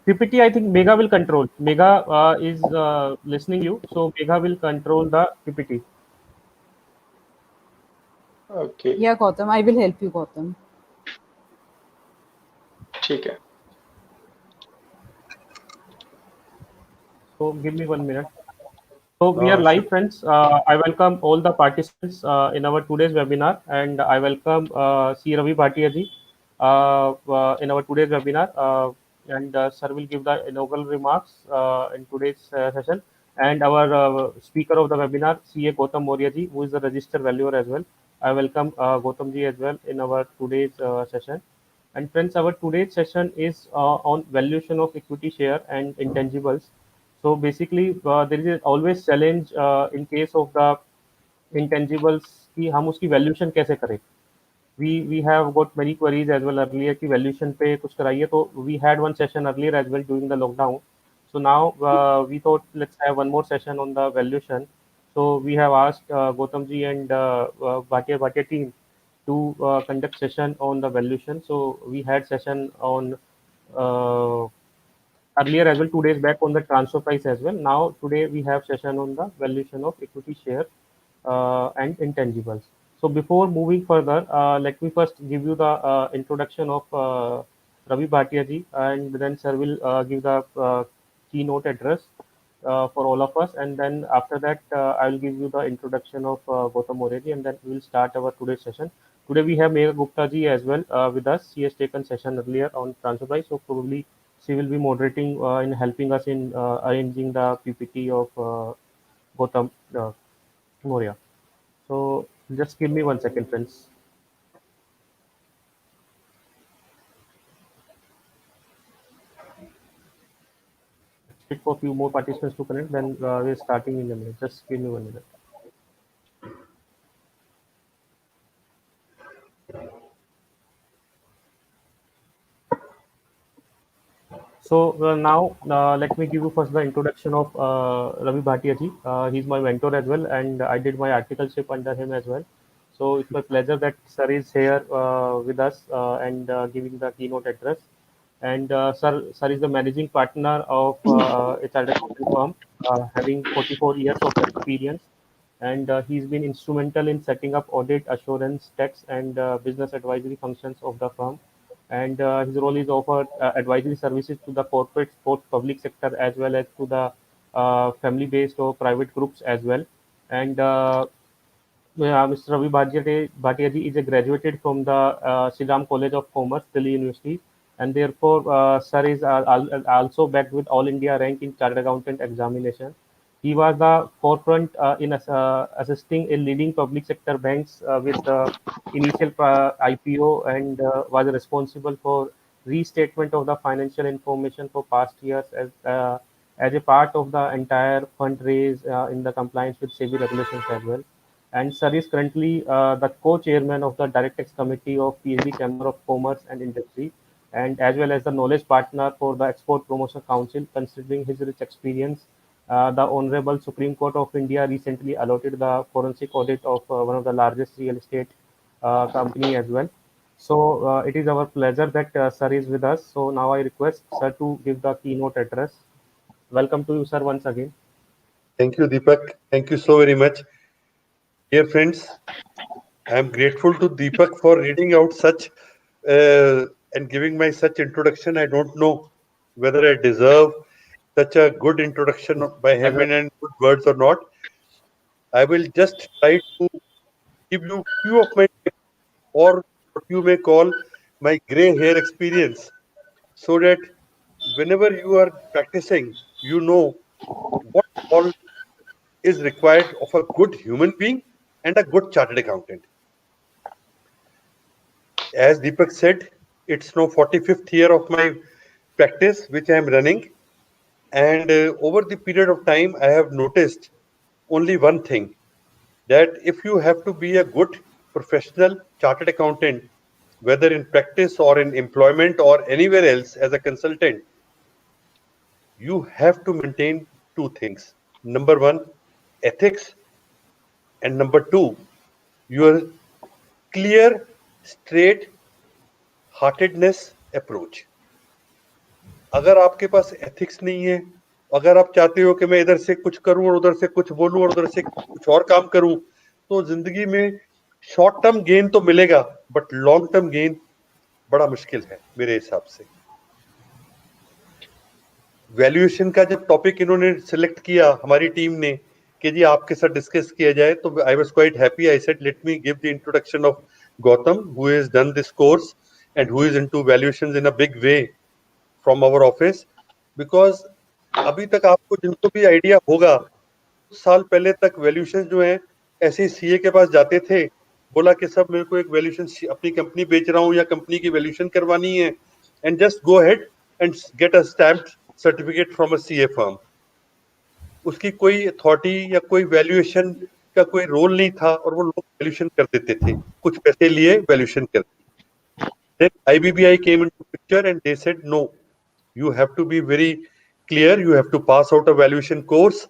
PPT, I think Mega will control. Mega is listening you, so Mega will control the PPT. Okay. Yeah, Gautam, I will help you, Gautam. ठीक है. So give me 1 minute. So we are live, friends. I welcome all the participants in our today's webinar, and I welcome C. Ravi Bhatia ji in our today's webinar. And sir will give the inaugural remarks in today's session. And our speaker of the webinar, CA Gautam Maurya ji, who is the registered valuer as well. I welcome Gautam ji as well in our today's session. And friends, our today's session is on valuation of equity share and intangibles. So basically, there is always challenge in case of the intangibles कि हम उसकी valuation कैसे करें. We have got many queries as well earlier कि valuation पे कुछ कराइए, तो we had one session earlier as well during the lockdown. So now we thought let's have one more session on the valuation. So we have asked Gautam ji and Bhatia team to conduct session on the valuation. So we had session on uh, earlier as well 2 days back on the transfer price as well. Now today we have session on the valuation of equity share and intangibles. So before moving further, let me first give you the introduction of Ravi Bhatia ji, and then sir will give the keynote address for all of us, and then after that I will give you the introduction of Gautam Maurya ji, and then we will start our today's session. Today we have Megha Gupta ji as well with us. She has taken session earlier on transfer price, so probably she will be moderating in helping us in arranging the PPT of Gautam Maurya. So just give me 1 second, friends. Wait for a few more participants to connect, then we're starting in a minute. Just give me 1 minute. So now let me give you first the introduction of Ravi Bhatia ji. He's my mentor as well, and I did my articleship under him as well. So it's my pleasure that sir is here with us and giving the keynote address. And sir is the managing partner of a chartered accountant firm, having 44 years of experience, and he's been instrumental in setting up audit, assurance, tax, and business advisory functions of the firm. And his role is offer advisory services to the corporate, both public sector as well as to the family-based or private groups as well. And Mr. Ravi Bhatia ji is a graduated from the Sriram College of Commerce, Delhi University, and therefore sir is also backed with All India rank in Chartered Accountant examination. He was the forefront in assisting a leading public sector banks with the initial IPO, and was responsible for restatement of the financial information for past years as a part of the entire fundraise in the compliance with SEBI regulations as well. And sir is currently the co-chairman of the Directors Committee of Ph.D. Chamber of Commerce and Industry, and as well as the knowledge partner for the Export Promotion Council. Considering his rich experience, the Honorable Supreme Court of India recently allotted the forensic audit of one of the largest real estate company as well. So it is our pleasure that sir is with us. So now I request sir to give the keynote address. Welcome to you, sir, once again. Thank you, Deepak. Thank you so very much. Dear friends, I am grateful to Deepak for reading out such and giving my such introduction. I don't know whether I deserve such a good introduction by him and good words or not. I will just try to give you few of my tips, or what you may call my gray hair experience, so that whenever you are practicing, you know what all is required of a good human being and a good chartered accountant. As Deepak said, it's now 45th year of my practice which I am running, and over the period of time I have noticed only one thing, that if you have to be a good professional chartered accountant, whether in practice or in employment or anywhere else as a consultant, you have to maintain two things. Number one, ethics, and number two, your clear, straight heartedness approach. अगर आपके पास ethics नहीं है, अगर आप चाहते हो कि मैं इधर से कुछ करूं और उधर से कुछ बोलूं और उधर से कुछ और काम करूं, तो जिंदगी में शॉर्ट टर्म गेन तो मिलेगा बट लॉन्ग टर्म गेन बड़ा मुश्किल है मेरे हिसाब से। वैल्यूएशन का जब टॉपिक इन्होंने सिलेक्ट किया हमारी टीम ने कि जी आपके साथ डिस्कस किया जाए, तो I was quite happy. I said let me give the introduction of Gautam who has done this course and who is into valuations in a big way from our office. Because अभी तक आपको जिनको भी idea होगा, कुछ साल पहले तक वैल्यूएशन जो है ऐसे ही सीए के पास जाते थे, बोला कि सब मेरे को एक वैल्यूएशन अपनी कंपनी बेच रहा हूँ या कंपनी की वैल्यूएशन करवानी है, and just go ahead and get a stamped certificate from a CA firm. उसकी कोई अथॉरिटी या कोई वैल्यूएशन का कोई रोल नहीं था और वो लोग वैल्यूएशन कर देते थे, कुछ पैसे लिए वैल्यूएशन कर दी। Then IBBI came into picture and they said no, you have to be very clear, you have to pass out a valuation course.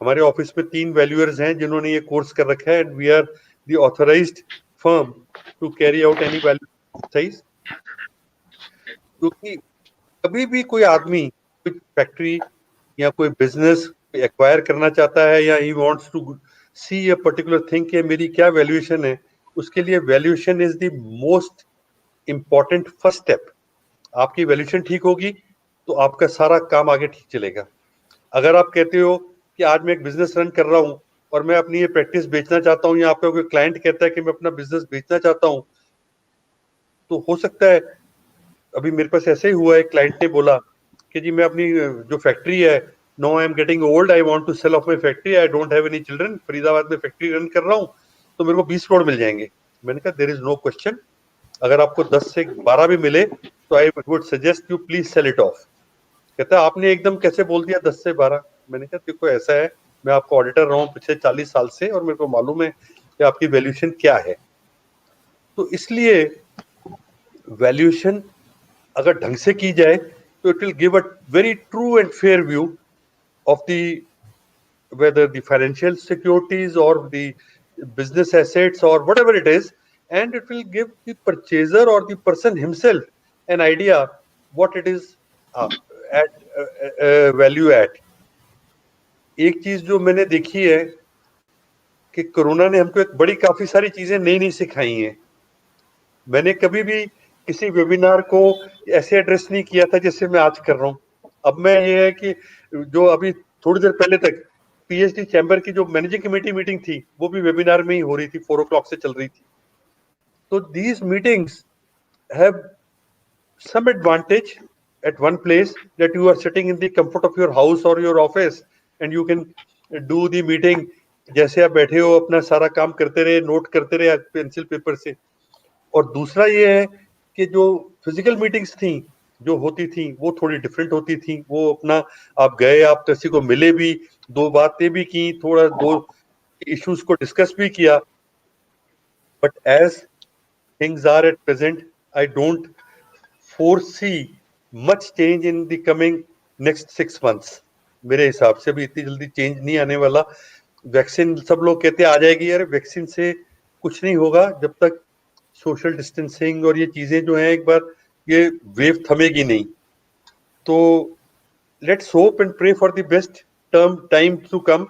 हमारे ऑफिस में 3 वैल्यूअर्स हैं जिन्होंने ये कोर्स कर रखा है, and we are the authorised firm to carry out any value exercise. क्योंकि कभी भी कोई आदमी कोई फैक्ट्री या कोई बिजनेस एक्वायर करना चाहता है या he wants to see a particular thing कि मेरी क्या वैल्यूएशन है, उसके लिए valuation is the most important first step. आपकी वैल्यूएशन ठीक होगी तो आपका सारा काम आगे ठीक चलेगा। अगर आप कहते हो कि आज मैं एक बिजनेस रन कर रहा हूं और मैं अपनी ये प्रैक्टिस बेचना चाहता हूं, या आपका कोई क्लाइंट कहता है कि मैं अपना बिजनेस बेचना चाहता हूं, तो हो सकता है, अभी मेरे पास ऐसे ही हुआ है, क्लाइंट ने बोला कि जी मैं अपनी जो फैक्ट्री है, no I am getting old, I want to sell off my factory, I don't have any children, Faridabad में फैक्ट्री रन कर रहा हूं, तो मेरे को 20 करोड़ मिल जाएंगे। मैंने कहा देयर इज नो क्वेश्चन, अगर आपको 10 से 12 भी मिले तो I would suggest you please sell it off. कहता है आपने एकदम कैसे बोल दिया 10 से 12? मैंने कहा देखो ऐसा है, मैं आपको ऑडिटर रहा हूँ पिछले 40 साल से और मेरे को मालूम है कि आपकी वैल्यूएशन क्या है। तो इसलिए वैल्यूएशन अगर ढंग से की जाए तो it will give a very true and fair view of the whether the financial securities or the business assets or whatever it is, and it will give the purchaser or the person himself an idea what it is at value at। एक चीज जो मैंने देखी है कि corona ने हमको एक बड़ी काफी सारी चीजें नई नई सिखाई हैं। मैंने कभी भी किसी वेबिनार को ऐसे एड्रेस नहीं किया था जैसे मैं आज कर रहा हूं। अब मैं ये है कि जो अभी थोड़ी देर पहले तक पीएचडी चैम्बर की जो मैनेजिंग कमेटी मीटिंग थी वो भी वेबिनार में ही हो रही थी, 4 o'clock से चल रही थी। तो these meetings have some advantage at one place, that you are sitting in the comfort of your house or your office and you can do the meeting जैसे आप बैठे हो अपना सारा काम करते रहे, नोट करते रहे पेंसिल पेपर से। और दूसरा ये है कि जो फिजिकल मीटिंग्स थी जो होती थी वो थोड़ी डिफरेंट होती थी। वो अपना आप गए, आप किसी को मिले भी, 2 बातें भी की, थोड़ा 2 इश्यूज को डिस्कस भी किया। But as things are at present, I don't foresee much change in the coming next 6 months। मेरे हिसाब से भी इतनी जल्दी चेंज नहीं आने वाला। वैक्सीन सब लोग कहते हैं आ जाएगी, यार वैक्सीन से कुछ नहीं होगा जब तक सोशल डिस्टेंसिंग और ये चीजें जो हैं, एक बार ये वेव थमेगी नहीं। तो let's hope and pray for the best term time to come,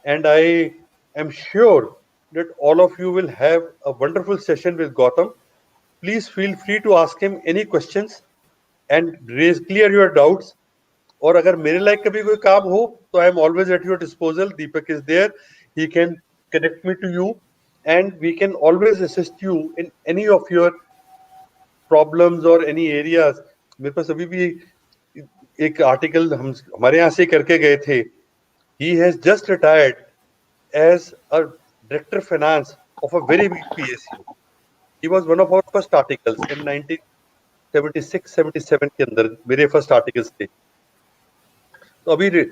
and I am sure that all of you will have a wonderful session with Gautam. Please feel free to ask him any questions and clear your doubts। और अगर मेरे लायक कभी कोई काम हो तो I am always at your disposal. Deepak is there, he can connect me to you and we can always assist you in any of your problems और any areas. मेरे पास अभी भी एक आर्टिकल हमारे यहाँ से करके गए थे। He has just retired as a director finance of a very big PSU. He was one of our first articles in 1976-77 के अंदर मेरे फर्स्ट आर्टिकल्स थे। तो अभी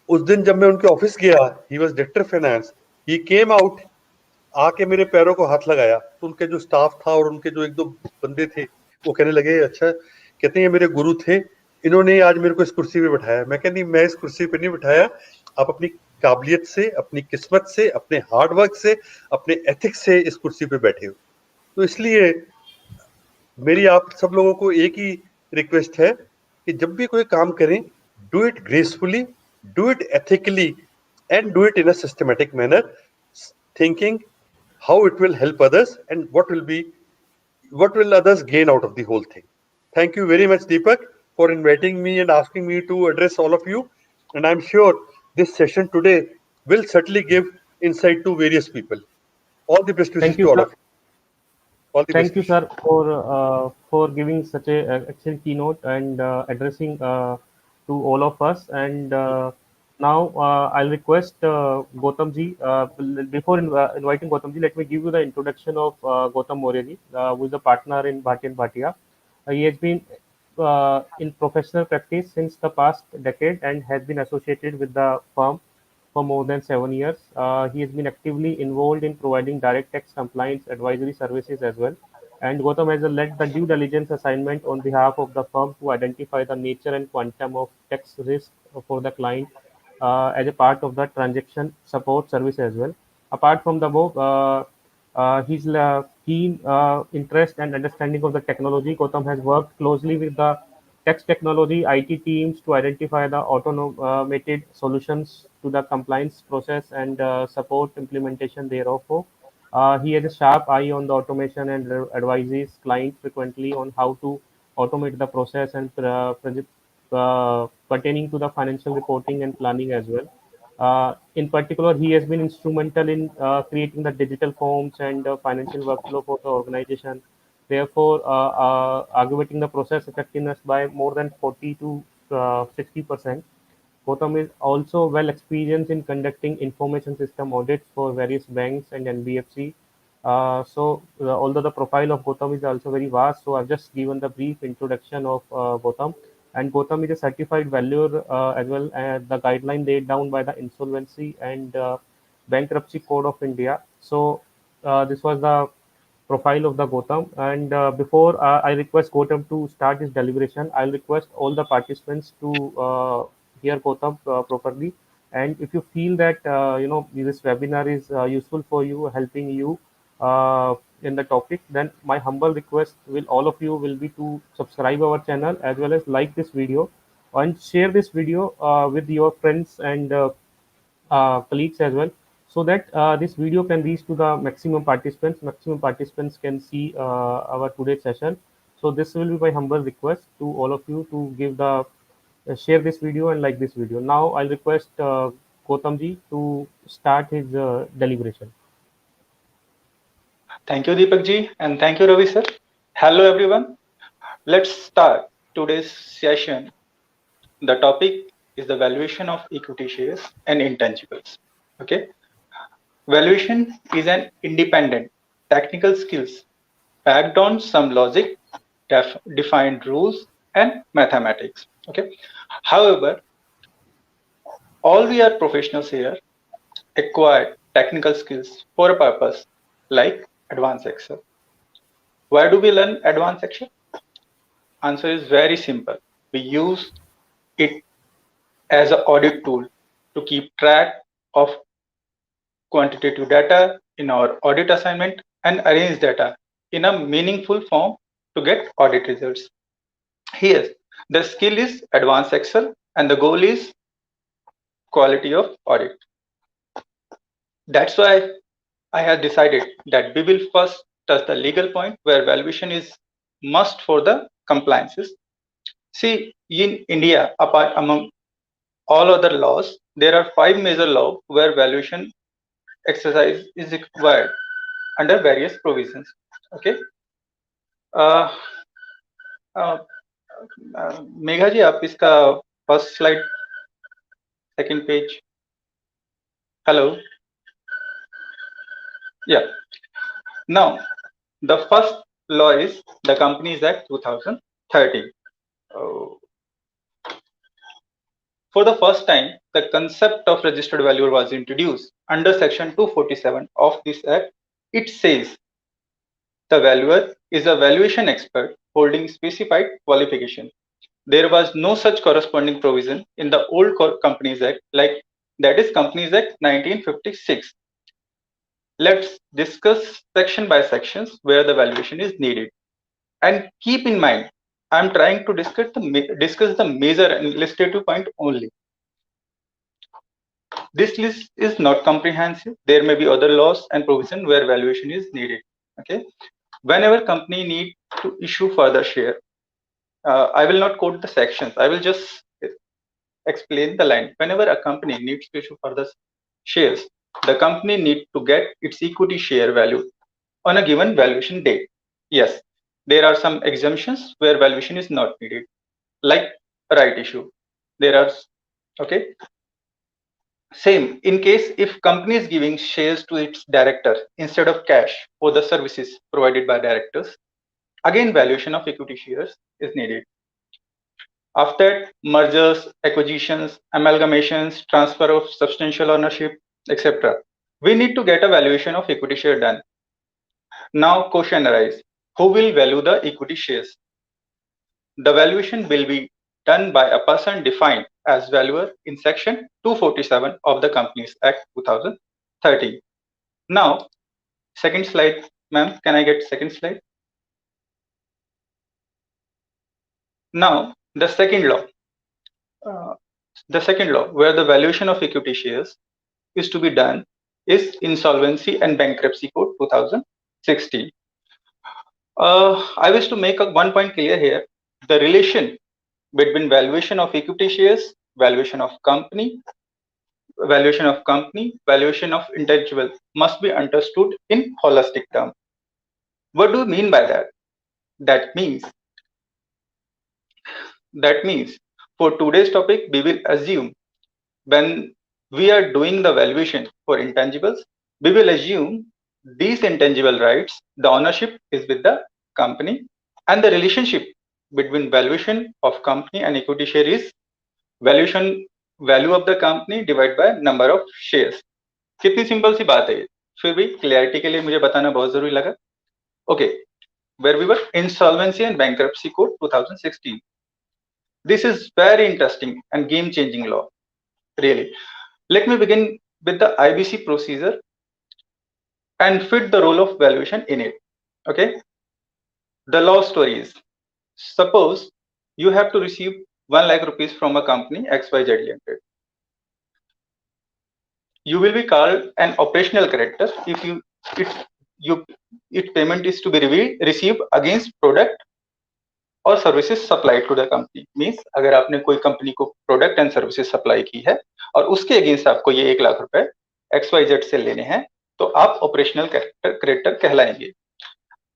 उस दिन जब मैं उनके ऑफिस गया, he was director finance, he came out, आके मेरे पैरों को हाथ लगाया। तो उनके जो स्टाफ था और उनके जो 1-2 बंदे थे वो कहने लगे अच्छा, कहते हैं ये मेरे गुरु थे, इन्होंने आज मेरे को इस कुर्सी पे बिठाया। मैं कहती मैं इस कुर्सी पे नहीं बिठाया, आप अपनी काबिलियत से, अपनी किस्मत से, अपने हार्ड वर्क से, अपने एथिक्स से इस कुर्सी पे बैठे हो। तो इसलिए मेरी आप सब लोगों को एक ही रिक्वेस्ट है कि जब भी कोई काम करें, do it gracefully, do it ethically, and do it in a systematic manner, thinking how it will help others and what will others gain out of the whole thing. Thank you very much, Deepak, for inviting me and asking me to address all of you. And I'm sure this session today will certainly give insight to various people. All the best wishes Thank you, to all sir. of you. All the best Thank you, wishes. sir, for giving such a excellent keynote and addressing to all of us. And now I'll request Gautam ji. Before inviting Gautam ji, let me give you the introduction of Gautam Maurya ji, who is a partner in Bhatia and Bhatia. He has been in professional practice since the past decade and has been associated with the firm for more than 7 years. He has been actively involved in providing direct tax compliance advisory services as well. And Gautam has led the due diligence assignment on behalf of the firm to identify the nature and quantum of tax risk for the client as a part of the transaction support service as well. Apart from the above, his keen interest and understanding of the technology, Gautam has worked closely with the tax technology IT teams to identify the automated solutions to the compliance process and support implementation thereof. He has a sharp eye on the automation and advises clients frequently on how to automate the process and pertaining to the financial reporting and planning as well. In particular, he has been instrumental in creating the digital forms and financial workflow for the organization, therefore aggravating the process effectiveness by more than 40 to 60%. Gautam is also well experienced in conducting information system audits for various banks and NBFC. Although the profile of Gautam is also very vast, so I've just given the brief introduction of Gautam. And Gautam is a certified valuer as well as the guideline laid down by the Insolvency and Bankruptcy Code of India. This was the profile of the Gautam. And before I request Gautam to start his deliberation, I'll request all the participants to hear Gautam properly. And if you feel that this webinar is useful for you, helping you in the topic, then my humble request will all of you will be to subscribe our channel as well as like this video and share this video with your friends and colleagues as well, so that this video can reach to the maximum participants can see our today's session. So this will be my humble request to all of you to give the share this video and like this video. Now I'll request Gautam ji to start his deliberation. Thank you, Deepak ji, and thank you, Ravi sir. Hello, everyone. Let's start today's session. The topic is the valuation of equity shares and intangibles. Okay, valuation is an independent technical skills backed on some logic, defined rules, and mathematics. Okay, however, all we are professionals here acquire technical skills for a purpose like advanced Excel. Why do we learn advanced Excel? Answer is very simple. We use it as an audit tool to keep track of quantitative data in our audit assignment and arrange data in a meaningful form to get audit results. Here, the skill is advanced Excel and the goal is quality of audit. That's why I have decided that we will first touch the legal point where valuation is must for the compliances. See, in India, apart among all other laws, there are 5 major laws where valuation exercise is required under various provisions. Okay. uh, uh, Megha जी आप इसका first slide second page hello yeah now the first law is the Companies Act 2013. For the first time, the concept of registered valuer was introduced under section 247 of this act. It says the valuer is a valuation expert holding specified qualification. There was no such corresponding provision in the old Companies Act, like that is Companies Act 1956. Let's discuss section by sections where the valuation is needed. And keep in mind I'm trying to discuss the major and illustrative point only. This list is not comprehensive. There may be other laws and provision where valuation is needed. Okay. Whenever company need to issue further share, I will not quote the sections. I will just explain the line. Whenever a company needs to issue further shares, the company need to get its equity share value on a given valuation date. Yes, there are some exemptions where valuation is not needed, like right issue. There are, okay. Same in case if company is giving shares to its director instead of cash for the services provided by directors, again valuation of equity shares is needed. After mergers, acquisitions, amalgamations, transfer of substantial ownership, etc., we need to get a valuation of equity share done. Now question arises, who will value the equity shares? The valuation will be done by a person defined as valuer in section 247 of the Companies Act 2013. Now, second slide, ma'am, can I get second slide? Now, the second law where the valuation of equity shares is to be done is Insolvency and Bankruptcy Code 2016. I wish to make one point clear here. The relation between valuation of equity shares, valuation of company, valuation of intangible must be understood in holistic terms. What do you mean by that? That means for today's topic, we will assume when we are doing the valuation for intangibles, we will assume these intangible rights, the ownership is with the company, and the relationship between valuation of company and equity share is valuation value of the company divided by number of shares. कितनी simple सी बात है ये, फिर भी clarity के लिए मुझे बताना बहुत जरूरी लगा. Okay, where we were, Insolvency and Bankruptcy Code 2016. This is very interesting and game-changing law, really. Let me begin with the IBC procedure and fit the role of valuation in it. Okay. The law story is, suppose you have to receive 1 lakh rupees from a company XYZ Limited. You will be called an operational character if its payment is to be received against product और services supply to the company. Means अगर आपने कोई company को product and services supply की है और उसके against आपको ये 1 लाख रुपए XYZ से लेने हैं, तो आप ऑपरेशनल क्रेडिटर कहलाएंगे.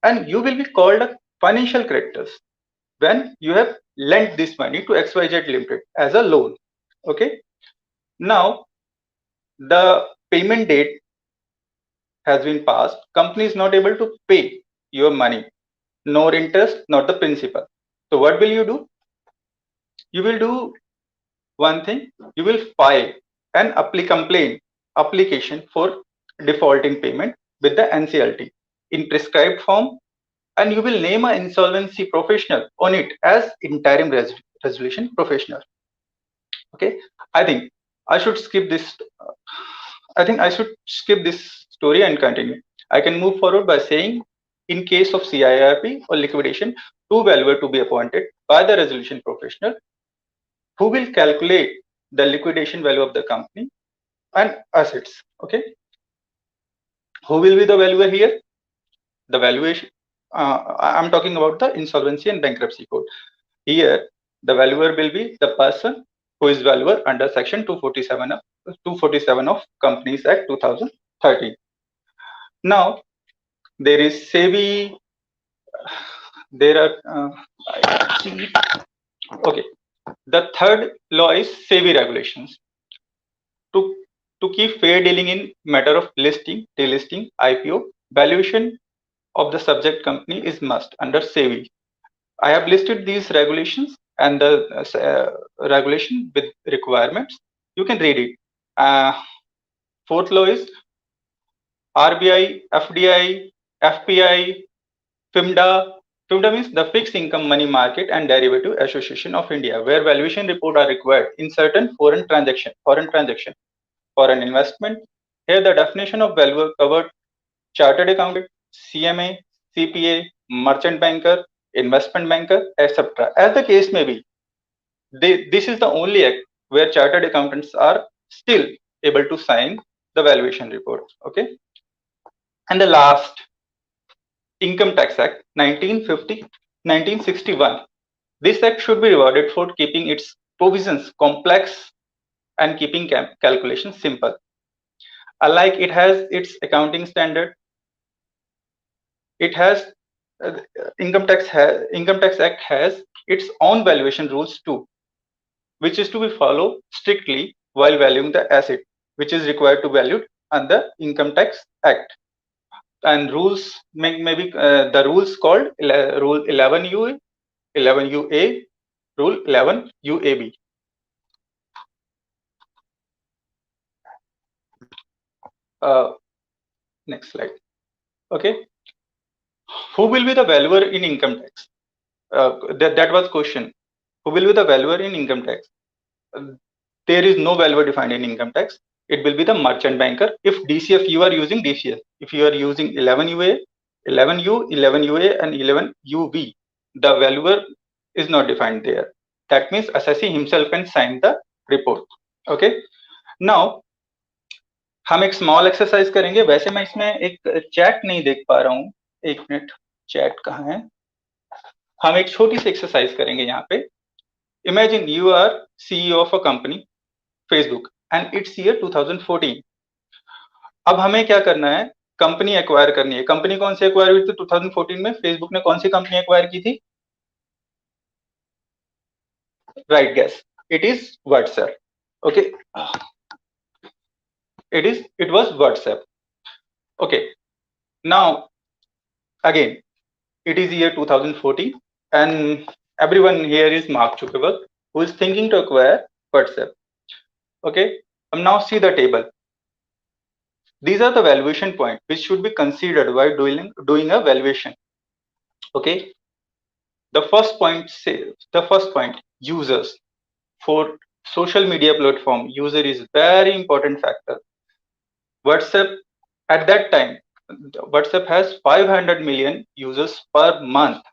And you will be called a financial creditors when you have lent this money to XYZ Limited as a loan. Okay. Now the payment date has been passed. Company is not able to pay your money, nor interest, nor the principal. So what will you do? You will do one thing. You will file an application for defaulting payment with the NCLT in prescribed form, and you will name an insolvency professional on it as interim resolution professional. Okay. I think I should skip this. Story and continue. I can move forward by saying, in case of CIRP or liquidation, 2 valuer to be appointed by the resolution professional who will calculate the liquidation value of the company and assets. Okay. Who will be the valuer here? The valuation. I'm talking about the Insolvency and Bankruptcy Code. Here, the valuer will be the person who is valuer under section 247 of Companies Act 2013. Now, there is SEBI. There are okay. The third law is SEBI regulations. To keep fair dealing in matter of listing, delisting, IPO, valuation of the subject company is must under SEBI. I have listed these regulations and the regulation with requirements. You can read it. Fourth law is RBI, FDI, FPI, FIMDA. FIMDA means the Fixed Income Money Market and Derivative Association of India, where valuation reports are required in certain foreign transaction, foreign investment. Here the definition of valuer covered chartered accountant, CMA, CPA, merchant banker, investment banker, etc. As the case may be, this is the only act where chartered accountants are still able to sign the valuation report. Okay. And the last, Income Tax Act 1961. This act should be rewarded for keeping its provisions complex and keeping calculations simple. Unlike it has its accounting standard, it has Income Tax Act has its own valuation rules too, which is to be followed strictly while valuing the asset, which is required to value under Income Tax Act. And rules maybe the rules called Rule 11 UA, Rule 11 UAB. Next slide. Okay. Who will be the valuer in income tax? That was question. Who will be the valuer in income tax? There is no valuer defined in income tax. It will be the merchant banker. If DCF, you are using DCF. If you are using 11 UA, 11 U, 11 UA, and 11 UV, the valuer is not defined there. That means assessee himself can sign the report. Okay. Now हम एक small exercise करेंगे. वैसे मैं इसमें एक chat नहीं देख पा रहा हूँ. एक मिनट, चैट कहाँ है? हम एक छोटी सी एक्सरसाइज करेंगे यहाँ पे. Imagine you are CEO of a company Facebook and it's year 2014. अब हमें क्या करना है? कंपनी एक्वायर करनी है. कंपनी कौन सी एक्वायर हुई थी 2014 में? फेसबुक ने कौन सी कंपनी एक्वायर की थी? Right gas, it is WhatsApp. Okay, it was WhatsApp. Okay, now again, it is year 2014 and everyone here is Mark Zuckerberg who is thinking to acquire WhatsApp. Okay, now see the table. These are the valuation points which should be considered while doing a valuation. Okay, the first point, users. For social media platform, user is very important factor. WhatsApp at that time, WhatsApp has 500 million users per month.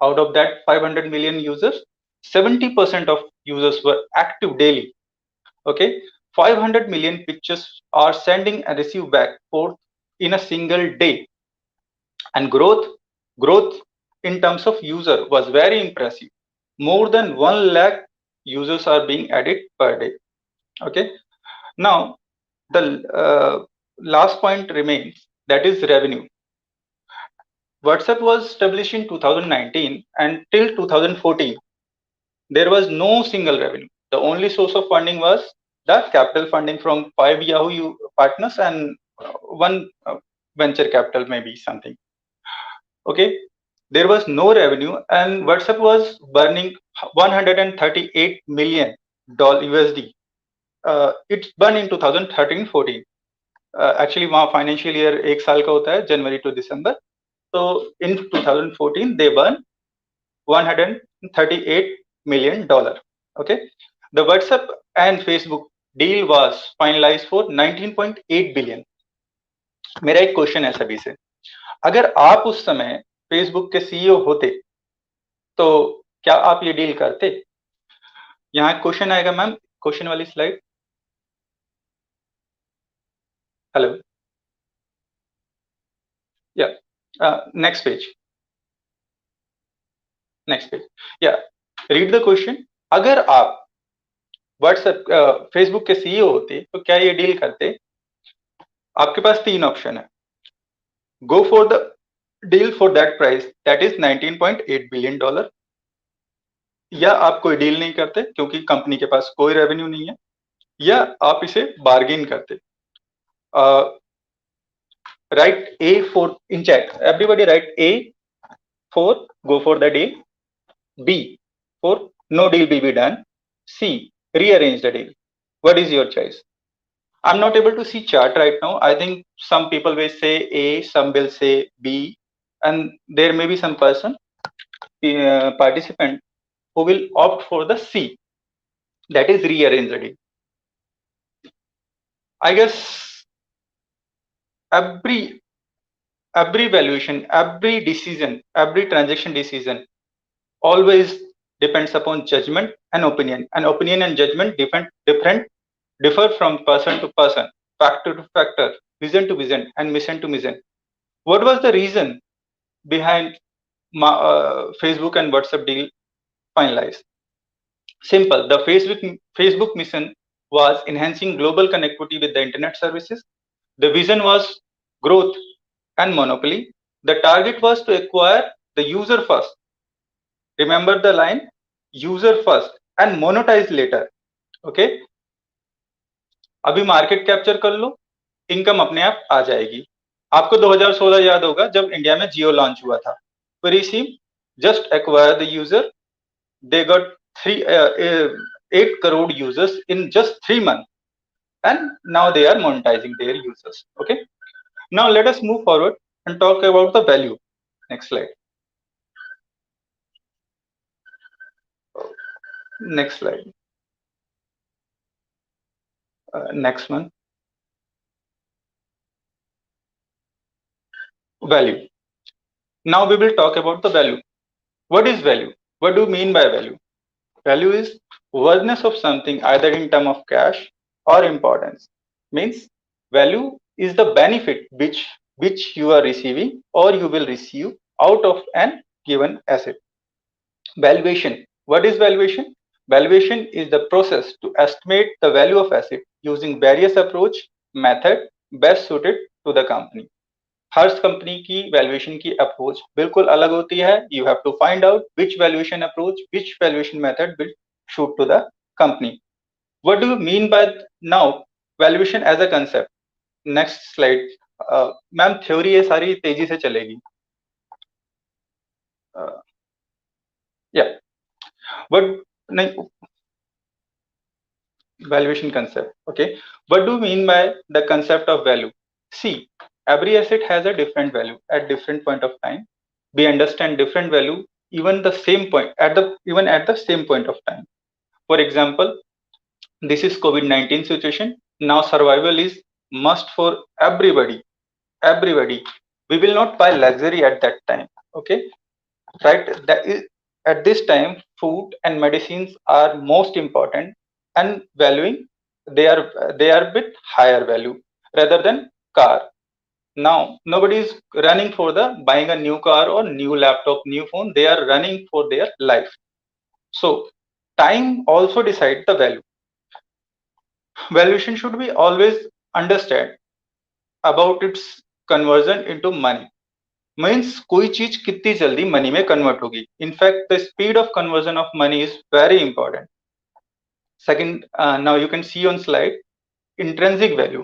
Out of that 500 million users, 70% of users were active daily. Okay, 500 million pictures are sending and receive back forth in a single day. And growth in terms of user was very impressive. More than 1 lakh users are being added per day. Okay, now the last point remains, that is revenue. WhatsApp was established in 2019 and till 2014 there was no single revenue. The only source of funding was the capital funding from 5 Yahoo partners and one venture capital, maybe something. Okay, there was no revenue and WhatsApp was burning $138 million USD. It's burned in 2013-14. Actually वहाँ financial year एक साल का होता है, January to December. So in 2014 they burned $138 million. Okay, the WhatsApp and Facebook deal was finalized for 19.8 billion. मेरा एक question है सभी से, अगर आप उस समय फेसबुक के सीईओ होते तो क्या आप ये डील करते? यहाँ क्वेश्चन आएगा मैम, क्वेश्चन वाली स्लाइड. हेलो, या नेक्स्ट पेज. या रीड द क्वेश्चन. अगर आप व्हाट्सएप फेसबुक के सीईओ होते तो क्या ये डील करते? आपके पास 3 ऑप्शन है. Go for the deal for that price, that is $19.8 billion, या आप कोई डील नहीं करते क्योंकि कंपनी के पास कोई रेवेन्यू नहीं है, या आप इसे बार्गेन करते. Right A for in chat, everybody right A for go for the deal, B for no deal will be done, C rearrange the deal. What is your choice? I'm not able to see chart right now. I think some people will say A, some will say B, and there may be some person participant who will opt for the C, that is rearrange the deal. I guess every valuation, every decision, every transaction decision always depends upon judgment and opinion. And opinion and judgment differ from person to person, factor to factor, vision to vision, and mission to mission. What was the reason behind Facebook and WhatsApp deal finalized? Simple. The Facebook mission was enhancing global connectivity with the internet services. The vision was growth and monopoly. The target was to acquire the user first. Remember the line, user first and monetize later. Okay. अभी market capture कर लो, income अपने आप आ जाएगी. आपको 2016 याद होगा जब India में जियो लॉन्च हुआ था. Very simple, just acquire the user. They got 8 crore users in just 3 months, and now they are monetizing their users. Okay. Now let us move forward and talk about the value. Next slide. Next slide. Next one. Value. Now we will talk about the value. What is value? What do you mean by value? Value is worthiness of something either in term of cash or importance. Means value is the benefit which you are receiving or you will receive out of an given asset. Valuation. What is valuation? Valuation is the process to estimate the value of asset using various approach method best suited to the company. हर company की valuation की approach बिल्कुल अलग होती है. You have to find out which valuation approach, which valuation method will suit to the company. What do you mean by now valuation as a concept? Next slide. Ma'am theory ये सारी तेजी से चलेगी. या व्हाट नहीं valuation concept. Okay, what do you mean by the concept of value? See, every asset has a different value at different point of time. We understand different value even the same point at the same point of time. For example, this is COVID-19 situation. Now survival is must for everybody. We will not buy luxury at that time. Okay, right? That is, at this time food and medicines are most important, and valuing they are with higher value rather than car. Now nobody is running for the buying a new car or new laptop, new phone. They are running for their life. So time also decides the value. Valuation should be always understand about its conversion into money. Means कोई चीज कितनी जल्दी money में convert होगी. In fact the speed of conversion of money is very important. Second, now you can see on slide intrinsic value.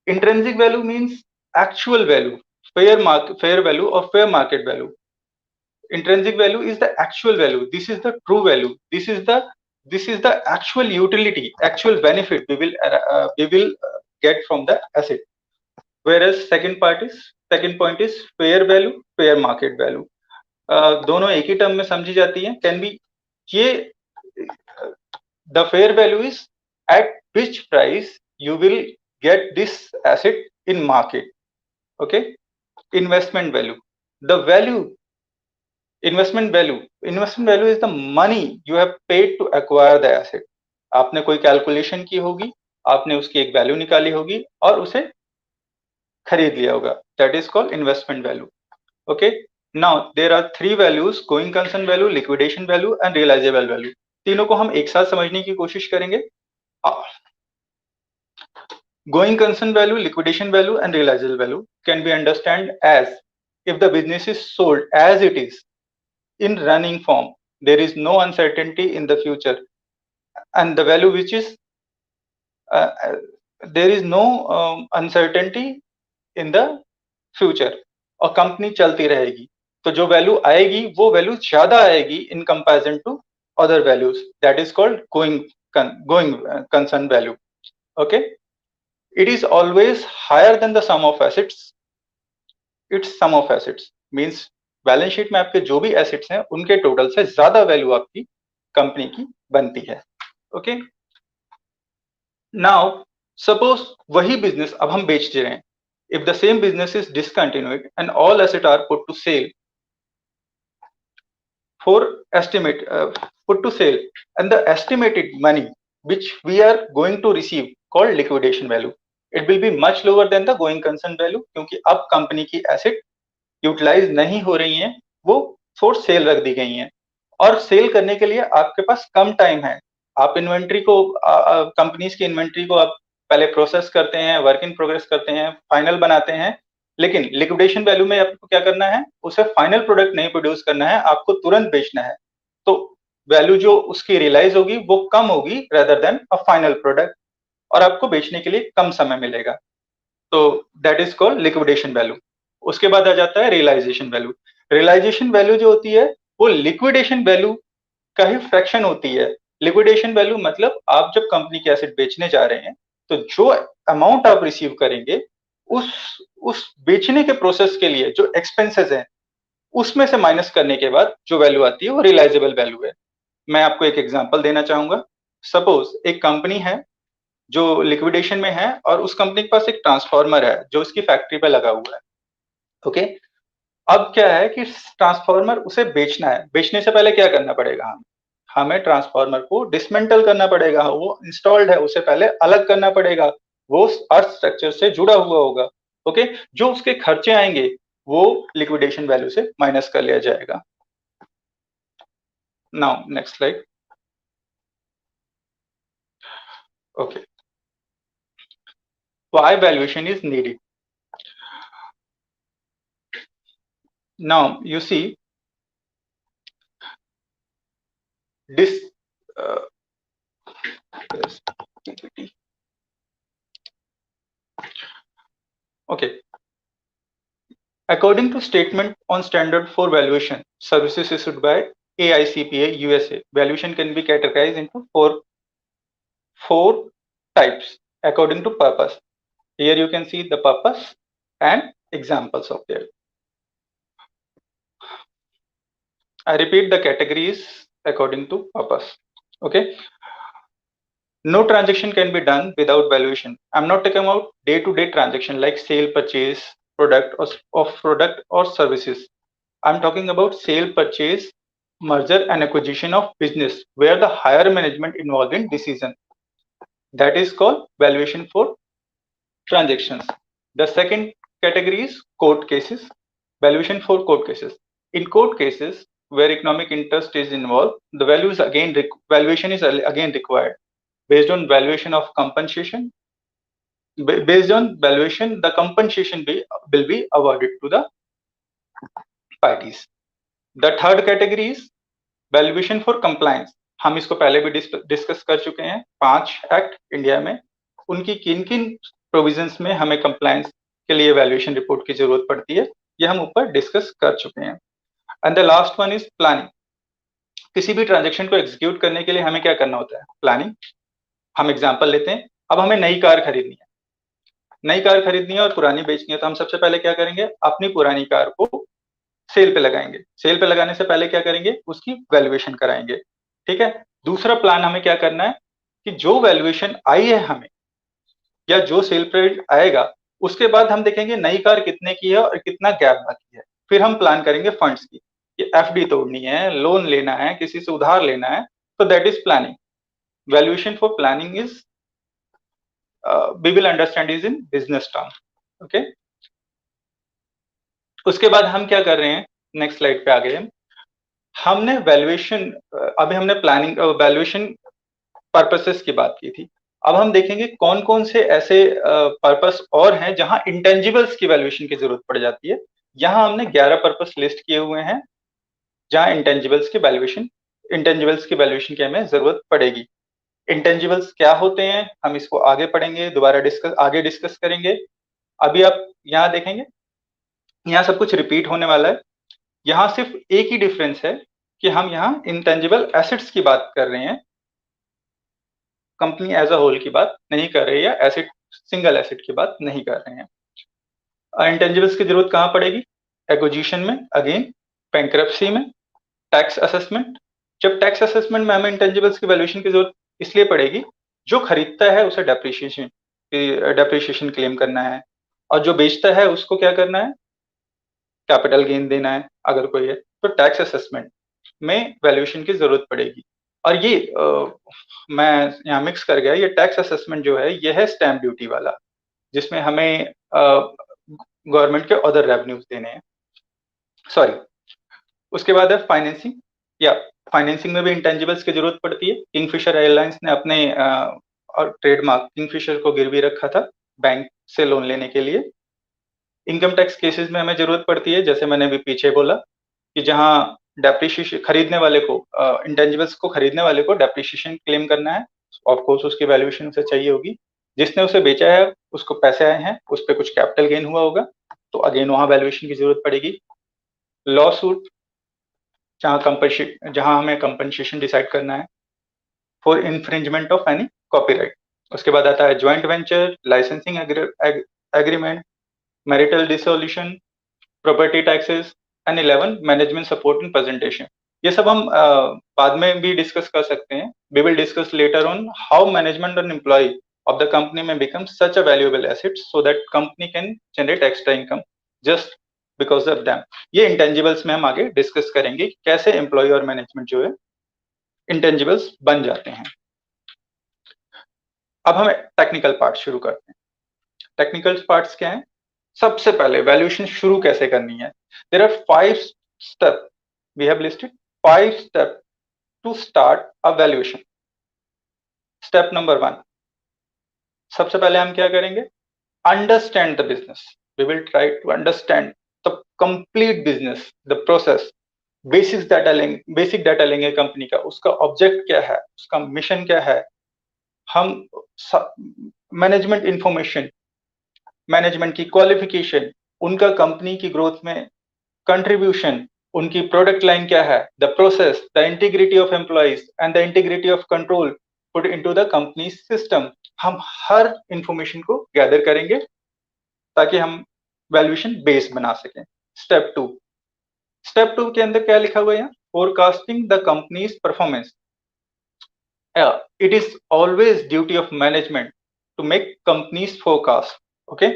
Intrinsic value means actual value, fair value or fair market value. Intrinsic value is the actual value. This is the true value. This is the actual utility, actual benefit we will get from the asset. Whereas second point is fair value, fair market value. दोनों एक ही term में समझी जाती हैं. Can be ये the fair value is at which price you will get this asset in market. Okay. Investment value. The value, investment value is the money you have paid to acquire the asset. आपने कोई calculation की होगी, आपने उसकी एक value निकाली होगी और उसे खरीद लिया होगा. That is called investment value. Okay. Now there are 3 values: going concern value, liquidation value and realizable value. तीनों को हम एक साथ समझने की कोशिश करेंगे. Going concern value, liquidation value and realizable value can be understood as if the business is sold as it is in running form, there is no uncertainty in the future, and the value which is there is no uncertainty in the future, और company चलती रहेगी, तो जो value आएगी वो value ज्यादा आएगी in comparison to other values. That is called going concern value. Okay, it is always higher than the sum of assets. Its sum of assets means balance sheet में आपके जो भी एसेट्स हैं उनके टोटल से ज्यादा वैल्यू आपकी company की बनती है. ओके. नाउ सपोज वही बिजनेस अब हम बेच रहे हैं. If the same business is discontinued and all asset are put to sale, for estimate put to sale, and the estimated money which we are going to receive called liquidation value, it will be much lower than the going concern value, क्योंकि अब company की asset utilise नहीं हो रही हैं, वो for sale रख दी गई हैं, और सेल करने के लिए आपके पास कम टाइम है। आप इन्वेंट्री को कंपनीज की इन्वेंट्री को आप पहले प्रोसेस करते हैं, वर्क इन प्रोग्रेस करते हैं, फाइनल बनाते हैं, लेकिन लिक्विडेशन वैल्यू में आपको क्या करना है, उसे फाइनल प्रोडक्ट नहीं प्रोड्यूस करना है, आपको तुरंत बेचना है। तो वैल्यू जो उसकी रियलाइज होगी वो कम होगी rather than a final product, और आपको बेचने के लिए कम समय मिलेगा। तो that is called liquidation value. उसके बाद आ जाता है रियलाइजेशन वैल्यू। रियलाइजेशन वैल्यू जो होती है वो लिक्विडेशन वैल्यू का ही फ्रैक्शन होती है। लिक्विडेशन वैल्यू मतलब आप जब कंपनी के एसेट बेचने जा रहे हैं तो जो अमाउंट आप रिसीव करेंगे उस बेचने के प्रोसेस के लिए जो एक्सपेंसेस हैं उसमें से माइनस करने के बाद जो वैल्यू आती है वो रियलाइजेबल वैल्यू है। मैं आपको एक एग्जांपल देना चाहूंगा। सपोज एक कंपनी है जो लिक्विडेशन में है और उस कंपनी के पास एक ट्रांसफार्मर है जो उसकी फैक्ट्री पे लगा हुआ है। ओके, अब क्या है कि ट्रांसफार्मर उसे बेचना है। बेचने से पहले क्या करना पड़ेगा, हमें ट्रांसफार्मर को डिसमेंटल करना पड़ेगा। वो इंस्टॉल्ड है, उसे पहले अलग करना पड़ेगा, वो अर्थ स्ट्रक्चर से जुड़ा हुआ होगा। ओके, जो उसके खर्चे आएंगे वो लिक्विडेशन वैल्यू से माइनस कर लिया जाएगा। Now next slide. Okay, why valuation is needed. Now you see this okay, according to statement on standard for valuation services issued by AICPA USA, valuation can be categorized into four types according to purpose. Here you can see the purpose and examples of that. I repeat the categories according to purpose. Okay, no transaction can be done without valuation. I'm not talking about day-to-day transaction like sale, purchase, product or services. I'm talking about sale, purchase, merger and acquisition of business where the higher management involved in decision. That is called valuation for transactions. The second category is court cases. Valuation for court cases. In court cases where economic interest is involved, the valuation is again required. Based on valuation of compensation, based on valuation, the compensation will be awarded to the parties. The third category is valuation for compliance. हम इसको पहले भी discuss कर चुके हैं। 5 act India में, उनकी किन किन प्रोविजंस में हमें कंप्लायंस के लिए वैल्यूएशन रिपोर्ट की जरूरत पड़ती है, ये हम ऊपर डिस्कस कर चुके हैं। And the last one is planning. किसी भी ट्रांजेक्शन को एग्जीक्यूट करने के लिए हमें क्या करना होता है, प्लानिंग। हम एग्जाम्पल लेते हैं, अब हमें नई कार खरीदनी है, नई कार खरीदनी है और पुरानी बेचनी है, तो हम सबसे पहले क्या करेंगे, अपनी पुरानी कार को सेल पे लगाएंगे। सेल पे लगाने से पहले क्या करेंगे, उसकी वैल्यूएशन कराएंगे। ठीक है, दूसरा प्लान हमें क्या करना है कि जो वैल्यूएशन आई है हमें या जो सेल प्राइस आएगा उसके बाद हम देखेंगे नई कार कितने की है और कितना गैप बाकी है। फिर हम प्लान करेंगे फंड्स की, कि एफडी तोड़नी है, लोन लेना है, किसी से उधार लेना है, तो that is planning. Valuation for planning is we will understand is in business term. Okay, उसके बाद हम क्या कर रहे हैं, नेक्स्ट स्लाइड पे आ गए। हमने वैल्यूएशन, अभी हमने प्लानिंग वैल्यूएशन पर्पसेस की बात की थी। अब हम देखेंगे कौन कौन से ऐसे पर्पस और हैं जहां इंटेंजिबल्स की वैल्यूएशन की जरूरत पड़ जाती है। यहां हमने 11 पर्पस लिस्ट किए हुए हैं जहां इंटेंजिबल्स की वैल्यूएशन की हमें जरूरत पड़ेगी। इंटेंजिबल्स क्या होते हैं हम इसको आगे पढ़ेंगे, दोबारा डिस्कस करेंगे। अभी आप यहाँ देखेंगे, यहाँ सब कुछ रिपीट होने वाला है। यहाँ सिर्फ एक ही डिफरेंस है कि हम यहाँ इंटेंजिबल एसेट्स की बात कर रहे हैं, कंपनी एज अ होल की बात नहीं कर रहे हैं, या एसेट सिंगल एसेट की बात नहीं कर रहे हैं। इंटेंजिबल्स की जरूरत कहाँ पड़ेगी, एक्विजिशन में, अगेन बैंक्रप्सी में, टैक्स असेसमेंट। जब टैक्स असेसमेंट में हमें इंटेंजिबल्स की वैल्यूएशन की जरूरत इसलिए पड़ेगी, जो खरीदता है उसे डेप्रिसिएशन क्लेम करना है, और जो बेचता है उसको क्या करना है, कैपिटल गेन देना है अगर कोई है, तो टैक्स असेसमेंट। में वैल्यूएशन की जरूरत पड़ेगी। और ये मैं यहाँ मिक्स कर गया, ये टैक्स असेसमेंट जो है ये है स्टैम्प ड्यूटी वाला, जिसमें हमें गवर्नमेंट के अदर रेवेन्यूज देने हैं, सॉरी। उसके बाद है फाइनेंसिंग, या फाइनेंसिंग में भी इंटेंजिबल्स की जरूरत पड़ती है। किंगफिशर एयरलाइंस ने अपने और ट्रेडमार्क किंगफिशर को गिरवी रखा था बैंक से लोन लेने के लिए। इनकम टैक्स केसेस में हमें जरूरत पड़ती है, जैसे मैंने अभी पीछे बोला कि जहां डेप्रिशिएशन खरीदने वाले को, इंटेंजिबल्स को खरीदने वाले को डेप्रिशिएशन क्लेम करना है, ऑफ कोर्स उसकी वैल्यूएशन उसे चाहिए होगी। जिसने उसे बेचा है उसको पैसे आए हैं, उस पर कुछ कैपिटल गेन हुआ होगा, तो अगेन वहां वैल्यूएशन की जरूरत पड़ेगी। लॉ सूट, जहां हमें कंपनसेशन डिसाइड करना है for infringement of any copyright. उसके बाद आता है joint venture, licensing agreement, marital dissolution, property taxes and 11 management support and presentation. ये सब हम बाद में भी डिस्कस कर सकते हैं। We will discuss later on how management and employ of the company may become such a valuable asset so that company can generate extra income just because of them. ये इंटेंजिबल्स में हम आगे discuss करेंगे, कैसे employ और management जो है intangibles बन जाते हैं। अब हम टेक्निकल पार्ट शुरू करते हैं। टेक्निकल पार्ट्स क्या है? सबसे पहले वैल्यूएशन शुरू कैसे करनी है? There are 5 step, we have listed 5 step to start a valuation. Step number 1, सबसे पहले हम क्या करेंगे? Understand the business. We will try to understand the complete business, the process, basic data लेंगे कंपनी का, उसका ऑब्जेक्ट क्या है, उसका मिशन क्या है, हम मैनेजमेंट इंफॉर्मेशन, मैनेजमेंट की क्वालिफिकेशन, उनका कंपनी की ग्रोथ में कंट्रीब्यूशन, उनकी प्रोडक्ट लाइन क्या है, the process, the integrity of employees and the integrity of control put into the company system. हम हर इंफॉर्मेशन को गैदर करेंगे ताकि हम वैल्यूएशन बेस बना सकें। स्टेप 2, स्टेप 2 के अंदर क्या लिखा हुआ है? Forecasting the company's performance. It is always duty of management to make company's forecast. Okay,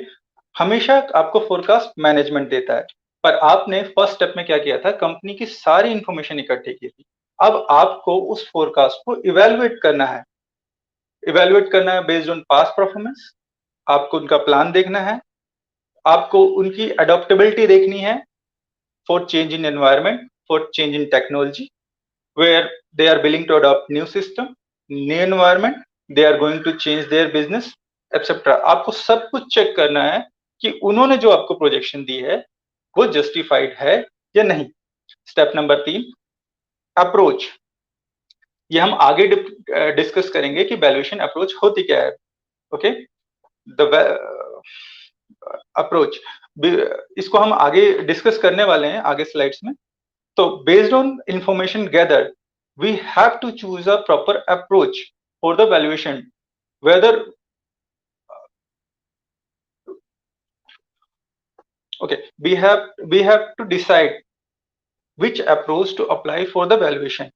हमेशा आपको फोरकास्ट मैनेजमेंट देता है, पर आपने फर्स्ट स्टेप में क्या किया था? कंपनी की सारी इंफॉर्मेशन इकट्ठी की थी। अब आपको उस फोरकास्ट को इवेलुएट करना है। इवेलुएट करना है बेस्ड ऑन पास्ट परफॉर्मेंस, आपको उनका प्लान देखना है, आपको उनकी अडॉप्टेबिलिटी देखनी है for change in environment, for change in technology, where they are willing to adopt new system, new environment, they are going to change their business, etc. आपको सब कुछ चेक करना है कि उन्होंने जो आपको प्रोजेक्शन दी है वो जस्टिफाइड है या नहीं। Step number 3, approach. ये हम आगे डिस्कस करेंगे कि वैल्यूएशन अप्रोच होती क्या है। ओके, द अप्रोच, इसको हम आगे डिस्कस करने वाले हैं आगे स्लाइड्स में। So based on information gathered, we have to choose a proper approach for the valuation. Whether okay, we have to decide which approach to apply for the valuation.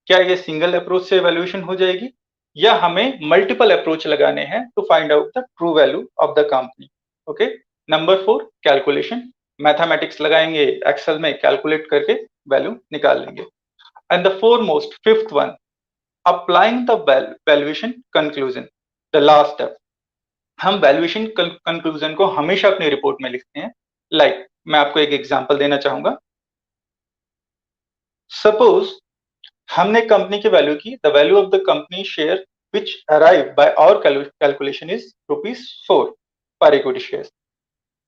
क्या ये सिंगल अप्रोच से valuation हो जाएगी या हमें multiple approach लगाने हैं to find out the true value of the company. Okay, number 4, calculation. Mathematics लगाएंगे, एक्सेल में कैलकुलेट करके वैल्यू निकाल लेंगे। And the foremost, fifth one, applying the valuation conclusion, the last step। हम वैल्यूएशन कंक्लूजन को हमेशा अपनी रिपोर्ट में लिखते हैं। लाइक मैं आपको एक एग्जांपल देना चाहूंगा। सपोज हमने कंपनी की वैल्यू की, the value of the company share which arrived by our calculation is ₹4 per equity shares,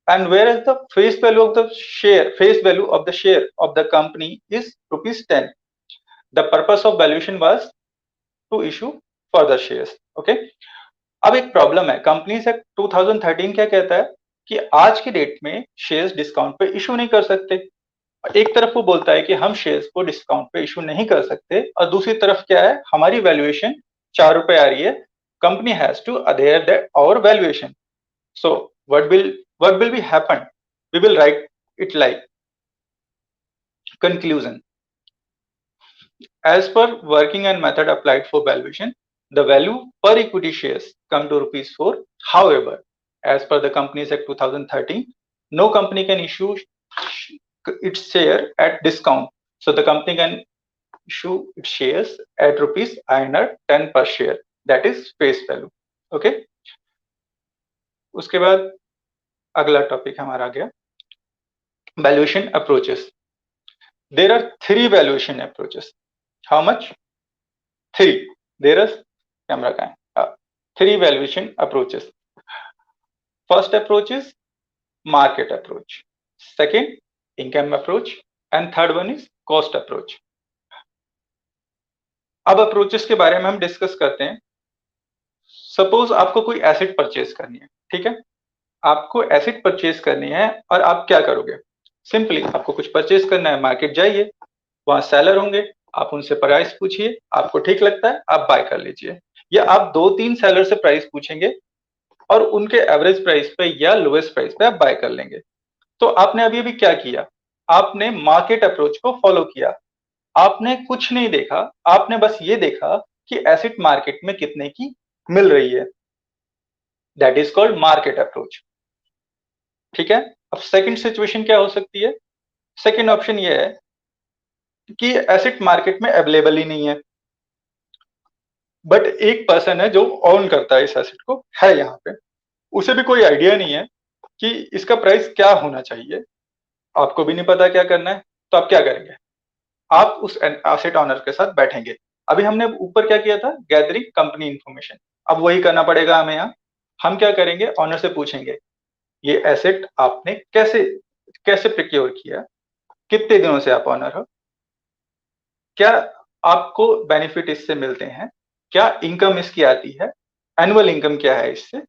and whereas the face value of the share of the company is ₹10. The purpose of valuation was to issue further shares. Okay, अब एक problem है। Companies act 2013 क्या कहता है कि आज की date में शेयर्स डिस्काउंट पे इशू नहीं कर सकते। एक तरफ वो बोलता है कि हम शेयर्स को डिस्काउंट पे इशू नहीं कर सकते, और दूसरी तरफ क्या है, हमारी वैल्यूएशन ₹4 आ रही है। Company has to adhere that our valuation. So what will be happen? We will write it like conclusion. As per working and method applied for valuation, the value per equity shares come to ₹4. However, as per the Companies Act 2013, no company can issue its share at discount. So the company can issue its shares at rupees INR 10 per share, that is face value. Okay, उसके बाद अगला topic हमारा आ गया valuation approaches. There are 3 valuation approaches. How much? 3. There are कैमरा का है 3 valuation approaches. First approach is market approach, second income approach, and third one is cost approach. अब अप्रोचेस के बारे में हम डिस्कस करते हैं. सपोज आपको कोई एसेट परचेज करनी है, ठीक है, आपको एसेट परचेज करनी है और आप क्या करोगे? सिंपली आपको कुछ परचेज करना है, मार्केट जाइए, वहां सेलर होंगे, आप उनसे प्राइस पूछिए, आपको ठीक लगता है आप बाय कर लीजिए, या आप 2-3 सेलर से प्राइस पूछेंगे और उनके एवरेज प्राइस पे या लोएस्ट प्राइस पे आप बाय कर लेंगे. तो आपने अभी अभी क्या किया? आपने मार्केट अप्रोच को फॉलो किया. आपने कुछ नहीं देखा, आपने बस ये देखा कि एसेट मार्केट में कितने की मिल रही है. That is called market approach. ठीक है. अब सेकंड सिचुएशन क्या हो सकती है? सेकंड ऑप्शन ये है कि एसेट मार्केट में अवेलेबल ही नहीं है, बट एक पर्सन है जो ओन करता है इस एसेट को, है यहाँ पे, उसे भी कोई आइडिया नहीं है कि इसका प्राइस क्या होना चाहिए, आपको भी नहीं पता क्या करना है. तो आप क्या करेंगे? आप उस एसेट ऑनर के साथ बैठेंगे. अभी हमने ऊपर क्या किया था? Gathering company information. अब वही करना पड़ेगा हमें यहाँ. हम क्या करेंगे? ऑनर से पूछेंगे ये एसेट आपने कैसे कैसे प्रिक्योर किया, कितने दिनों से आप ऑनर हो, क्या आपको बेनिफिट इससे मिलते हैं, क्या इनकम इसकी आती है, एनुअल इनकम क्या है इससे,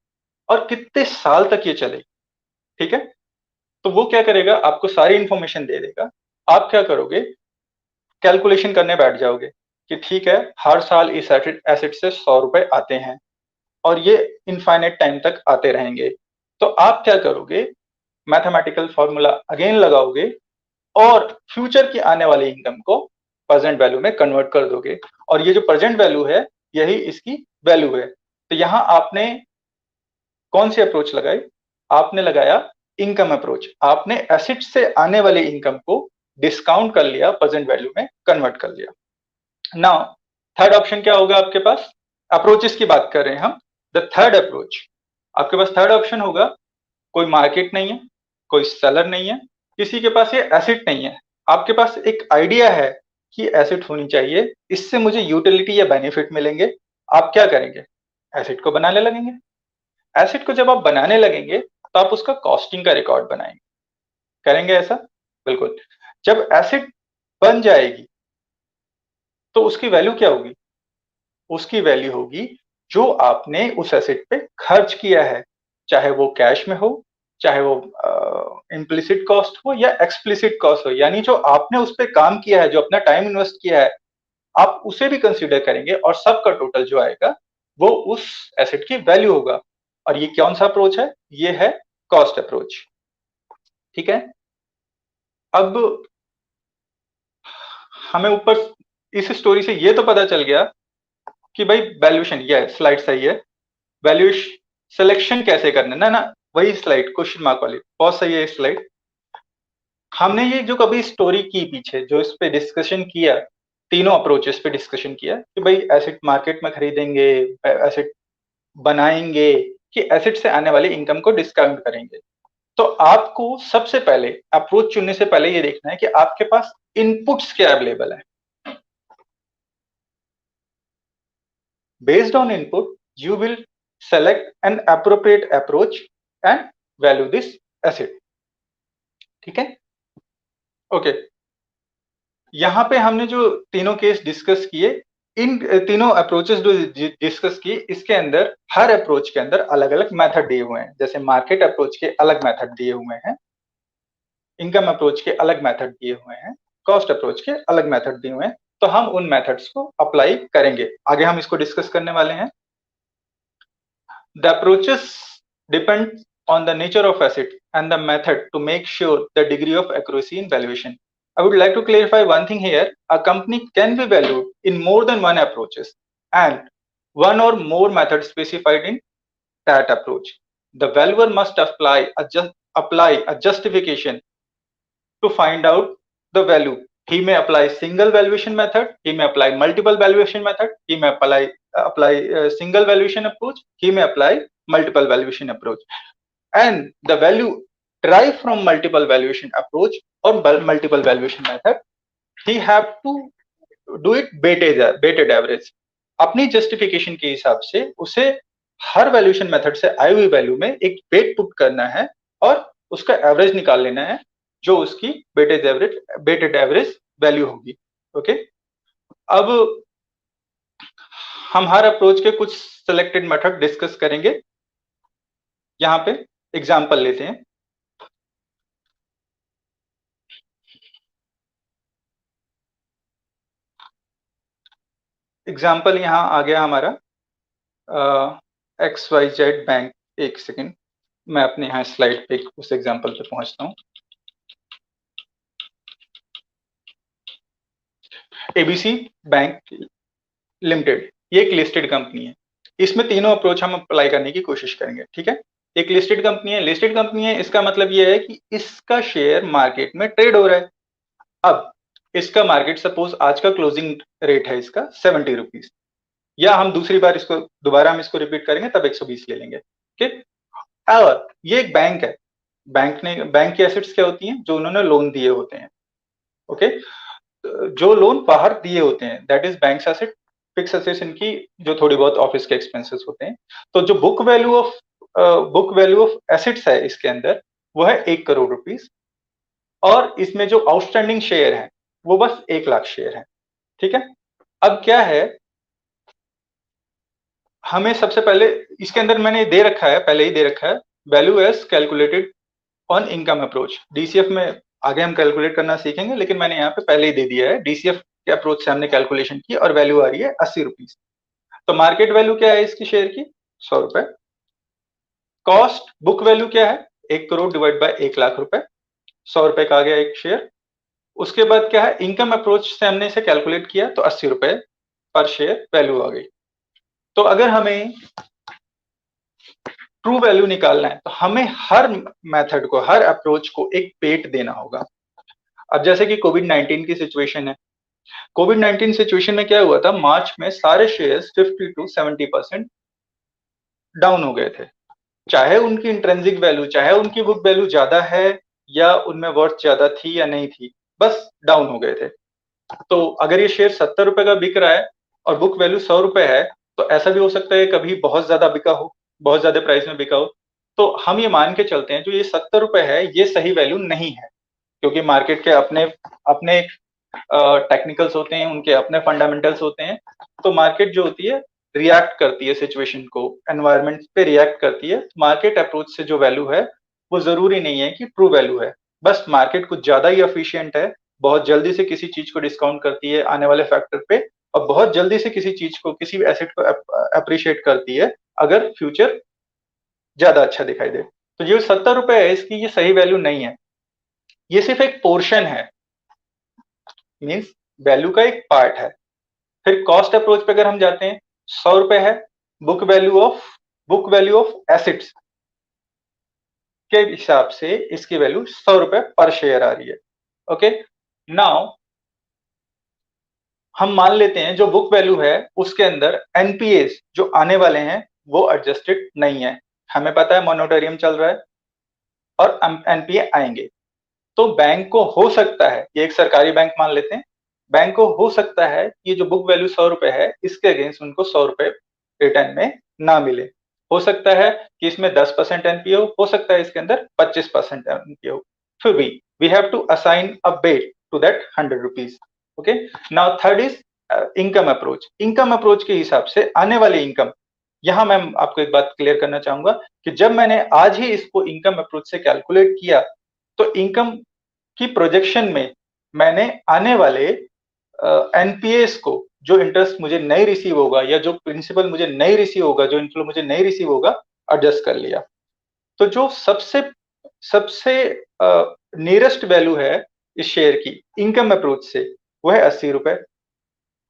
और कितने साल तक ये चलेगी. ठीक है. तो वो क्या करेगा? आपको सारी इंफॉर्मेशन दे देगा. आप क्या करोगे? कैलकुलेशन करने बैठ जाओगे कि ठीक है, हर साल इस एसेट से 100 रुपए आते हैं और ये इनफाइनाइट टाइम तक आते रहेंगे. तो आप क्या करोगे? मैथमेटिकल फॉर्मूला अगेन लगाओगे और फ्यूचर की आने वाली इनकम को प्रेजेंट वैल्यू में कन्वर्ट कर दोगे. और ये जो प्रेजेंट वैल्यू है यही इसकी वैल्यू है. तो यहां आपने कौन सी अप्रोच लगाई? आपने लगाया इनकम अप्रोच. आपने एसेट से आने वाली इनकम को डिस्काउंट कर लिया, प्रेजेंट वैल्यू में कन्वर्ट कर लिया. नाउ थर्ड ऑप्शन क्या होगा आपके पास? अप्रोचेस की बात कर रहे हैं हम. द थर्ड अप्रोच, आपके पास थर्ड ऑप्शन होगा, कोई मार्केट नहीं है, कोई सेलर नहीं है, किसी के पास ये एसेट नहीं है, आपके पास एक आइडिया है कि एसेट होनी चाहिए, इससे मुझे यूटिलिटी या बेनिफिट मिलेंगे. आप क्या करेंगे? एसेट को बनाने लगेंगे. एसेट को जब आप बनाने लगेंगे तो आप उसका कॉस्टिंग का रिकॉर्ड बनाएंगे. करेंगे ऐसा? बिल्कुल. जब एसेट बन जाएगी तो उसकी वैल्यू क्या होगी? उसकी वैल्यू होगी जो आपने उस एसेट पे खर्च किया है, चाहे वो कैश में हो, चाहे वो इम्प्लिसिट कॉस्ट हो या एक्सप्लिसिट कॉस्ट हो. यानी जो आपने उस पर काम किया है, जो अपना टाइम इन्वेस्ट किया है, आप उसे भी कंसीडर करेंगे और सबका टोटल जो आएगा वो उस एसेट की वैल्यू होगा. और ये कौन सा अप्रोच है? ये है कॉस्ट अप्रोच. ठीक है. अब हमें ऊपर इस स्टोरी से ये तो पता चल गया कि भाई वैल्यूएशन, ये स्लाइड सही है, वैल्यूएशन सिलेक्शन कैसे करना ना, वही स्लाइड क्वेश्चन मार्क वाली बहुत सही है स्लाइड. हमने ये जो कभी स्टोरी की पीछे जो इस पे डिस्कशन किया, तीनों अप्रोचेस पे डिस्कशन किया कि भाई एसेट मार्केट में खरीदेंगे, एसेट बनाएंगे, कि एसेट से आने वाली इनकम को डिस्काउंट करेंगे. तो आपको सबसे पहले अप्रोच चुनने से पहले ये देखना है कि आपके पास इनपुट्स क्या अवेलेबल है. Based on input you will select an appropriate approach and value this asset. ठीक है. ओके. यहां पे हमने जो तीनों केस डिस्कस किए, इन तीनों अप्रोचेस जो डिस्कस किए, इसके अंदर हर अप्रोच के अंदर अलग अलग मेथड दिए हुए हैं. जैसे मार्केट अप्रोच के अलग मेथड दिए हुए हैं, इनकम अप्रोच के अलग मेथड दिए हुए हैं, कॉस्ट अप्रोच के अलग मेथड दिए हुए हैं. तो हम उन मेथड्स को अप्लाई करेंगे. आगे हम इसको डिस्कस करने वाले हैं. The approaches depend on the nature of asset and the method to make sure the degree of accuracy in valuation. I would like to clarify one thing here. A company can be valued in more than one approaches and one or more methods specified in that approach. The valuer must apply a justification to find out the value he may apply single valuation method, he may apply multiple valuation method, he may apply single valuation approach, he may apply multiple valuation approach, and the value derived from multiple valuation approach or multiple valuation method, he have to do it weighted average. अपनी justification के हिसाब से उसे हर valuation method से आई हुई value में एक weight put करना है और उसका एवरेज निकाल लेना है, जो उसकी वेटेड एवरेज वैल्यू होगी। ओके, अब हम हर अप्रोच के कुछ सिलेक्टेड मेथड डिस्कस करेंगे। यहाँ पे एग्जांपल लेते हैं। एग्जाम्पल यहाँ आ गया हमारा XYZ बैंक। एक सेकेंड, मैं अपने यहाँ स्लाइड पे उस एग्जाम्पल पे पहुंचता हूँ। ABC बैंक लिमिटेड, ये एक लिस्टेड कंपनी है। इसमें तीनों अप्रोच हम अप्लाई करने की कोशिश करेंगे। ठीक है, एक लिस्टेड कंपनी है। लिस्टेड कंपनी है, इसका मतलब ये है कि इसका शेयर मार्केट में ट्रेड हो रहा है। अब इसका मार्केट, सपोज आज का क्लोजिंग रेट है इसका 70 रुपीज, या हम दूसरी बार इसको दोबारा हम इसको रिपीट करेंगे तब 120 ले लेंगे। ठीक, और ये एक बैंक है। बैंक की एसेट्स क्या होती हैं? जो उन्होंने लोन दिए होते हैं। ओके, जो लोन बाहर दिए होते हैं, that is bank asset. Fix assets इनकी जो थोड़ी बहुत ऑफिस के एक्सपेंसेस होते हैं। तो जो बुक वैल्यू ऑफ एसेट्स है इसके अंदर, वो है 1 करोड़ रुपीज, और इसमें जो आउटस्टैंडिंग शेयर है वो बस 1 लाख शेयर है। ठीक है, अब क्या है, हमें सबसे पहले इसके अंदर मैंने दे रखा है, पहले ही दे रखा है, value as calculated on income approach. DCF में आगे हम कैलकुलेट करना सीखेंगे, लेकिन मैंने यहाँ पे पहले ही दे दिया है। डीसीएफ के अप्रोच से हमने कैलकुलेशन की और वैल्यू आ रही है 80 रुपीज। तो मार्केट वैल्यू क्या है इसकी शेयर की? 100 रुपए। कॉस्ट बुक वैल्यू क्या है? 1 करोड़ डिवाइड बाय 1 लाख रुपए, 100 रुपए का आ गया एक शेयर। उसके बाद क्या है, इनकम अप्रोच से हमने इसे कैलकुलेट किया तो 80 रुपए पर शेयर वैल्यू आ गई। तो अगर हमें ट्रू वैल्यू निकालना है तो हमें हर मेथड को, हर अप्रोच को एक वेट देना होगा। अब जैसे कि कोविड-19 की सिचुएशन है, कोविड-19 सिचुएशन में क्या हुआ था, मार्च में सारे शेयर्स 50 to 70% डाउन हो गए थे। चाहे उनकी इंट्रिंसिक वैल्यू, चाहे उनकी बुक वैल्यू ज्यादा है या उनमें वर्थ ज्यादा थी या नहीं थी, बस डाउन हो गए थे। तो अगर ये शेयर 70 रुपए का बिक रहा है और बुक वैल्यू 100 रुपए है, तो ऐसा भी हो सकता है कभी बहुत ज्यादा बिका हो, बहुत ज्यादा प्राइस में बिका हो। तो हम ये मान के चलते हैं जो ये 70 रुपए है ये सही वैल्यू नहीं है, क्योंकि मार्केट के अपने टेक्निकल्स होते हैं, उनके अपने फंडामेंटल्स होते हैं। तो मार्केट जो होती है रिएक्ट करती है सिचुएशन को, एनवायरनमेंट पे रिएक्ट करती है। मार्केट अप्रोच से जो वैल्यू है वो जरूरी नहीं है कि ट्रू वैल्यू है, बस मार्केट कुछ ज्यादा ही एफिशिएंट है, बहुत जल्दी से किसी चीज को डिस्काउंट करती है आने वाले फैक्टर पे, और बहुत जल्दी से किसी चीज को, किसी भी एसेट को अप्रिशिएट करती है अगर फ्यूचर ज्यादा अच्छा दिखाई दे। तो जो 70 रुपए है इसकी ये सही वैल्यू नहीं है, ये सिर्फ एक पोर्शन है, मीन्स वैल्यू का एक पार्ट है। फिर कॉस्ट अप्रोच पे अगर हम जाते हैं, 100 रुपए है, बुक वैल्यू ऑफ एसेट्स के हिसाब से इसकी वैल्यू 100 रुपए पर शेयर आ रही है। ओके, नाउ हम मान लेते हैं जो बुक वैल्यू है उसके अंदर एनपीएस जो आने वाले हैं वो एडजस्टेड नहीं है। हमें पता है मॉनिटोरियम चल रहा है और एनपीए आएंगे, तो बैंक को हो सकता है, ये एक सरकारी बैंक मान लेते हैं, बैंक को हो सकता है ये जो बुक वैल्यू 100 रुपए है इसके अगेंस्ट उनको 100 रुपए रिटर्न में ना मिले। हो सकता है कि इसमें 10% एनपीए हो सकता है इसके अंदर 25% एनपीए हो। फिर भी we have to assign a weight to that 100 rupees. Okay, now third is income approach. Income approach के हिसाब से आने वाली इनकम, यहां मैं आपको एक बात क्लियर करना चाहूंगा कि जब मैंने आज ही इसको इनकम अप्रोच से कैलकुलेट किया तो इनकम की प्रोजेक्शन में मैंने आने वाले एनपीएस को, जो इंटरेस्ट मुझे नहीं रिसीव होगा या जो प्रिंसिपल मुझे नहीं रिसीव होगा, जो इनफ्लो मुझे नहीं रिसीव होगा, एडजस्ट कर लिया। तो जो सबसे सबसे नियरेस्ट वैल्यू है इस शेयर की इनकम अप्रोच से वो है 80 रुपए।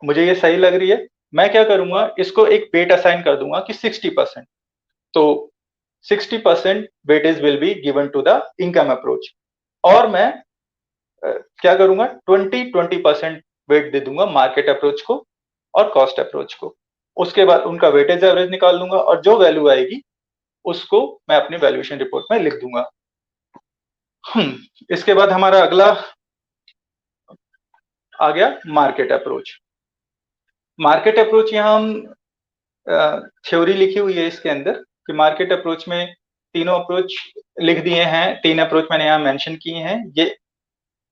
मुझे ये सही लग रही है, मैं क्या करूंगा, इसको एक वेट असाइन कर दूंगा कि 60%। तो 60% weightage will be given to the income approach, और मैं क्या करूंगा, 20% वेट दे दूंगा मार्केट अप्रोच को और कॉस्ट अप्रोच को। उसके बाद उनका वेटेज एवरेज निकाल लूंगा और जो वैल्यू आएगी उसको मैं अपनी वैल्यूएशन रिपोर्ट में लिख दूंगा। इसके बाद हमारा अगला आ गया मार्केट अप्रोच। मार्केट अप्रोच यहाँ हम थ्योरी लिखी हुई है इसके अंदर कि मार्केट अप्रोच में तीनों अप्रोच लिख दिए हैं, 3 अप्रोच मैंने यहाँ मेंशन किए हैं।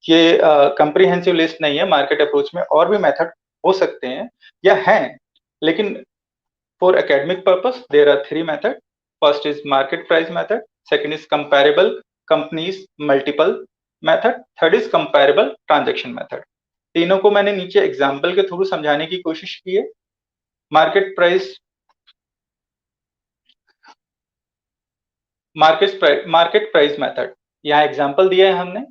ये कंप्रीहेंसिव लिस्ट नहीं है। मार्केट अप्रोच में और भी मेथड हो सकते हैं या हैं, लेकिन for academic purpose there are 3 method. First is market price method, second is comparable companies multiple method, third is comparable transaction method. तीनों को मैंने नीचे एग्जांपल के थ्रू समझाने की कोशिश की है। मार्केट प्राइस मेथड, यहाँ एग्जांपल दिया है हमने।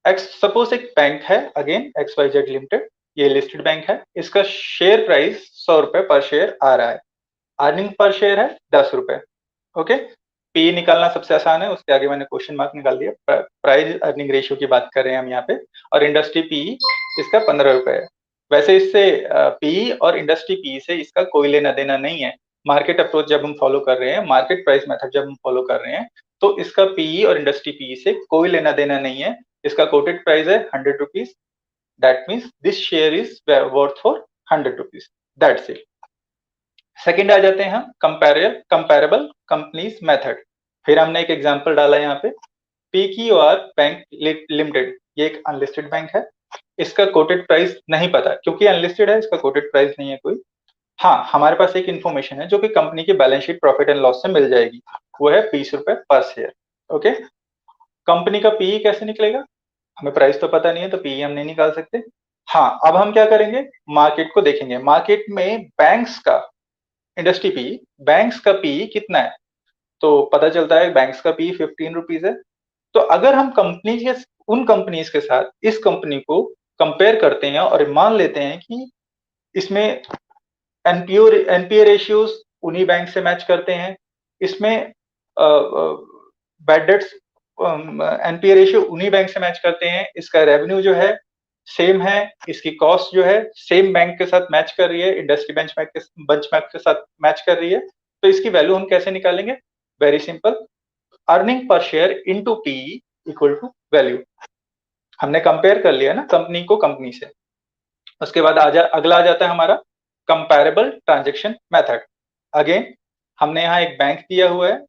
सपोज एक बैंक है, अगेन XYZ लिमिटेड, ये लिस्टेड बैंक है। इसका शेयर प्राइस 100 रुपए पर शेयर आ रहा है, अर्निंग पर शेयर है 10 रुपए। ओके, पी निकालना सबसे आसान है, उसके आगे मैंने क्वेश्चन मार्क निकाल दिया। प्राइस अर्निंग रेशियो की बात कर रहे हैं हम यहाँ पे, और इंडस्ट्री पी इसका 15 रुपए है। वैसे इससे पी और इंडस्ट्री पी से इसका कोई लेना देना नहीं है। मार्केट अप्रोच जब हम फॉलो कर रहे हैं, मार्केट प्राइस मेथड जब हम फॉलो कर रहे हैं, तो इसका पी और इंडस्ट्री पी से कोई लेना देना नहीं है। इसका कोटेड प्राइस है 100 rupees, that means this share is worth for 100 rupees, that's it. Second आ जाते हैं हम कंपैरेबल कंपनीज मेथड। फिर हमने एक एग्जांपल डाला यहाँ पे, PQR बैंक लिमिटेड, ये एक अनलिस्टेड बैंक है। इसका कोटेड प्राइस नहीं पता क्योंकि अनलिस्टेड है, इसका कोटेड प्राइस नहीं है कोई। हाँ, हमारे पास एक इन्फॉर्मेशन है जो कि कंपनी की balance sheet profit and loss से मिल जाएगी, वो है 20 रुपए पर शेयर। ओके, कंपनी का पीई कैसे निकलेगा, हमें प्राइस तो पता नहीं है तो पीई हम नहीं निकाल सकते। हाँ, अब हम क्या करेंगे, मार्केट को देखेंगे। मार्केट में बैंक्स का इंडस्ट्री पी, बैंक्स का पी कितना है, तो पता चलता है बैंक्स का पी 15 रुपीज है। तो अगर हम कंपनी के उन कंपनीज के साथ इस कंपनी को कंपेयर करते हैं और मान लेते हैं कि इसमें एनपीए रेशियोज उन्हीं बैंक से मैच करते हैं, इसमें बैड डेट्स एनपीए रेशियो उन्हीं बैंक से मैच करते हैं, इसका रेवेन्यू जो है सेम है, इसकी कॉस्ट जो है सेम बैंक के साथ मैच कर रही है, इंडस्ट्री बेंचमार्क के साथ मैच कर रही है, तो इसकी वैल्यू हम कैसे निकालेंगे, very simple, earning per share into PE equal to value. हमने कंपेयर कर लिया ना कंपनी को कंपनी से। उसके बाद अगला आ जाता है हमारा कंपैरेबल ट्रांजैक्शन मेथड। अगेन हमने यहाँ एक बैंक दिया हुआ है,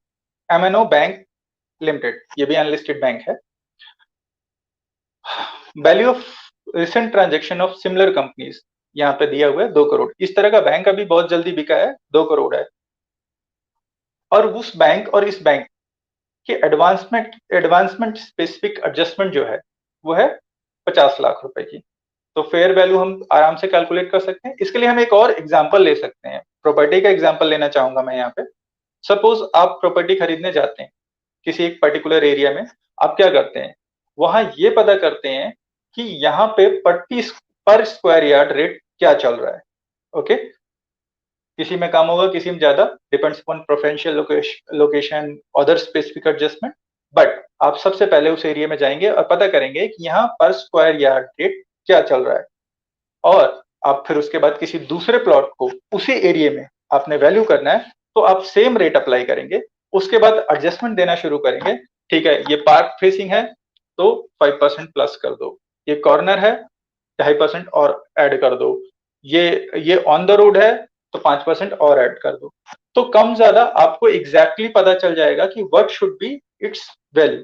MNO बैंक लिमिटेड, ये भी अनलिस्टेड बैंक है। Value of recent transaction of similar companies यहाँ पे दिया हुआ है 2 करोड़। इस तरह का बैंक अभी बहुत जल्दी बिका है, 2 करोड़ है। और उस बैंक और इस बैंक कि एडवांसमेंट स्पेसिफिक एडजस्टमेंट जो है वो है 50 लाख रुपए की। तो फेयर वैल्यू हम आराम से कैलकुलेट कर सकते हैं। इसके लिए हम एक और एग्जांपल ले सकते हैं, प्रॉपर्टी का एग्जांपल लेना चाहूंगा मैं यहाँ पे। सपोज आप प्रॉपर्टी खरीदने जाते हैं किसी एक पर्टिकुलर एरिया में, आप क्या करते हैं, वहां ये पता करते हैं कि यहाँ पे पर स्क्वायर यार्ड रेट क्या चल रहा है। ओके, किसी में कम होगा, किसी में ज्यादा, depends upon preferential location, other specific adjustment. But आप सबसे पहले उस एरिया में जाएंगे और पता करेंगे कि यहाँ पर स्क्वायर यार्ड रेट क्या चल रहा है, और आप फिर उसके बाद किसी दूसरे प्लॉट को उसी एरिया में आपने वैल्यू करना है, तो आप सेम रेट अप्लाई करेंगे। उसके बाद एडजस्टमेंट देना शुरू करेंगे। ठीक है, ये पार्क फेसिंग है तो 5% प्लस कर दो, ये कॉर्नर है 2.5% और ऐड कर दो, ये ऑन द रोड है तो 5% और ऐड कर दो। तो कम ज्यादा आपको एग्जैक्टली पता चल जाएगा कि what should be it's value.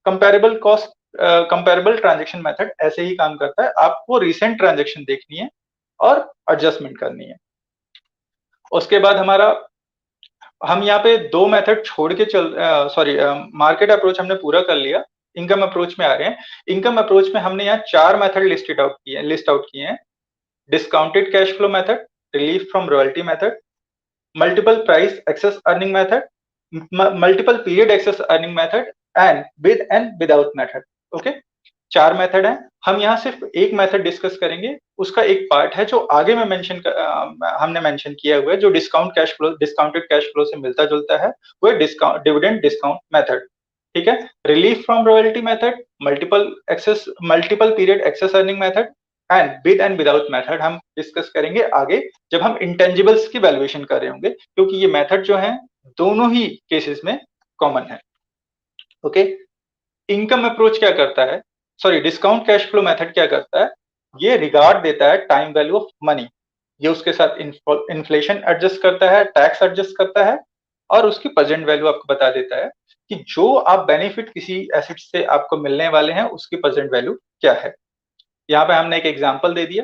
Comparable cost comparable transaction method ऐसे ही काम करता है। आपको रिसेंट ट्रांजैक्शन देखनी है और एडजस्टमेंट करनी है। उसके बाद हम यहाँ पे 2 मेथड छोड़ के मार्केट अप्रोच हमने पूरा कर लिया, इनकम अप्रोच में आ रहे हैं। इनकम अप्रोच में हमने यहाँ 4 मेथड लिस्ट आउट किए हैं। Discounted cash flow method, relief from royalty method, multiple price excess earning method, multiple period excess earning method and with and without method. Okay, 4 method है। हम यहाँ सिर्फ एक मेथड डिस्कस करेंगे, उसका एक पार्ट है जो आगे में हमने मेंशन किया हुआ है, जो डिस्काउंटेड कैश फ्लो से मिलता जुलता है, वो है डिविडेंड डिस्काउंट मेथड। ठीक है, relief from royalty method multiple period excess earning method and with and without method हम डिस्कस करेंगे आगे जब हम इंटेंजिबल्स की वैल्यूएशन कर रहे होंगे, क्योंकि ये मेथड जो है दोनों ही केसेस में कॉमन है। ओके, इनकम अप्रोच क्या करता है, sorry discount cash flow method क्या करता है, ये रिगार्ड देता है टाइम वैल्यू ऑफ मनी, ये उसके साथ इन्फ्लेशन एडजस्ट करता है, टैक्स एडजस्ट करता है और उसकी प्रेजेंट वैल्यू आपको बता देता है कि जो आप बेनिफिट किसी एसेट से आपको मिलने वाले हैं उसकी प्रेजेंट वैल्यू क्या है। यहाँ पे हमने एक एग्जांपल दे दिया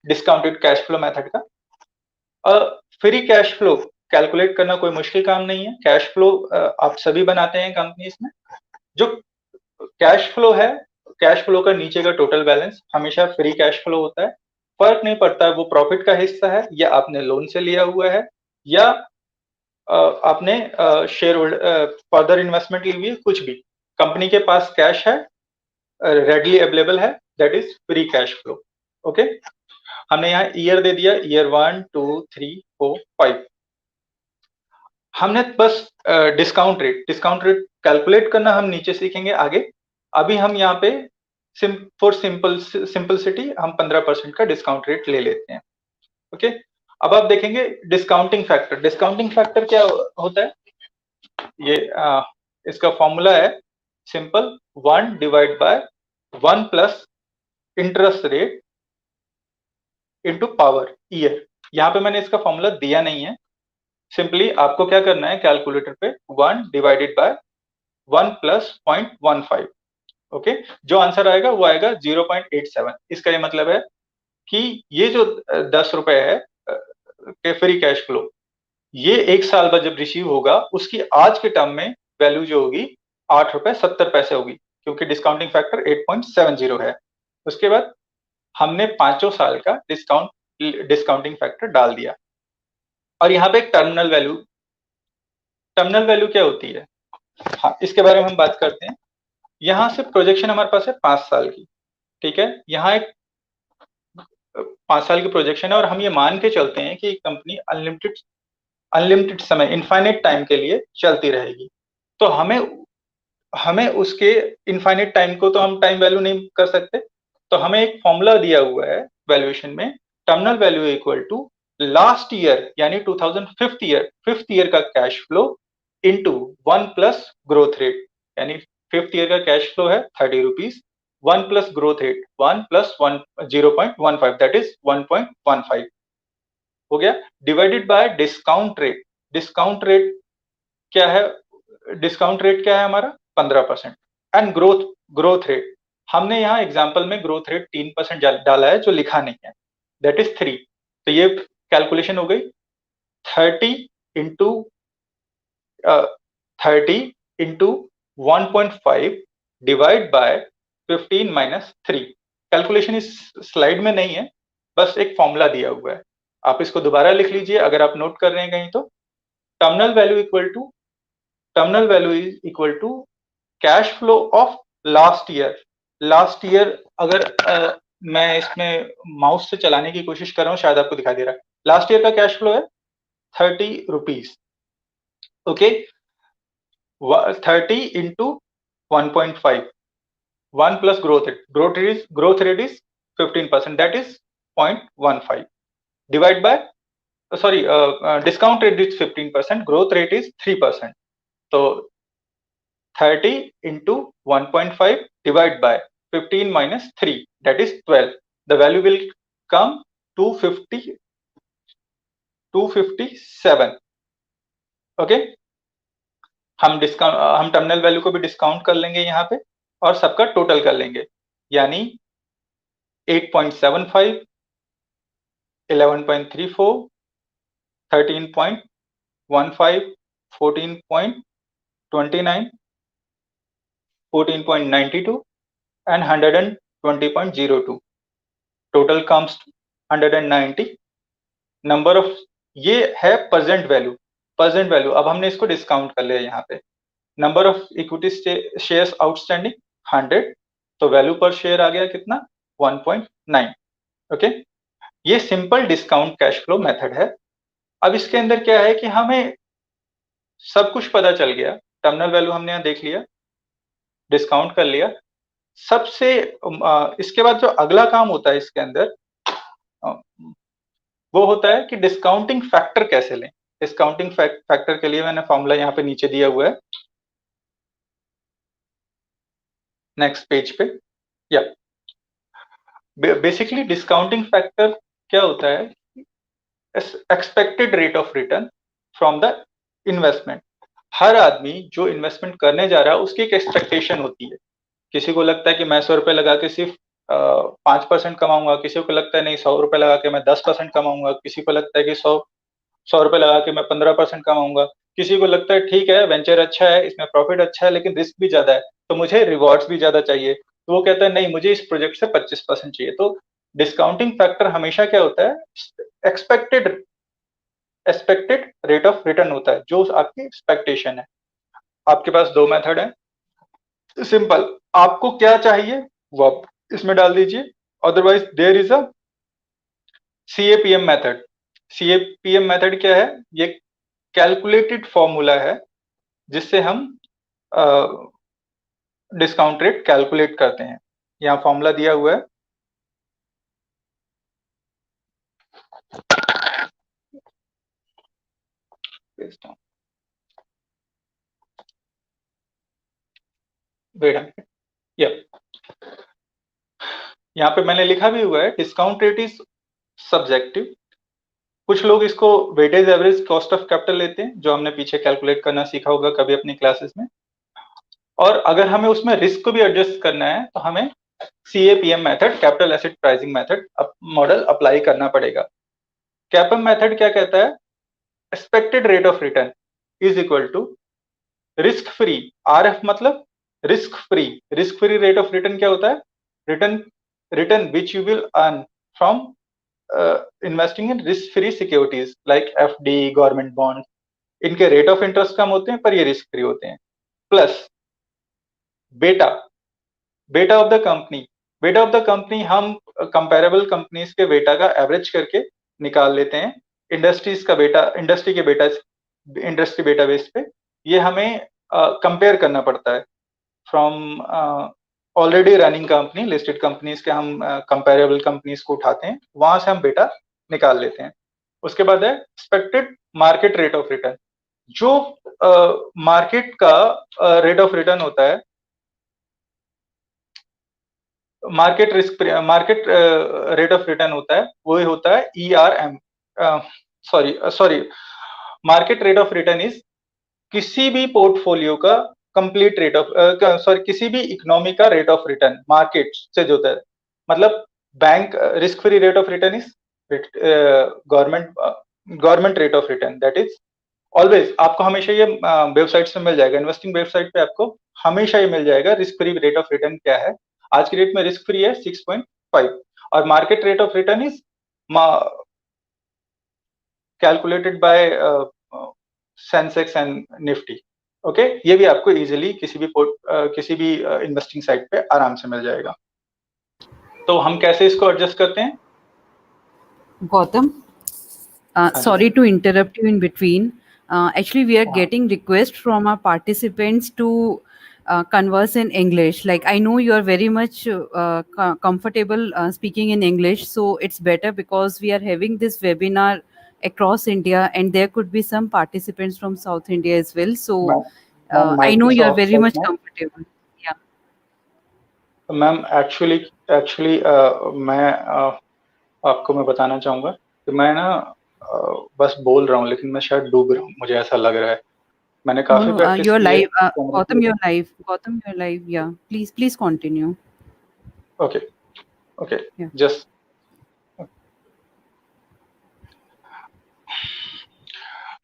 डिस्काउंटेड कैश फ्लो मेथड का। फ्री कैश फ्लो कैलकुलेट करना कोई मुश्किल काम नहीं है, कैश फ्लो आप सभी बनाते हैं कंपनीज में। जो कैश फ्लो है, कैश फ्लो का नीचे का टोटल बैलेंस हमेशा फ्री कैश फ्लो होता है, फर्क नहीं पड़ता वो प्रॉफिट का हिस्सा है या आपने लोन से लिया हुआ है या आपने शेयर होल्डर फर्दर इन्वेस्टमेंट ली हुई है, कुछ भी कंपनी के पास कैश है रेडली अवेलेबल है, that is free cash flow. Okay, हमने यहाँ ईयर दे दिया, ईयर 1 2 3 4 5। हमने बस डिस्काउंट रेट कैलकुलेट करना हम नीचे सीखेंगे आगे। अभी हम यहाँ पे फॉर सिंपलिसिटी हम 15% का डिस्काउंट रेट ले लेते हैं। ओके, अब आप देखेंगे डिस्काउंटिंग फैक्टर क्या होता है, ये इसका फॉर्मूला है simple 1 divide by 1 plus interest rate into power year. यहाँ पे मैंने इसका फॉर्मूला दिया नहीं है, सिंपली आपको क्या करना है कैलकुलेटर पे 1 डिवाइडेड बाय 1 प्लस 0.15। ओके, जो आंसर आएगा वो आएगा 0.87। इसका ये मतलब है कि ये जो 10 रुपए है फ्री कैश फ्लो, ये एक साल बाद जब रिसीव होगा उसकी आज के टर्म में वैल्यू जो होगी 8 रुपए 70 पैसे होगी, क्योंकि डिस्काउंटिंग फैक्टर 8.70 है। उसके बाद हमने 5 साल का डिस्काउंटिंग फैक्टर डाल दिया और यहाँ पे एक टर्मिनल वैल्यू क्या होती है, हाँ इसके बारे में हम बात करते हैं। यहाँ से प्रोजेक्शन हमारे पास है 5 साल की, ठीक है, यहाँ एक 5 साल की प्रोजेक्शन है और हम ये मान के चलते हैं कि कंपनी अनलिमिटेड समय इनफाइनाइट टाइम के लिए चलती रहेगी। तो हमें उसके इनफाइनाइट टाइम को तो हम टाइम वैल्यू नहीं कर सकते, तो हमें एक फॉर्मूला दिया हुआ है वैल्यूएशन में, terminal value equal to last year यानी 5th ईयर का cash flow into 1 plus growth rate, यानी 5th ईयर का कैश फ्लो है 30 rupees, 1 plus growth rate 1 plus 1 0.15 that is 1.15 हो गया, डिवाइडेड बाय डिस्काउंट रेट क्या है, डिस्काउंट रेट क्या है हमारा 15%। एंड ग्रोथ रेट हमने यहाँ एग्जांपल में ग्रोथ रेट 3% डाला है जो लिखा नहीं है, दैट इज 3। तो ये कैलकुलेशन हो गई 30 into 1.5 divide by 15 minus 3। Calculation इस स्लाइड में नहीं है, बस एक फॉर्मूला दिया हुआ है, आप इसको दोबारा लिख लीजिए अगर आप नोट कर रहे हैं कहीं तो। Terminal value is equal to cash flow of last year. अगर मैं इसमें माउस से चलाने की कोशिश कर रहा हूं, शायद आपको दिखाई दे रहा है, लास्ट ईयर का कैश फ्लो है 30 rupees. Okay, 30 into 1.5, 1 plus growth rate is 15%, that is 0.15 divide by discount rate is 15%, growth rate is 3%। तो 30 into 1.5 divide by 15 minus 3 that is 12। The value will come 257। Okay, हम terminal value को भी discount कर लेंगे यहाँ पे और सबका टोटल कर लेंगे, यानी 8.75, 11.34, 13.15, 14.29, 14.92 and 120.02, total comes to 190 number of, ये है प्रेजेंट वैल्यू। अब हमने इसको डिस्काउंट कर लिया यहाँ पे, number of equity shares outstanding 100, तो वैल्यू पर शेयर आ गया कितना 1.9। ओके, ये simple discount cash flow method है। अब इसके अंदर क्या है कि हमें सब कुछ पता चल गया, टर्मिनल वैल्यू हमने यहाँ देख लिया, डिस्काउंट कर लिया। सबसे इसके बाद जो अगला काम होता है इसके अंदर वो होता है कि डिस्काउंटिंग फैक्टर कैसे लें। डिस्काउंटिंग फैक्टर के लिए मैंने फॉर्मूला यहाँ पे नीचे दिया हुआ है, नेक्स्ट पेज पे। या बेसिकली डिस्काउंटिंग फैक्टर क्या होता है, expected rate of return from the investment. हर आदमी जो इन्वेस्टमेंट करने जा रहा है उसकी एक एक्सपेक्टेशन होती है। किसी को लगता है कि मैं 100 रुपए लगा के सिर्फ 5% कमाऊंगा, किसी को लगता है नहीं 100 रुपए लगा के मैं 10% कमाऊंगा, किसी को लगता है कि 100 रुपए लगा के मैं 15% कमाऊंगा, किसी को लगता है ठीक है वेंचर अच्छा है, इसमें प्रॉफिट अच्छा है लेकिन रिस्क भी ज्यादा है तो मुझे रिवॉर्ड्स भी ज्यादा चाहिए, तो वो कहता है नहीं मुझे इस प्रोजेक्ट से 25% चाहिए। तो डिस्काउंटिंग फैक्टर हमेशा क्या होता है, एक्सपेक्टेड रेट ऑफ रिटर्न होता है, जो आपकी एक्सपेक्टेशन है। आपके पास दो मेथड है, सिंपल, आपको क्या चाहिए वो आप इसमें डाल दीजिए, otherwise there is a CAPM method. CAPM method क्या है, ये कैलकुलेटेड फॉर्मूला है जिससे हम डिस्काउंट रेट कैलकुलेट करते हैं। यहाँ फॉर्मूला दिया हुआ है, वेट या यहाँ पे मैंने लिखा भी हुआ है, डिस्काउंट रेट इज सब्जेक्टिव। कुछ लोग इसको weightage average cost of capital लेते हैं, जो हमने पीछे कैलकुलेट करना सीखा होगा कभी अपनी क्लासेस में। और अगर हमें उसमें रिस्क को भी एडजस्ट करना है तो हमें CAPM method, capital asset pricing method model apply करना पड़ेगा। कैपम मेथड क्या कहता है, expected rate of return is equal to risk free, RF मतलब risk free rate of return क्या होता है, return which you will earn from investing in risk free securities like FD, government bond. इनके rate of interest कम होते हैं पर ये रिस्क फ्री होते हैं, प्लस बेटा ऑफ द कंपनी हम कंपेरेबल कंपनीज के बेटा का एवरेज करके निकाल लेते हैं, इंडस्ट्री बेटा बेस पे। ये हमें कंपेयर करना पड़ता है from already running company, listed companies के हम कंपेरेबल कंपनीज को उठाते हैं, वहां से हम बेटा निकाल लेते हैं। उसके बाद है expected market rate of return, जो मार्केट का रेट ऑफ रिटर्न होता है, मार्केट रेट ऑफ रिटर्न होता है, वो होता है ERM, sorry market rate of return is किसी भी पोर्टफोलियो का कंप्लीट रेट ऑफ किसी भी इकोनॉमी का रेट ऑफ रिटर्न मार्केट से जो होता है। मतलब bank risk free rate of return is government rate of return, that is always. आपको हमेशा ये वेबसाइट में मिल जाएगा, इन्वेस्टिंग वेबसाइट पे आपको हमेशा ये मिल जाएगा risk free rate of return क्या है। आज की डेट में रिस्क फ्री है 6.5 और market rate of return is calculated by Sensex and Nifty. Okay, ये भी आपको इजीली किसी भी इन्वेस्टिंग साइट पे आराम से मिल जाएगा। तो हम कैसे इसको एडजस्ट करते हैं? Gautam, sorry to interrupt you in between. Actually, we are getting requests from our participants to converse in English. Like, I know you are very much comfortable speaking in English, so it's better because we are having this webinar across India, and there could be some participants from South India as well. So, I know you are very much comfortable. Yeah. Ma'am actually मैं आपको मैं बताना चाहूंगा कि मैं ना बस बोल रहा हूँ लेकिन मैं शायद डूब रहा हूँ, मुझे ऐसा लग रहा है। मैंने काफी प्रैक्टिस you're की है। live. Gautam, you're live. Gautam, you're live. Yeah. Please continue. Okay Yeah. Just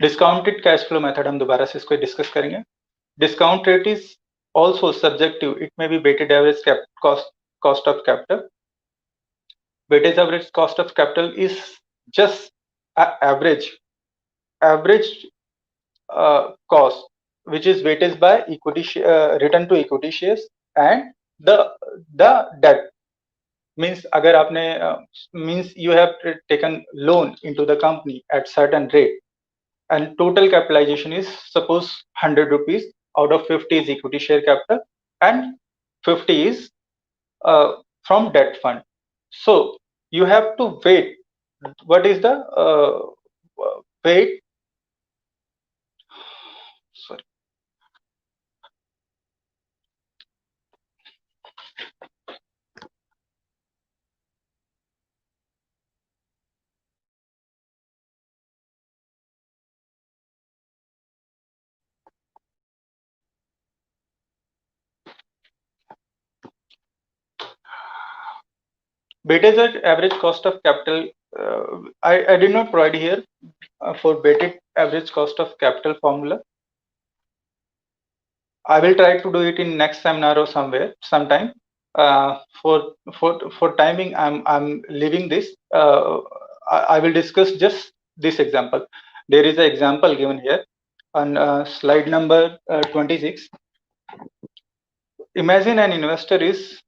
discounted cash flow method हम दोबारा से इसको डिस्कस करेंगे। Discount rate is also subjective, it may be weighted average cost of capital. Weighted average cost of capital is just average cost which is weighted by equity return to equity shares and the debt. Means अगर आपने means you have taken loan into the company at certain rate and total capitalization is suppose 100 rupees, out of 50 is equity share capital and 50 is from debt fund. So you have to wait. What is the wait? Sorry. Weighted average cost of capital. I did not provide here for weighted average cost of capital formula. I will try to do it in next seminar or sometime. For timing, I'm leaving this. I will discuss just this example. There is an example given here on slide number 26. Imagine an investor is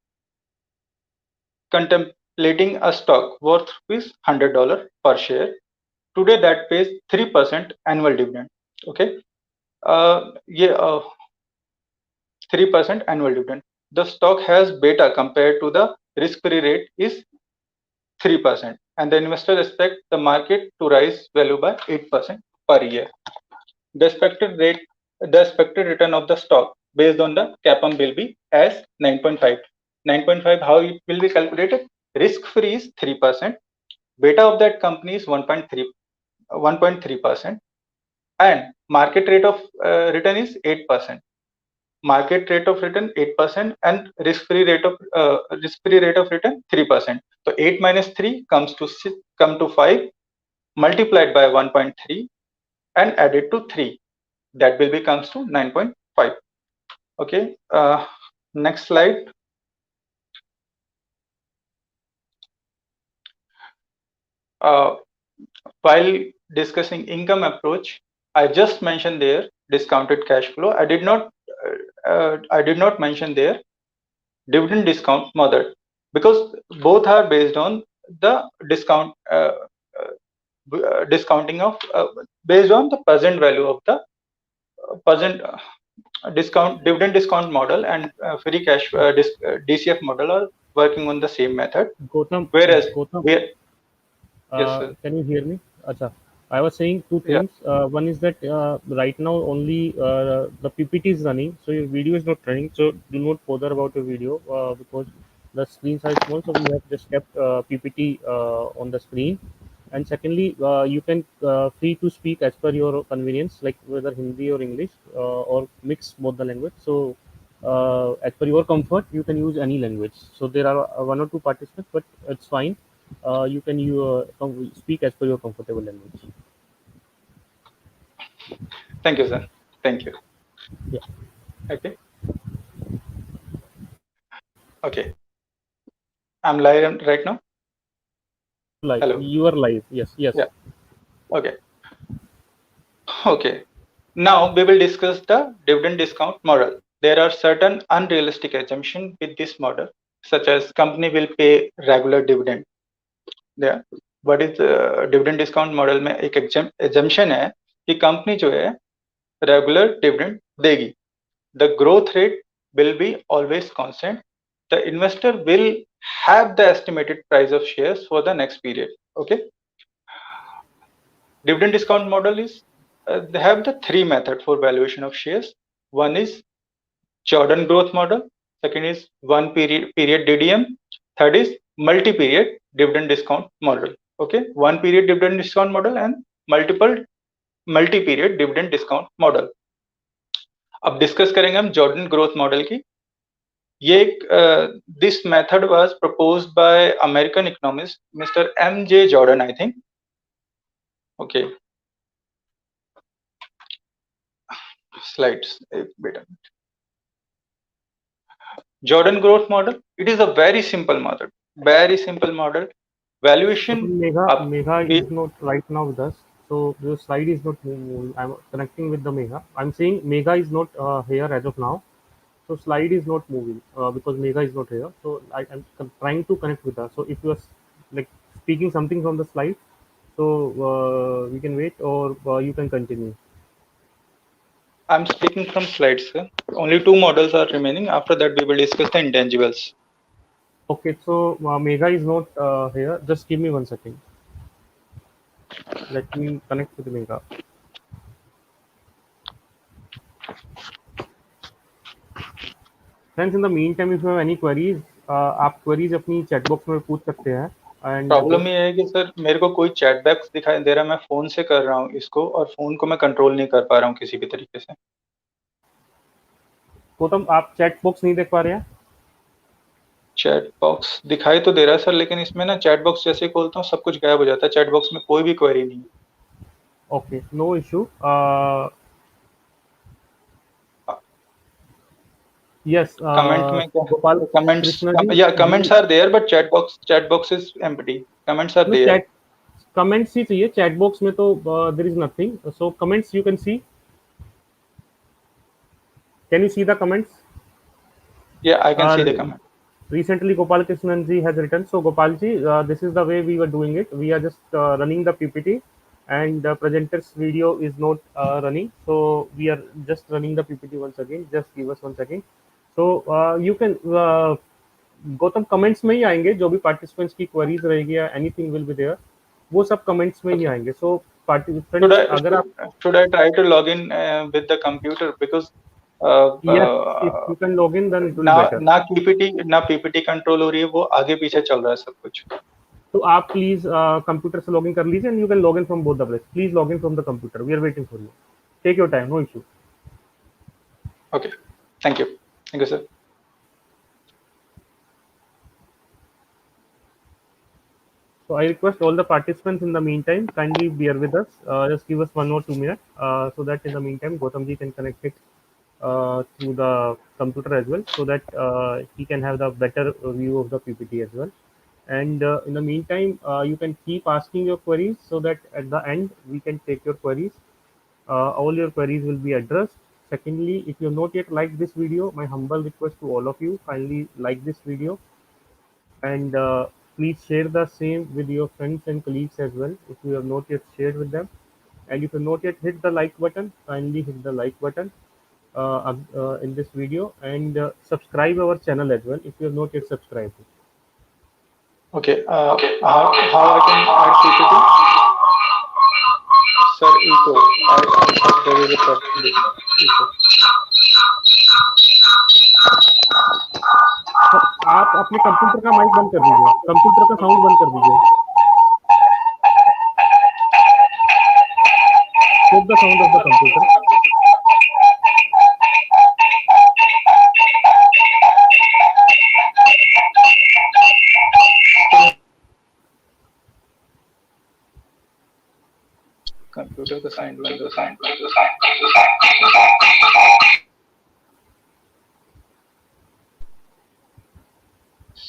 contemplating a stock worth $100 per share. Today that pays 3% annual dividend. Okay. Yeah, 3% annual dividend. The stock has beta compared to the risk-free rate is 3%, and the investor expect the market to rise value by 8% per year. The expected return of the stock based on the CAPM will be as 9.5. 9.5, how it will be calculated? Risk-free is 3%. Beta of that company is 1.3%, and market rate of return is 8%. Market rate of return 8% and risk-free rate of return 3%. So 8 minus 3 comes to 5, multiplied by 1.3 and added to 3. That will be comes to 9.5. Okay. Next slide. While discussing income approach, I just mentioned there discounted cash flow. I did not mention there dividend discount method, because both are based on the discounting of based on the present value of the present dividend discount model, and free cash DCF model are working on the same method. Gautam, Whereas Gautam, yes, sir. can you hear me? Acha. I was saying two Yeah. things. One is that right now only the PPT is running, so your video is not running. So do not bother about your video because the screen size small. So we have just kept PPT on the screen. And secondly, you can free to speak as per your convenience, like whether Hindi or English or mix both the language. So as per your comfort, you can use any language. So there are one or two participants, but it's fine. You can speak as per your comfortable language. Thank you, sir. Thank you. Yeah. Okay. Okay. I'm live right now. Live. Hello. You are live. Yes. Yes. Yeah. Okay. Okay. Now we will discuss the dividend discount model. There are certain unrealistic assumptions with this model, such as company will pay regular dividend. Yeah. What is dividend discount model में एक assumption है कि company जो है regular dividend देगी. The growth rate will be always constant. The investor will have the estimated price of shares for the next period. Okay. Dividend discount model is they have the three method for valuation of shares. One is Jordan growth model. Second is one period DDM. Third is multi-period dividend discount model. Okay, one period dividend discount model and multi-period dividend discount model. अब discuss करेंगे हम Jordan growth model की. ये this method was proposed by American economist mister M.J. Jordan, I think. Okay, slides. Jordan growth model. It is a very simple model. Very simple model. Valuation. Megha is not right now with us, so the slide is not moving. I'm connecting with the Megha. I'm saying Megha is not here as of now, so slide is not moving because Megha is not here. So I'm trying to connect with her. So if you are like speaking something from the slide, so we can wait or you can continue. I'm speaking from slides, sir. Only two models are remaining. After that, we will discuss the intangibles. Okay, so Megha is not here. Just give me 1 second. Let me connect with Megha. Friends, in the meantime, if you have any queries, आप queries अपनी chat box में पूछ सकते हैं. And problem ये है कि sir मेरे को कोई चैट बॉक्स दिखाई दे रहा है, मैं फोन से कर रहा हूँ इसको और फोन को मैं कंट्रोल नहीं कर पा रहा हूँ किसी भी तरीके से. गौतम, आप chat box नहीं देख पा रहे हैं? चैट बॉक्स दिखाई तो दे रहा है सर, लेकिन इसमें ना चैट बॉक्स जैसे ही खोलता हूँ सब कुछ गायब हो जाता है. चैट बॉक्स में कोई भी क्वेरी नहीं है. Okay, no issue. Yes, comment में क्या Gopal कमेंट्स, Krishna ji, या you comments are there but chat box is empty. Comments are no there. chat comments ही चाहिए. Chat box में तो there is nothing. So comments you can see. Can you see the comments? या I can see the Uh, comment. Recently Gopal Krishnan ji has written. So Gopal ji, this is the way we were doing it. We are just running the PPT, and the presenter's video is not running. So we are just running the PPT once again. Just give us 1 second. So you can Gautam comments में ही आएंगे. जो भी participants की queries रहेगी या anything will be there, वो सब comments में ही आएंगे. सो Should पार्टिसिपेंट्स I अगर आप should I try to log in with the computer because yes if you can log in then it will ना बेटर. ना पीपीटी कंट्रोल हो रही है, वो आगे पीछे चल रहा है सब कुछ. तो आप प्लीज कंप्यूटर से लॉग इन कर लीजिए, and you can log in from both the place. Please log in from the computer. We are waiting for you. Take your time, no issue. Okay, thank you sir. So I request all the participants in the meantime kindly bear with us. Just give us 1 or 2 minutes so that in the meantime Gautam ji can connect it through the computer as well, so that he can have the better view of the PPT as well. And in the meantime, you can keep asking your queries so that at the end we can take your queries. All your queries will be addressed. Secondly, if you have not yet liked this video, my humble request to all of you, kindly like this video, and please share the same with your friends and colleagues as well if you have not yet shared with them. And if you have not yet hit the like button, kindly hit the like button in this video, and subscribe our channel as well if you have not yet subscribed. Okay, how I can add PPT? Sir, echo. I thought there is a problem with echo. तो आप अपने computer का mic बंद कर दीजिए, computer का sound बंद कर दीजिए. Stop the sound of the computer. Computer का साउंड बंद हो.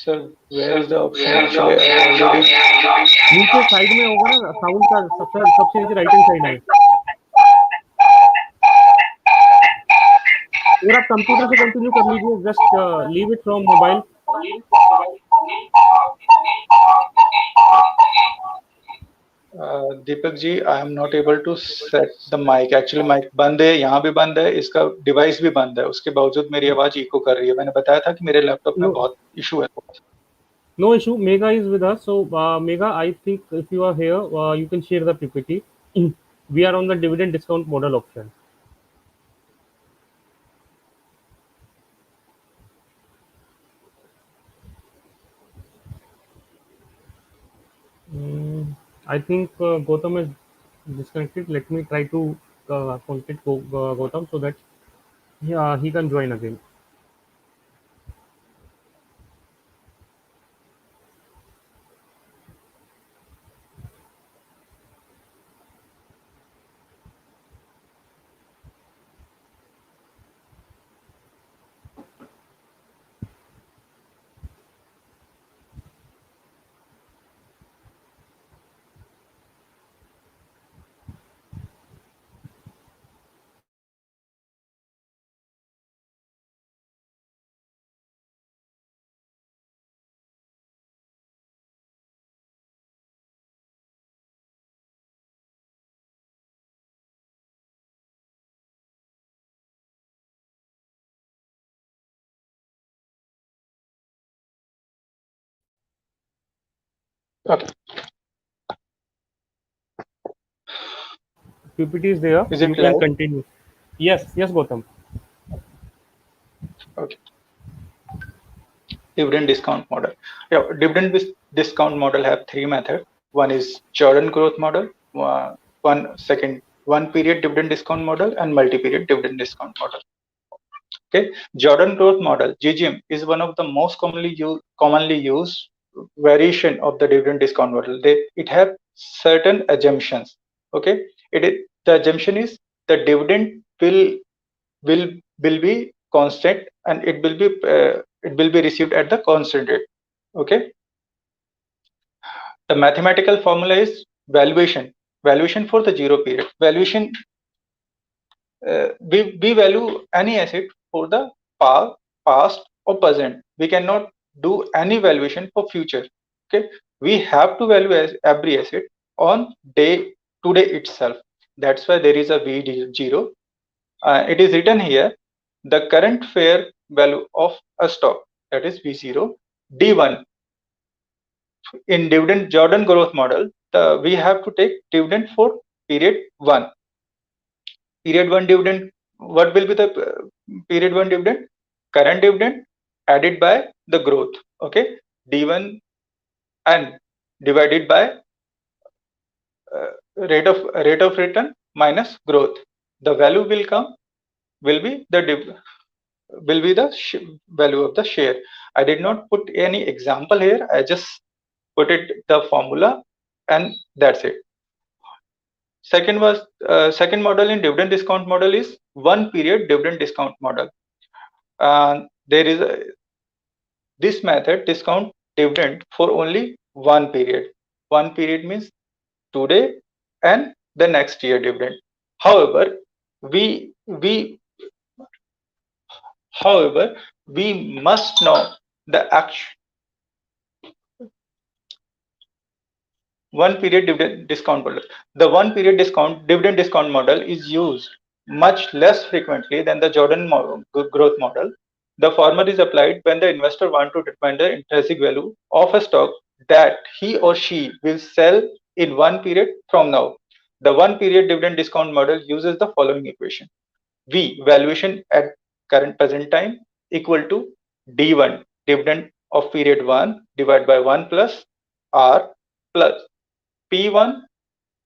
Sir where is the option actually already. नीचे साइड में होगा ना साउंड का, सबसे नीचे राइट हैंड साइड में. अगर आप कंप्यूटर से कंटिन्यू कर लीजिए, just leave it from mobile. Deepak ji, I am not able to set the mic. Actually mic बंद है, यहाँ भी बंद है, इसका डिवाइस भी बंद है, उसके बावजूद मेरी आवाज इको कर रही है. मैंने बताया था कि मेरे लैपटॉप में बहुत इशू है. No issue. Megha is with us. So, Megha, I think if you are here, you can share the PPT. We are on the dividend discount model option. I think Gautam is disconnected. Let me try to contact Gautam so that he can join again. Okay. PPT is there. Is You it can live? continue. Yes, yes, Gautam. Okay. Dividend discount model. Yeah, discount model have three methods. One is Jordan growth model, one period dividend discount model, and multi-period dividend discount model. Okay, Jordan growth model (GGM) is one of the most commonly used variation of the dividend discount model. It have certain assumptions. Okay, the assumption is the dividend will will be constant and it will be received at the constant rate. Okay, the mathematical formula is valuation for the zero period. Valuation, we value any asset for the past or present. We cannot do any valuation for future. Okay, we have to value every asset on today itself. That's why there is a V0. It is written here, the current fair value of a stock, that is V0. D1 in dividend Jordan growth model, we have to take dividend for period 1. Period 1 dividend, what will be the period 1 dividend? Current dividend added by the growth. Okay, D1 and divided by rate of return minus growth. The value will be the value of the share. I did not put any example here. I just put it the formula, and that's it. Second model in dividend discount model is one period dividend discount model. There is this method discount dividend for only one period. One period means today and the next year dividend. However, we we however we must know the actual one period dividend discount model. The one period dividend discount model is used much less frequently than the Jordan growth model. The former is applied when the investor wants to determine the intrinsic value of a stock that he or she will sell in one period from now. The one period dividend discount model uses the following equation: V, valuation at current present time, equal to D1, dividend of period 1 divided by 1 plus R, plus P1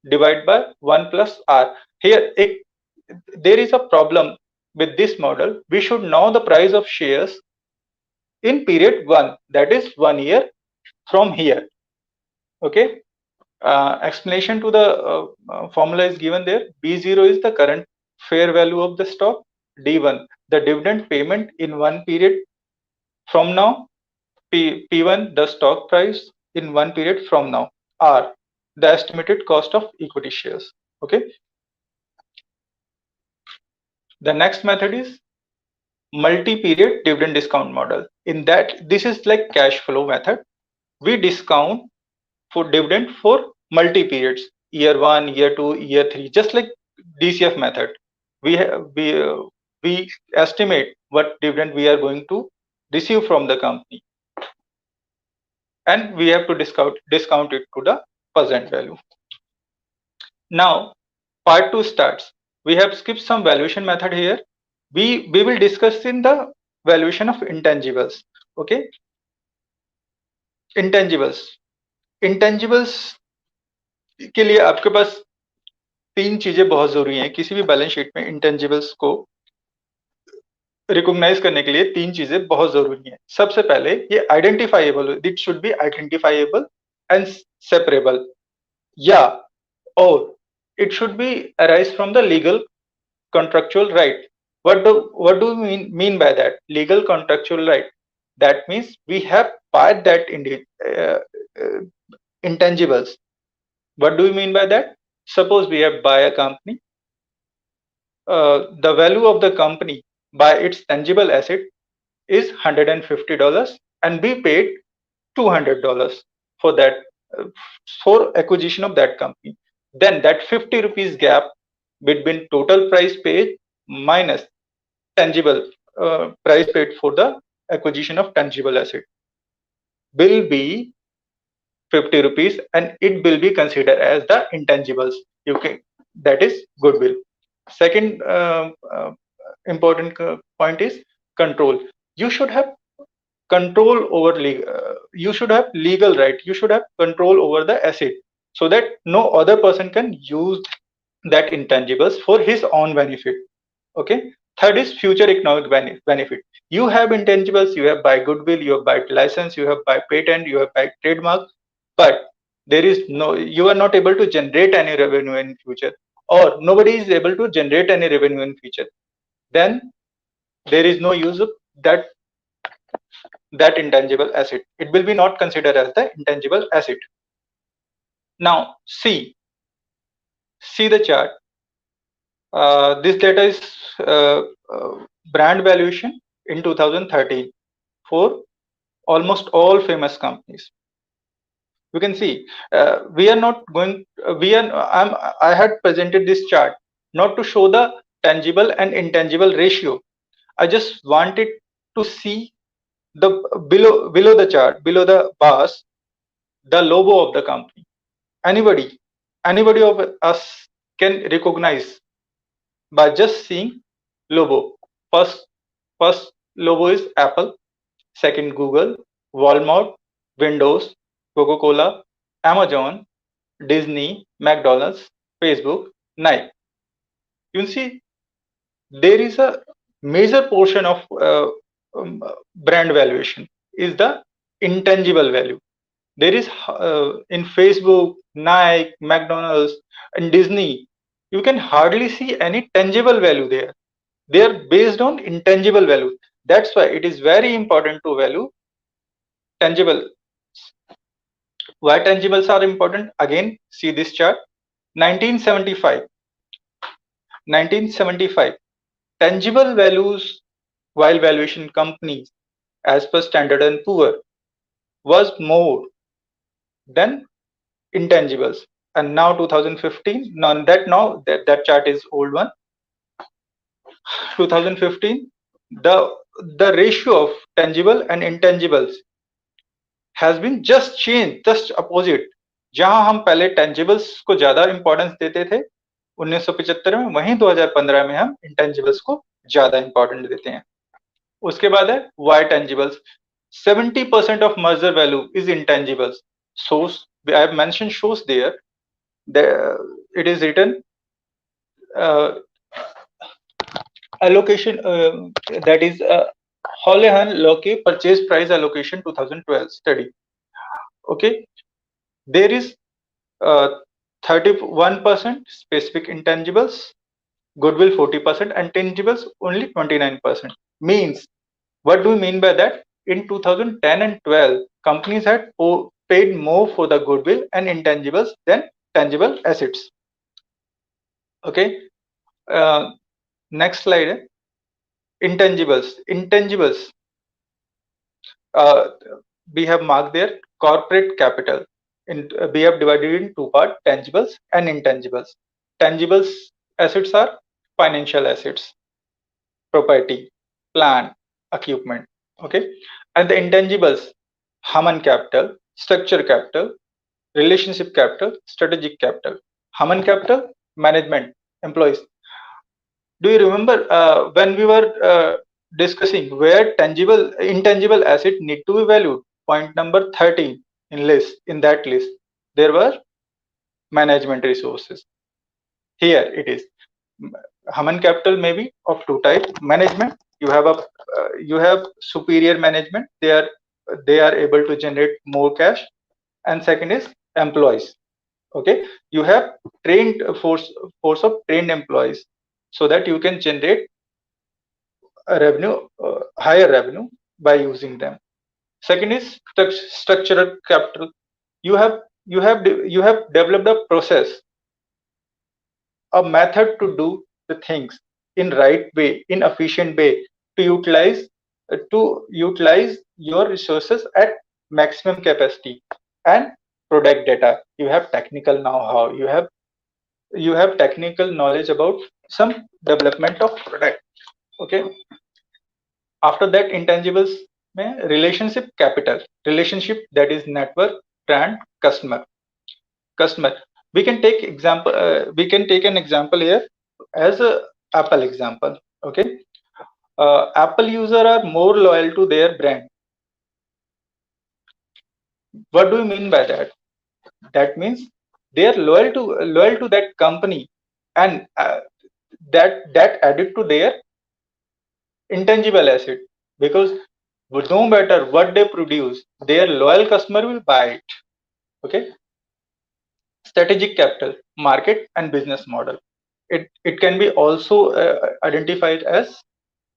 divided by 1 plus R. Here, there is a problem with this model. We should know the price of shares in period 1, that is 1 year from here. Okay. Explanation to the formula is given there. B0 is the current fair value of the stock. D1, the dividend payment in one period from now. P1, the stock price in one period from now. R, the estimated cost of equity shares. Okay. The next method is multi-period dividend discount model. In that, this is like cash flow method. We discount for dividend for multi-periods, year 1, year 2, year 3, just like DCF method. We estimate what dividend we are going to receive from the company, and we have to discount it to the present value. Now, part 2 starts. We have skipped some valuation method here. We will discuss in the valuation of intangibles. Okay, intangibles के लिए आपके पास तीन चीजें बहुत जरूरी हैं किसी भी बैलेंस शीट में इंटेंजिबल्स को रिकॉग्नाइज करने के लिए तीन चीजें बहुत जरूरी हैं सबसे पहले ये identifiable it should be identifiable and separable या और it should be arise from the legal contractual right. What do we mean by that? Legal contractual right, that means we have bought that intangibles. What do we mean by that? Suppose we have buy a company, the value of the company by its tangible asset is $150 and we paid $200 for that, for acquisition of that company. Then that 50 rupees gap between total price paid minus tangible price paid for the acquisition of tangible asset will be 50 rupees, and it will be considered as the intangibles. You can, that is goodwill. Second important point is control. You should have control over you should have legal right, you should have control over the asset, so that no other person can use that intangibles for his own benefit. Okay. Third is future economic benefit. You have intangibles, you have by goodwill, you have by license, you have by patent, you have by trademark, but there is no, you are not able to generate any revenue in future, or nobody is able to generate any revenue in future. Then there is no use of that intangible asset. It will be not considered as the intangible asset. Now see the chart. This data is brand valuation in 2013 for almost all famous companies. You can see we are not going. I had presented this chart not to show the tangible and intangible ratio. I just wanted to see the below the chart, below the bars, the logo of the company. Anybody of us can recognize by just seeing logo. First logo is Apple, second Google, Walmart, Windows, Coca-Cola, Amazon, Disney, McDonald's, Facebook, Nike. You see, there is a major portion of brand valuation is the intangible value. There is in Facebook, Nike, McDonald's, and Disney, you can hardly see any tangible value there. They are based on intangible value. That's why it is very important to value tangible. Why tangibles are important? Again, see this chart. 1975. Tangible values, while valuation companies, as per Standard and Poor, was more than intangibles. And now 2015, that chart is old one. 2015, the ratio of tangible and intangibles has been just changed, just opposite. जहां हम पहले tangibles को ज्यादा importance देते थे 1975 में, वहीं 2015 में हम intangibles को ज्यादा इंपॉर्टेंट देते हैं. उसके बाद है why tangibles. 70% of merger value is intangibles. Source I have mentioned shows there. It is written allocation, that is Holohan-Loki purchase price allocation 2012 study. Okay, there is 31% specific intangibles, goodwill 40%, and tangibles only 29%. Means, what do we mean by that? In 2010 and 12, companies had paid more for the goodwill and intangibles than tangible assets. Okay. Next slide. Intangibles. We have marked there corporate capital. We have divided in two parts: tangibles and intangibles. Tangibles assets are financial assets, property, plant, equipment. Okay, and the intangibles: human capital, structure capital, relationship capital, strategic capital. Human capital, management, employees. Do you remember when we were discussing where intangible asset need to be valued? Point number 13 in that list, there were management resources. Here it is. Human capital may be of two types. Management, you have superior management. They are able to generate more cash. And second is employees. Okay, you have trained force of trained employees, so that you can generate a revenue, higher revenue by using them. Second is structural capital. You have developed a process, a method to do the things in right way, in efficient way, to utilize your resources at maximum capacity. And product data. You have technical know-how. You have technical knowledge about some development of product. Okay. After that, intangibles, relationship capital. Relationship, that is network, brand, customer. We can take example. We can take an example here as a Apple example. Okay, Apple user are more loyal to their brand. What do you mean by that? That means they are loyal to that company, and that added to their intangible asset, because no matter what they produce, their loyal customer will buy it. Okay. Strategic capital, market and business model. It can be also identified as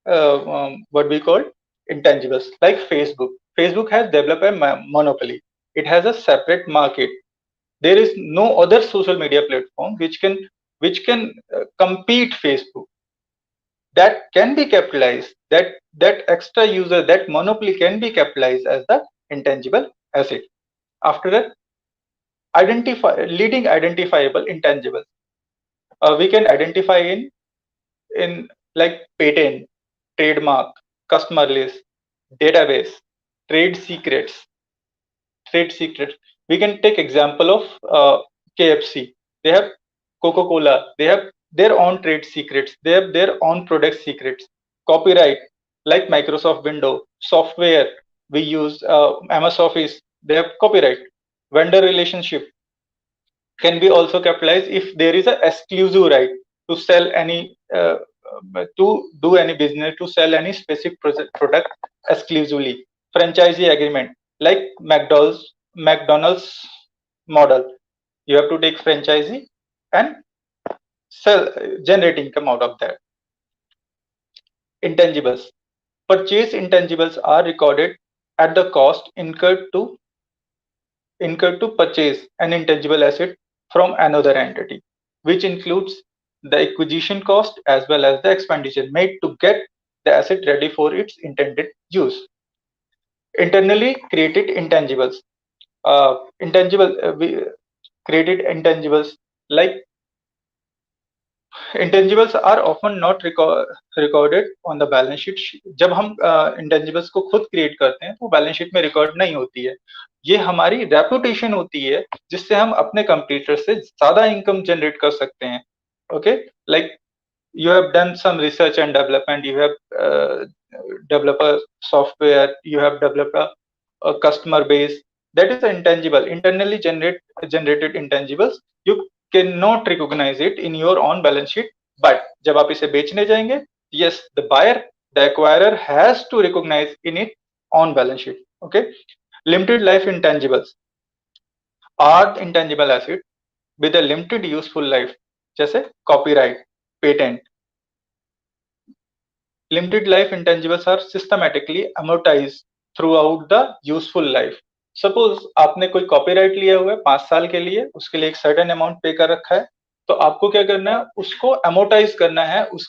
what we call intangibles, like Facebook. Facebook has developed a monopoly. It has a separate market. There is no other social media platform which can compete Facebook. That can be capitalized. That extra user, that monopoly can be capitalized as the intangible asset. After that, leading identifiable intangibles. We can identify in like patent, trademark, customer list, database, trade secrets. Trade secrets. We can take example of KFC. They have Coca-Cola. They have their own trade secrets. They have their own product secrets. Copyright, like Microsoft Windows, software we use, MS Office. They have copyright. Vendor relationship can be also capitalized if there is a exclusive right to sell any to do any business, to sell any specific product exclusively. Franchisee agreement, like McDonald's model. You have to take franchisee and sell, generate income out of that. Intangibles. Purchase intangibles are recorded at the cost incurred to purchase an intangible asset from another entity, which includes the acquisition cost as well as the expenditure made to get the asset ready for its intended use. Internally created intangibles. We created intangibles, like intangibles are often not recorded on the balance sheet. जब हम intangibles को खुद create करते हैं तो balance sheet में record नहीं होती है. ये हमारी reputation होती है जिससे हम अपने competitor से ज़्यादा income generate कर सकते हैं. Okay, like you have done some research and development, you have developed a software, you have developed a customer base. That is intangible, internally generated intangibles. You cannot recognize it in your own balance sheet, but जब आप इसे बेचने जाएंगे, yes, the buyer, the acquirer has to recognize in it on balance sheet. Okay, limited life intangibles are intangible asset with a limited useful life, जैसे copyright, patent. Limited life intangibles are systematically amortized throughout the useful life. Suppose आपने कोई copyright लिया हुआ है 5 साल के लिए, उसके लिए एक सर्टेन अमाउंट पे कर रखा है, तो आपको क्या करना है, उसको अमोर्टाइज करना है उस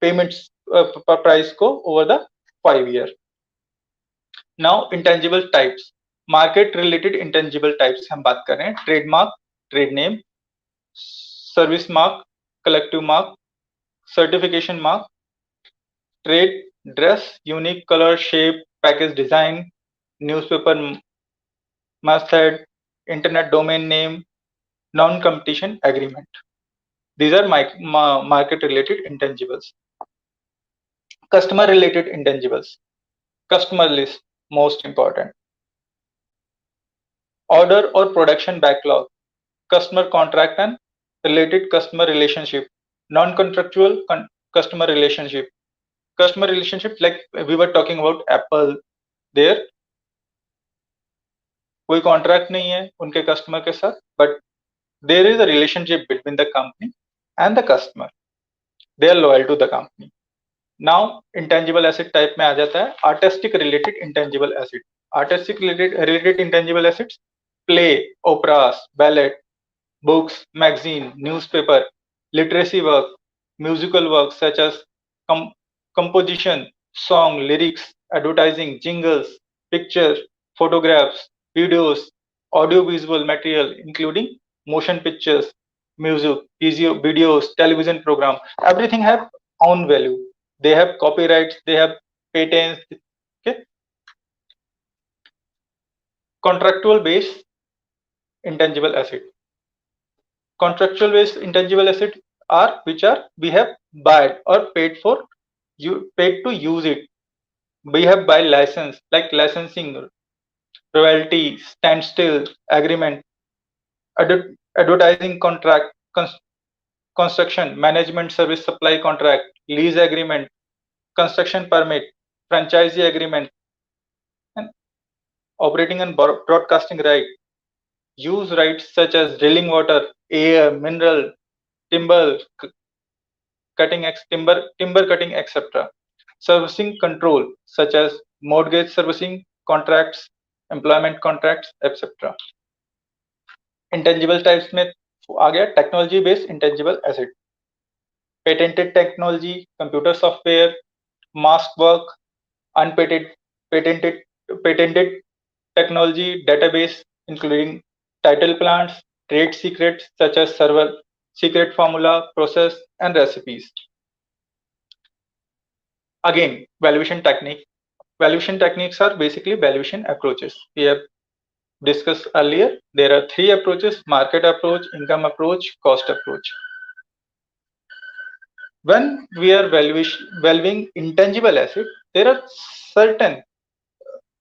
पेमेंट्स प्राइस को over the 5 year. Now intangible types, market related intangible types हम बात कर रहे हैं. Trademark, trade name, service mark, collective mark, certification mark, trade dress, unique color, shape, package design, newspaper method, internet domain name, non-competition agreement. These are market related intangibles. Customer related intangibles. Customer list, most important. Order or production backlog, customer contract and related customer relationship, non-contractual customer relationship. Customer relationship, like we were talking about Apple, there कोई contract नहीं है उनके customer के साथ, but there is a relationship between the company and the customer. They are loyal to the company. Now intangible asset type में आ जाता है artistic related intangible asset. Artistic related intangible assets, play, operas, ballet, books, magazine, newspaper, literacy work, musical work such as composition, song, lyrics, advertising, jingles, pictures, photographs, videos, audiovisual material, including motion pictures, music, videos, television program. Everything have own value. They have copyrights, they have patents. Okay. Contractual base, intangible asset. Contractual based intangible asset are which are we have bought or paid for, you paid to use it. We have buy license like licensing, royalty, standstill agreement, advertising contract, construction, management service supply contract, lease agreement, construction permit, franchisee agreement, and operating and broadcasting right. Use rights such as drilling water, air, mineral, timber, timber cutting, etc. Servicing control such as mortgage servicing contracts, employment contracts, etc. Intangible types में आ गया technology based intangible asset, patented technology, computer software, mask work, unpatented patented patented technology, database including title plants, trade secrets such as server, secret formula, process, and recipes. Again, valuation technique. Valuation techniques are basically valuation approaches. We have discussed earlier. There are three approaches: market approach, income approach, cost approach. When we are valuing intangible asset, there are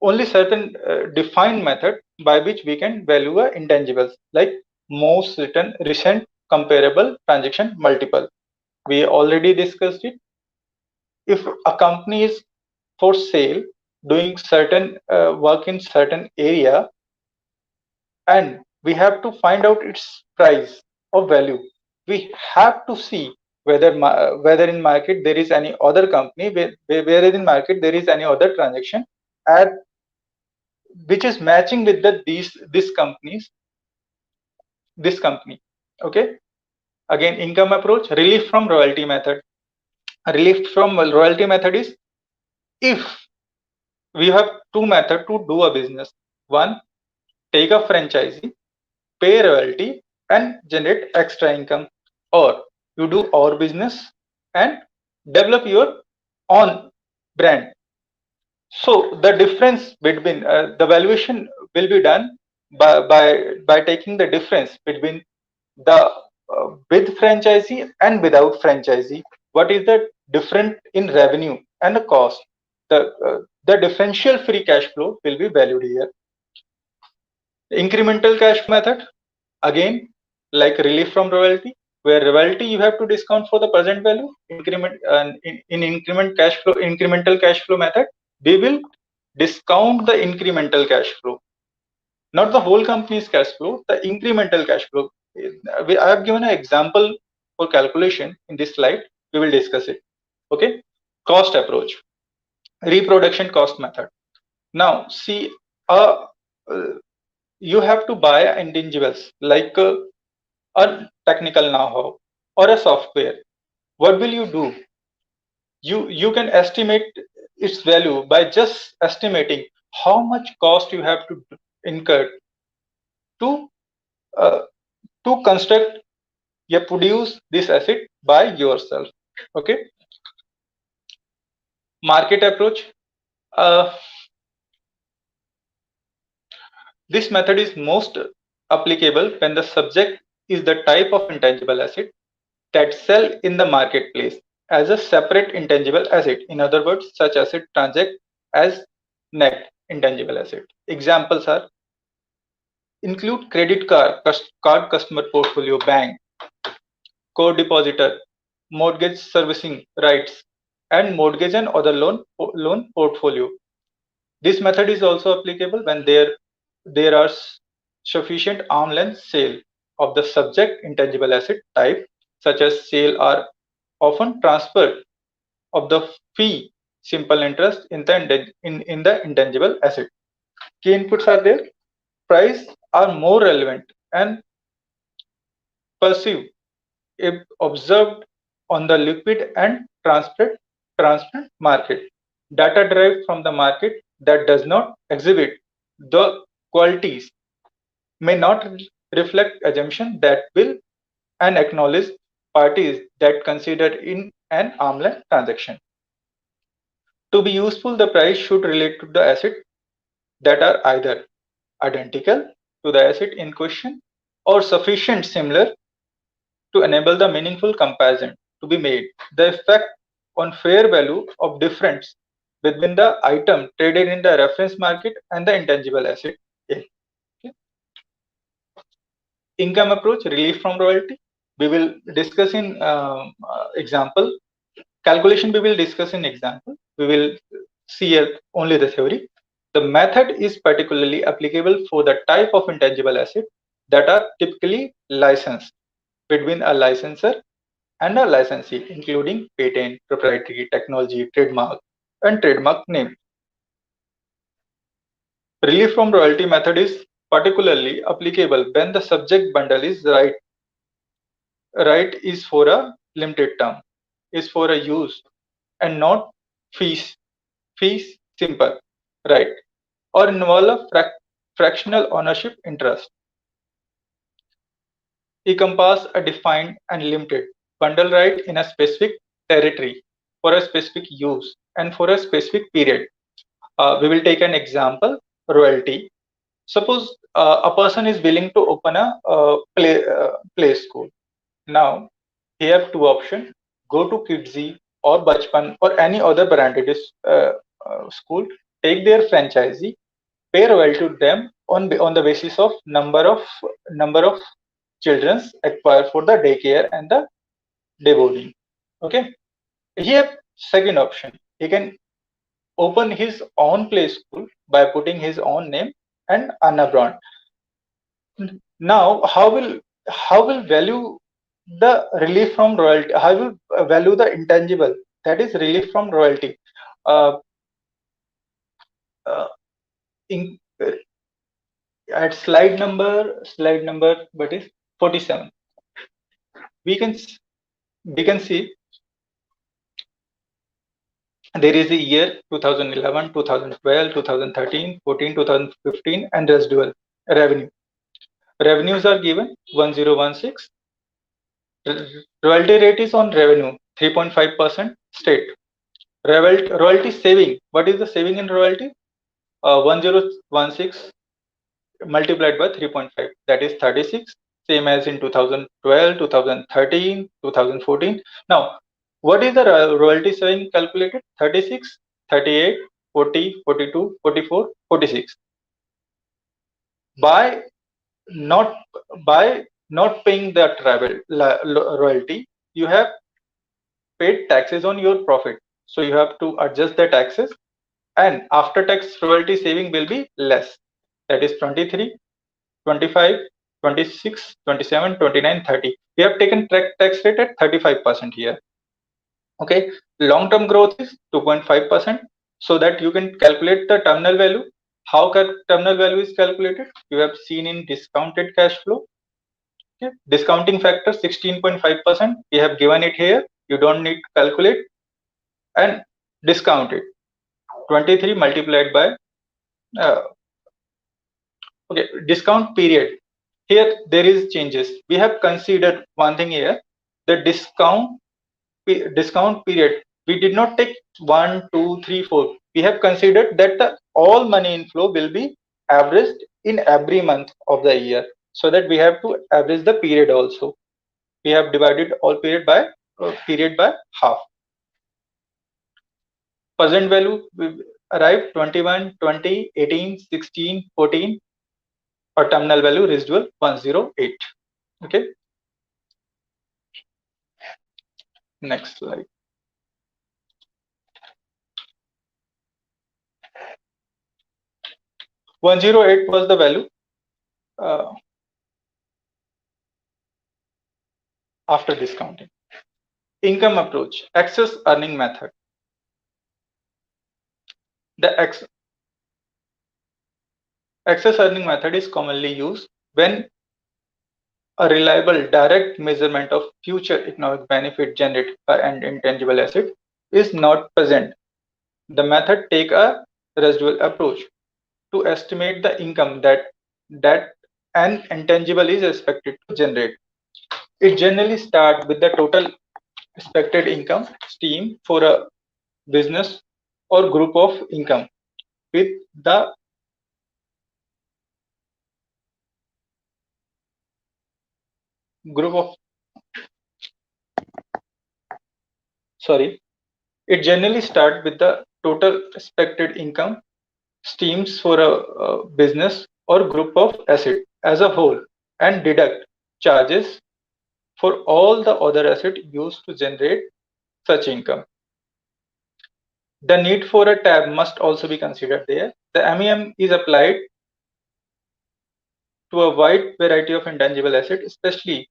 only certain defined method by which we can value intangibles, like most recent comparable transaction multiple. We already discussed it. If a company is for sale, doing certain work in certain area, and we have to find out its price or value, we have to see whether in market there is any other company, where in market there is any other transaction at which is matching with this company. Okay. Again, income approach, relief from royalty method. Relief from royalty method is if we have two methods to do a business. One, take a franchisee, pay royalty, and generate extra income. Or you do our business and develop your own brand. So the difference between the valuation will be done by taking the difference between the with franchisee and without franchisee. What is the difference in revenue and the cost? The differential free cash flow will be valued here. Incremental cash flow method, again, like relief from royalty, where royalty you have to discount for the present value. In incremental cash flow method, we will discount the incremental cash flow, not the whole company's cash flow, the incremental cash flow. I have given an example for calculation in this slide. We will discuss it. Okay. Cost approach, reproduction cost method. Now see, you have to buy intangibles like a technical know-how or a software. What will you do? You can estimate its value by just estimating how much cost you have to incur to uh, to construct or produce this asset by yourself. Okay. Market approach. This method is most applicable when the subject is the type of intangible asset that sell in the marketplace as a separate intangible asset. In other words, such asset transact as net intangible asset. Examples are include credit card customer portfolio, bank, core depositor, mortgage servicing rights, and mortgage and other loan portfolio. This method is also applicable when there are sufficient arm's length sale of the subject intangible asset type, such as sale are often transferred of the fee simple interest in the intangible asset. Key inputs are there. Price are more relevant and perceived if observed on the liquid and transparent market. Data derived from the market that does not exhibit the qualities may not reflect assumption that will and acknowledge parties that considered in an arm's length transaction. To be useful, the price should relate to the asset that are either identical to the asset in question or sufficient similar to enable the meaningful comparison to be made. The effect on fair value of difference between the item traded in the reference market and the intangible asset. Okay. Income approach, relief from royalty. We will discuss in example. Calculation we will discuss in example. We will see only the theory. The method is particularly applicable for the type of intangible asset that are typically licensed between a licensor and a licensee, including patent, proprietary technology, trademark, and trademark name. Relief from royalty method is particularly applicable when the subject bundle is right is for a limited term, is for a use and not fees simple, right, or involve a fractional ownership interest. Encompass a defined and limited bundle right in a specific territory for a specific use and for a specific period. We will take an example, royalty. Suppose a person is willing to open a play school. Now, he have two options: go to Kidsy or Bachpan or any other branded school, take their franchisee, pay royalty to them on the basis of number of children acquired for the daycare and the day boarding. Okay. Here, second option, he can open his own play school by putting his own name and Anna brand. Now, how will value the relief from royalty? How will value the intangible, that is relief from royalty? Uh, uh, in, at slide number what is 47, we can see there is a year 2011, 2012, 2013, 14, 2015, and residual revenue. Revenues are given 1016. Royalty rate is on revenue 3.5% state. Royalty saving. What is the saving in royalty? 1016 multiplied by 3.5, that is 36, same as in 2012, 2013, 2014. Now, what is the royalty saving calculated? 36, 38, 40, 42, 44, 46. By not paying that royalty, you have paid taxes on your profit. So you have to adjust the taxes, and after tax royalty saving will be less. That is 23, 25, 26, 27, 29, 30. We have taken tax rate at 35% here. Okay, long-term growth is 2.5%, so that you can calculate the terminal value. How terminal value is calculated? You have seen in discounted cash flow. Okay. Discounting factor 16.5%. We have given it here. You don't need to calculate. And discount it. 23 multiplied by okay, discount period. Here there is changes. We have considered one thing here. The discount period. We did not take 1, 2, 3, 4. We have considered that the all money inflow will be averaged in every month of the year, so that we have to average the period also. We have divided all period by half. Present value arrived 21, 20, 18, 16, 14, or terminal value residual 108. Okay. Next slide. $108 was the value after discounting. Income approach, excess earning method. The excess earning method is commonly used when a reliable direct measurement of future economic benefit generated by an intangible asset is not present. The method takes a residual approach to estimate the income that an intangible is expected to generate. It generally starts with the total expected income stream for a business or group of income with the group of it generally starts with the total expected income streams for a business or group of assets as a whole and deduct charges for all the other assets used to generate such income. The need for a tab must also be considered there. The MEM is applied to a wide variety of intangible assets, especially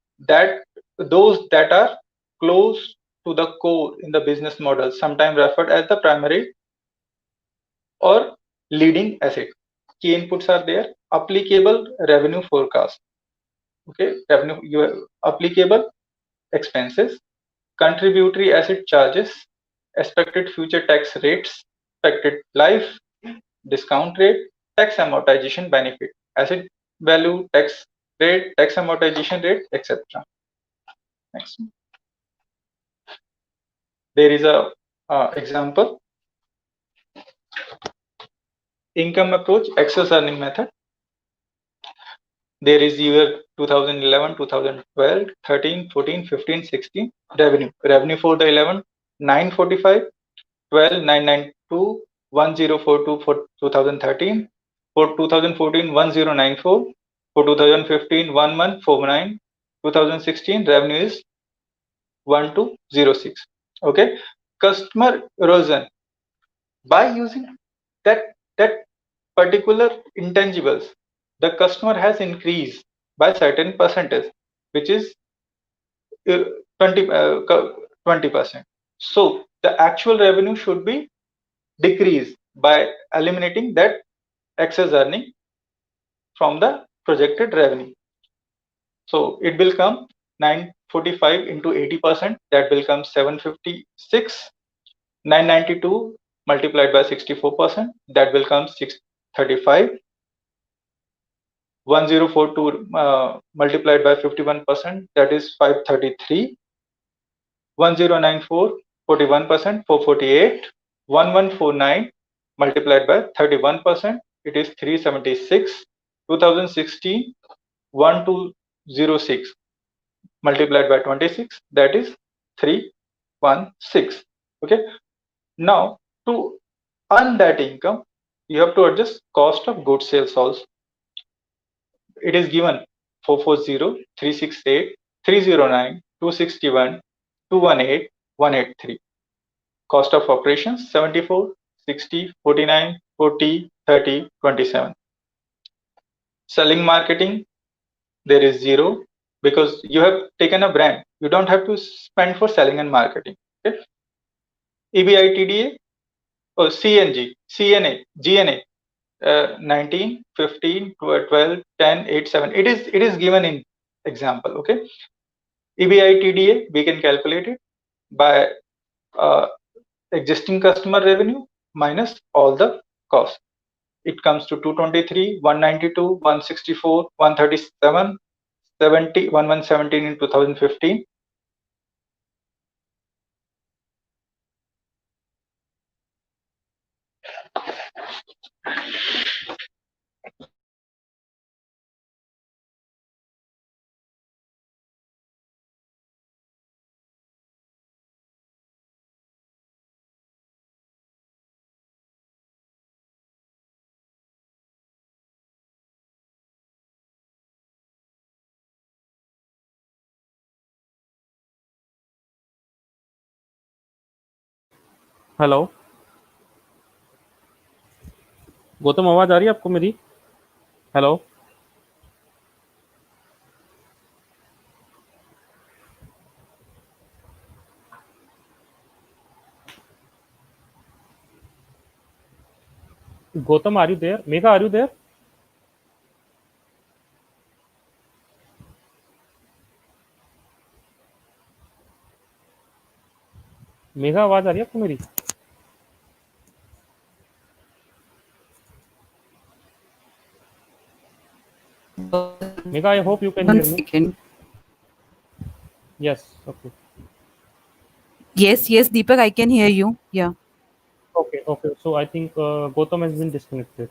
those that are close to the core in the business model, sometimes referred as the primary or leading asset. Key inputs are there. Applicable revenue forecast. Okay, applicable expenses, contributory asset charges, expected future tax rates, expected life, discount rate, tax amortization benefit, asset value, tax rate, tax amortization rate, etc. Next. There is a example. Income approach, excess earning method. There is year 2011, 2012, 13, 14, 15, 16 revenue. Revenue for the 11, 945, 12, 992, 1042 for 2013. For 2014, 1094. For 2015, 1149. 2016 revenue is 1206. Okay. Customer erosion. By using that particular intangibles, the customer has increased by certain percentage, which is 20%. So the actual revenue should be decreased by eliminating that excess earning from the projected revenue. So it will come 945 into 80%, that will come 756. 992 multiplied by 64%, that will come 635. 1042 multiplied by 51%, that is 533. 1094 41%, 448. 1149 multiplied by 31%, it is 376. 2016 1206 multiplied by 26, that is 316. Okay, now to earn that income, you have to adjust cost of goods sales also. It is given 440, 368, 309, 261, 218, 183. Cost of operations 74, 60, 49, 40, 30, 27. Selling marketing, there is 0 because you have taken a brand. You don't have to spend for selling and marketing. Okay? EBITDA or CNG, CNA, GNA, 19, 15, 12, 10, 8, 7. It is given in example. Okay. EBITDA we can calculate it by existing customer revenue minus all the costs. It comes to 223, 192, 164, 137, 70, 1117 in 2015. Hello Gautam, आवाज आ रही है आपको मेरी? Hello Gautam, are you there? Megha, are you there? Megha, आवाज आ रही है आपको मेरी? Megha, I hope you can One hear me. second. Yes, okay. Yes, yes, Deepak, I can hear you. Yeah. Okay, okay. So I think Gautam has been disconnected.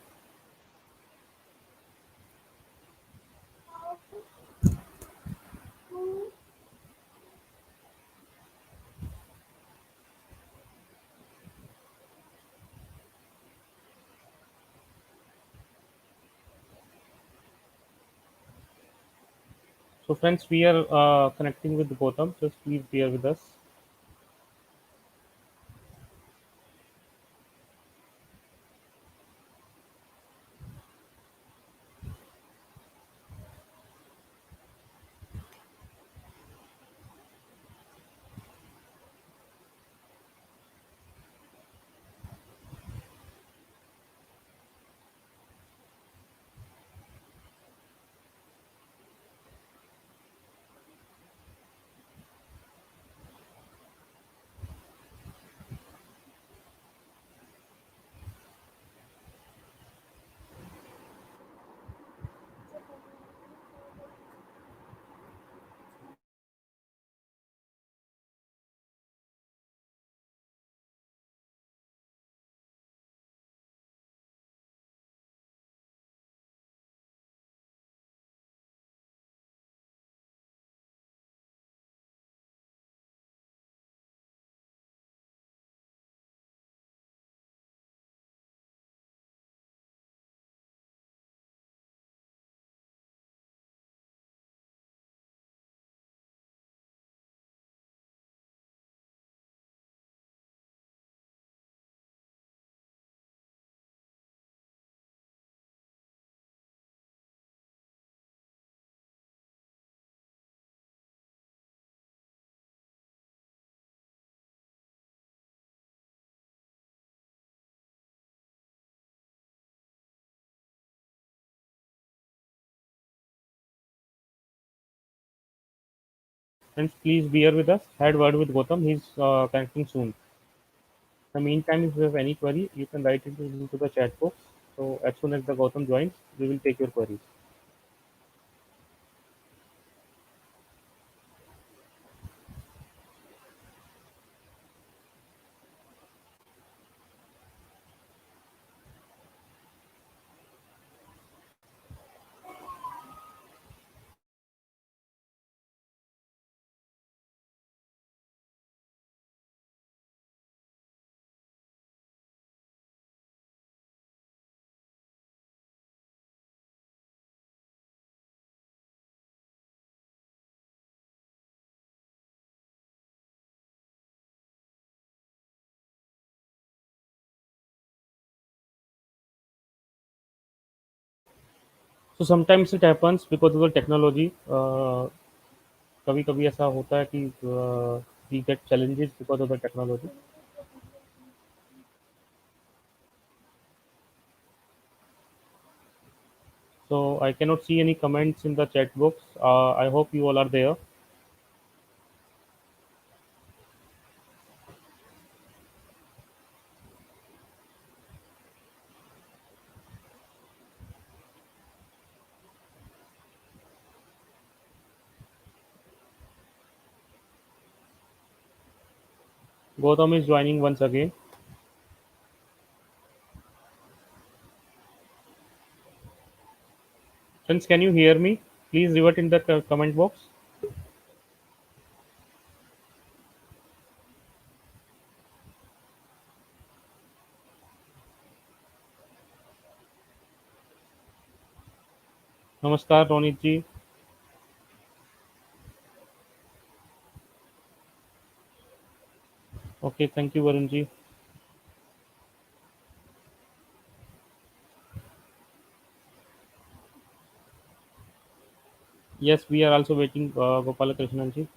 So, friends, we are connecting with Gautam. Just please bear with us. Friends, please bear with us. Had word with Gautam. He's connecting soon. In the meantime, if you have any query, you can write it into the chat box. So, as soon as the Gautam joins, we will take your queries. So sometimes it happens because of the technology. कभी कभी ऐसा होता है कि we get challenges because of the technology. So I cannot see any comments in the chat box. I hope you all are there. Gautam is joining once again. Friends, can you hear me? Please revert in the comment box. Namaskar, Ronit ji. Okay, thank you, Varun ji. Yes, we are also waiting, Gopalakrishnan ji.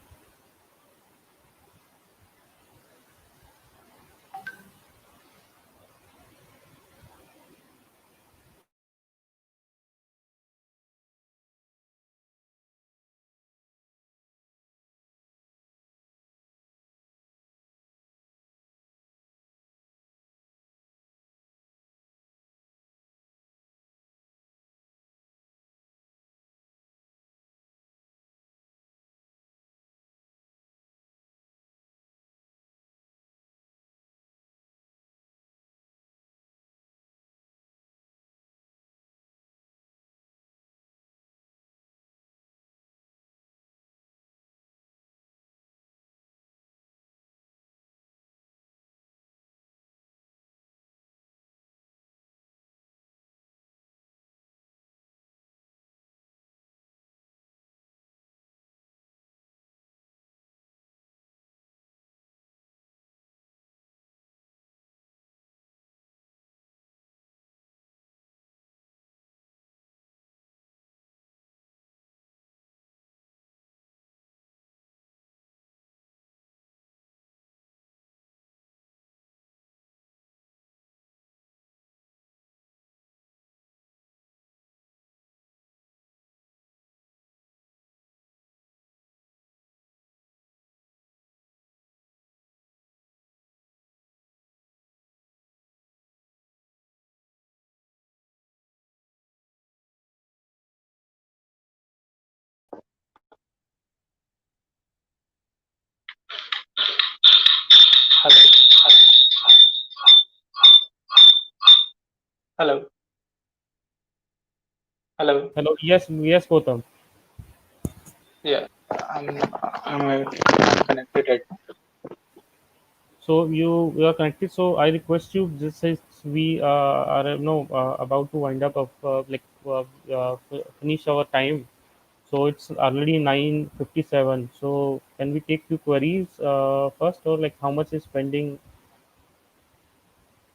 Hello. Hello. Hello. Yes, yes, Gautam. Yeah, I'm connected right now. So you are connected. So I request you, just since we are about to wind up of finish our time. So it's already 9:57. So can we take few queries first, or like how much is pending?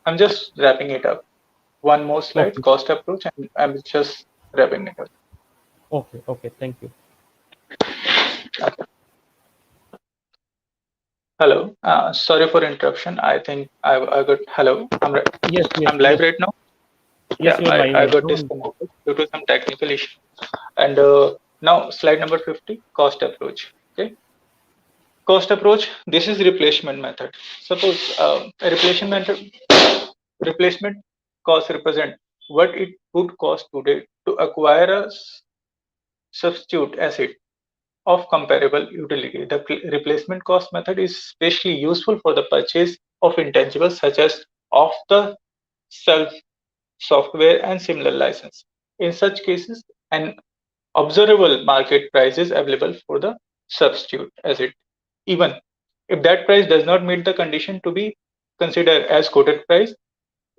I'm just wrapping it up. One more slide, Okay, cost approach, and I'm just wrapping it up. okay, okay. Thank you. Okay. Hello. Sorry for interruption. I think I got hello. Yes, yes, I'm live yes, right now. yes. Yeah, You are live I right got now. disconnected due to some technical issue. And now slide number 50, cost approach. Okay. Cost approach. This is replacement method. Suppose a replacement cost represent what it would cost today to acquire a substitute asset of comparable utility. The replacement cost method is especially useful for the purchase of intangibles such as off-the-shelf software and similar license. In such cases, an observable market price is available for the substitute asset. Even if that price does not meet the condition to be considered as quoted price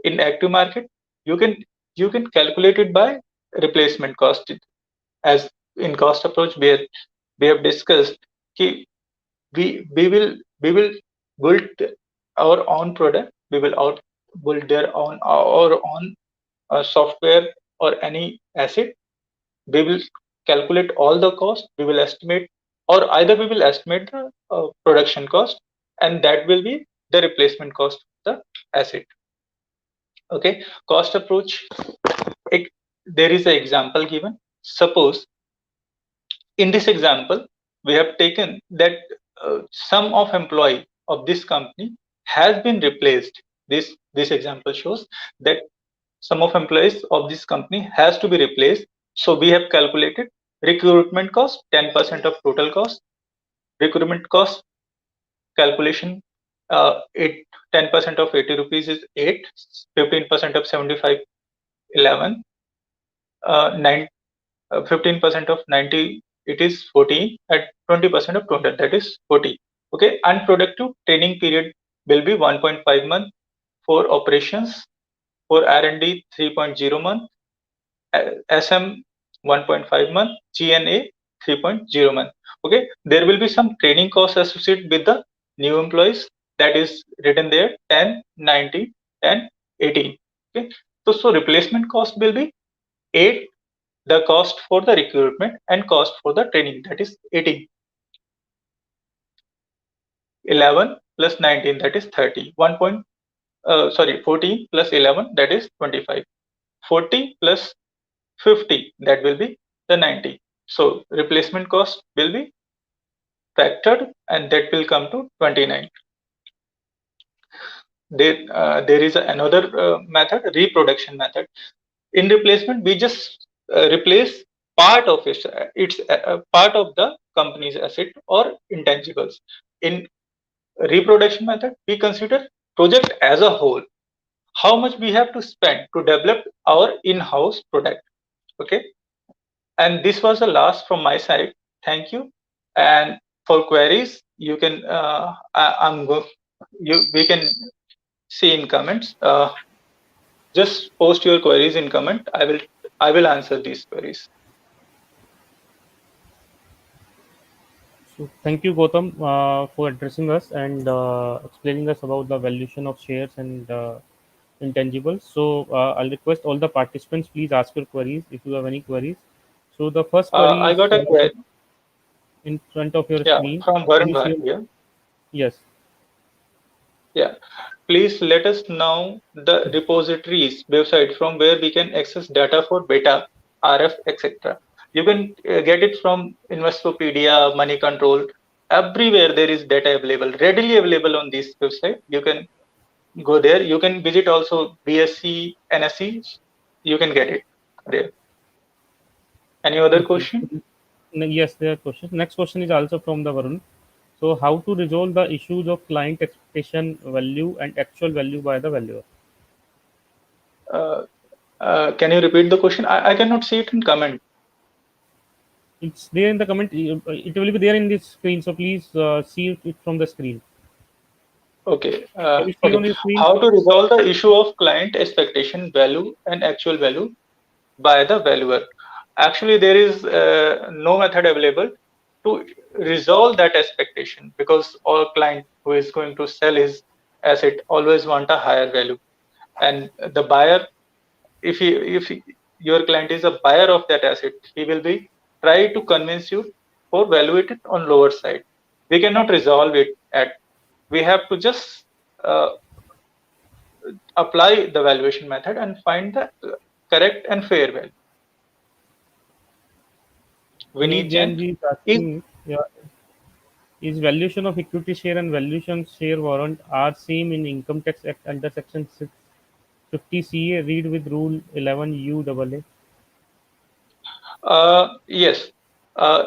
in active market, you can you can calculate it by replacement cost. As in cost approach, where we have discussed कि we will build our own product, we will build their own our own software or any asset. We will calculate all the cost, we will estimate, or either we will estimate the production cost, and that will be the replacement cost of the asset. Okay, cost approach. There is an example given. Suppose in this example, we have taken that sum of employee of this company has been replaced. This example shows that sum of employees of this company has to be replaced. So we have calculated recruitment cost, 10% of total cost. Recruitment cost calculation, 10% of 80 rupees is 8, 15% of 75, 11, 9, 15% of 90, it is 14, at 20% of 200, that is 40. Okay, unproductive training period will be 1.5 month, for operations, for R&D 3.0 month, SM 1.5 month, GNA 3.0 month. Okay, there will be some training costs associated with the new employees, that is written there, 10, 90, and 18. Okay, so replacement cost will be 8, the cost for the recruitment, and cost for the training, that is 18. 11 plus 19, that is 30. 14 plus 11, that is 25. 40 plus 50, that will be the 90. So replacement cost will be factored, and that will come to 29. There is another method, reproduction method. In replacement, we just replace part of it. It's a part of the company's asset or intangibles. In reproduction method, we consider project as a whole. How much we have to spend to develop our in-house product. Okay, and this was the last from my side. Thank you. And for queries, you can I'm go you we can see in comments. Just post your queries in comment. I will answer these queries. So thank you, Gautam, for addressing us and explaining us about the valuation of shares and intangibles. So I'll request all the participants, please ask your queries if you have any queries. So the first query I is got a query. in front of your Yeah, screen. from Can Varun you see? Bhatia. Yes. Yeah. Please let us know the repositories website from where we can access data for beta, RF, etc. You can get it from Investopedia, Money Control. Everywhere there is data available, readily available on this website. You can go there. You can visit also BSc, NSC. You can get it there. Any other Okay. question? Yes, there are questions. Next question is also from the Varun. So how to resolve the issues of client expectation value and actual value by the valuer? Can you repeat the question? I cannot see it in comment. It's there in the comment. It will be there in this screen. So please see it from the screen. Okay. Can you see Okay. on your screen? How to resolve the issue of client expectation value and actual value by the valuer? Actually, there is no method available to resolve that expectation, because all client who is going to sell his asset always want a higher value, and the buyer, if your client is a buyer of that asset, he will be try to convince you for valuate it on lower side. We cannot resolve it at. We have to just uh, apply the valuation method and find the correct and fair value. Puneet Vinith Jain Jain ji is is asking, yeah, is valuation of equity share and valuation share warrant are same in Income Tax Act under Section 650 CA? Read with Rule 11 UAA. yes,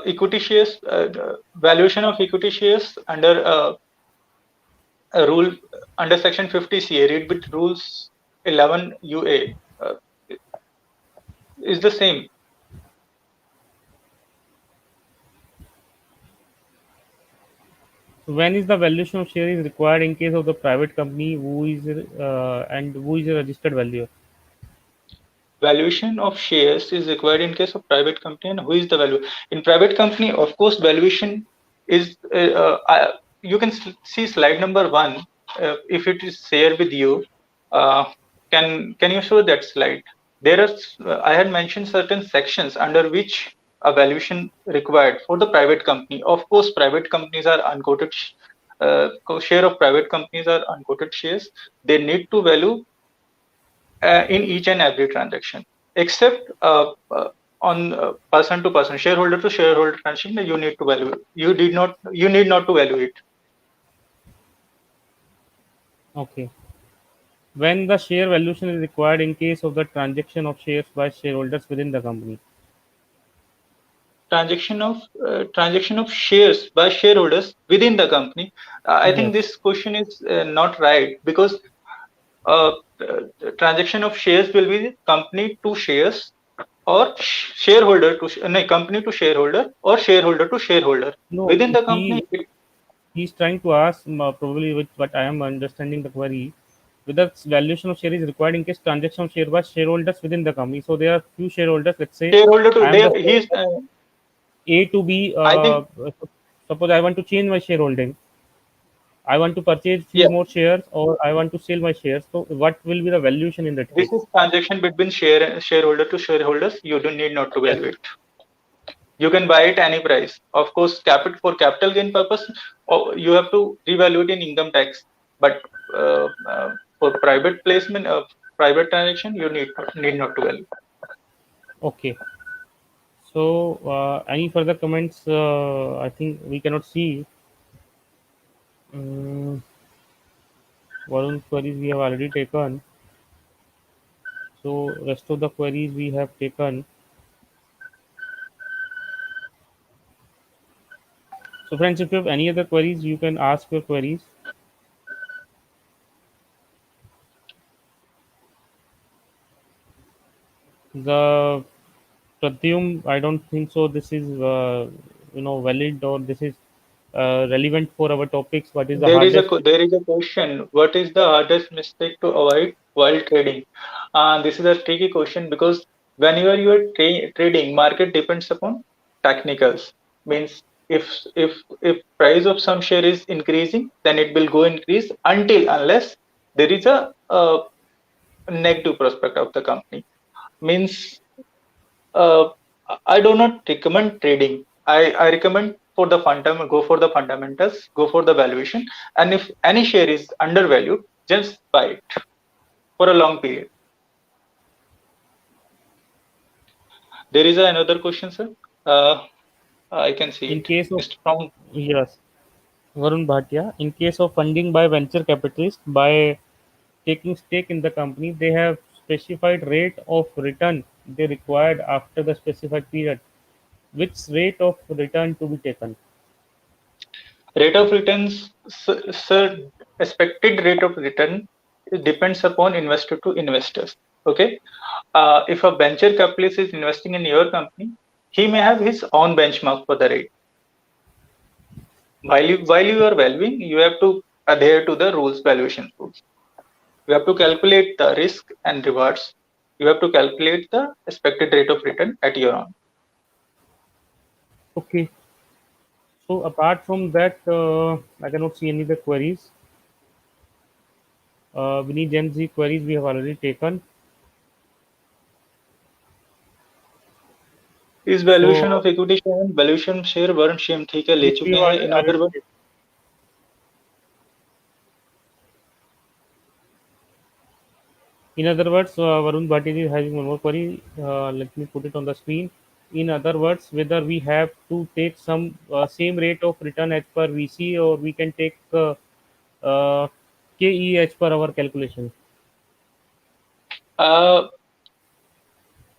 equity shares, the valuation of equity shares under a rule under section 50 CA, read with rules 11 UA, is the same. So when is the valuation of share is required in case of the private company who is and who is a registered valuer? Valuation of shares is required in case of private company, and who is the value in private company? Of course, valuation is you can see slide number 1. If it is shared with you, uh, can you show that slide? There are I had mentioned certain sections under which a valuation required for the private company. Of course, private companies are unquoted share of private companies are unquoted shares. They need to value in each and every transaction, except on person to person, shareholder to shareholder transaction. You need to value. You need not to value it. Okay. When the share valuation is required in case of the transaction of shares by shareholders within the company? Transaction of shares by shareholders within the company. I think Yes. this question is not right, because uh, transaction of shares will be company to shares, or shareholder to no, company to shareholder, or shareholder to shareholder No, within the company. he's trying to ask probably with what I am understanding the query, whether valuation of share is required in case transaction of share by shareholders within the company. So there are few shareholders. Let's say Shareholder to I am the he's A to B. I think, Suppose I want to change my shareholding. I want to purchase yeah, few more shares, or I want to sell my shares. So what will be the valuation in that this case? is transaction between shareholder to shareholders. You don't need not to Yes. value it. You can buy it any price. Of course, for capital gain purpose, or you have to revalue it in income tax. But for private placement of private transaction, you need not to value. Okay. So any further comments? I think we cannot see. Varun's queries we have already taken. So rest of the queries we have taken. So friends, if you have any other queries, you can ask your queries. The Pratyum, I don't think so. This is valid, or this is relevant for our topics. What is the hardest? There is a question. What is the hardest mistake to avoid while trading? This is a tricky question, because whenever you are trading, market depends upon technicals. Means if price of some share is increasing, then it will go increase until unless there is a negative prospect of the company. Means uh, I do not recommend trading. I recommend for the go for the fundamentals, go for the valuation, and if any share is undervalued, just buy it for a long period. There is another question, sir. Uh, I can see In it. case of It's from yes, Varun Bhatia. In case of funding by venture capitalists by taking stake in the company, they have specified rate of return they required after the specified period. Which rate of return to be taken? rate of returns, sir. Expected rate of return, it depends upon investor to investors. Okay, if a venture capitalist is investing in your company, he may have his own benchmark for the rate. While you are valuing, you have to adhere to the valuation rules. You have to calculate the risk and rewards. You have to calculate the expected rate of return at your own. Okay. So apart from that, I cannot see any other queries. Vinny Gen Z queries we have already taken. इस valuation So of equity share valuation share वर्ण Shem ठीक है ले we चुके have हैं in other already word taken. In other words, Varun Bhatia is having one more query. Let me put it on the screen. In other words, whether we have to take some same rate of return as per VC, or we can take uh, KE as per our calculation.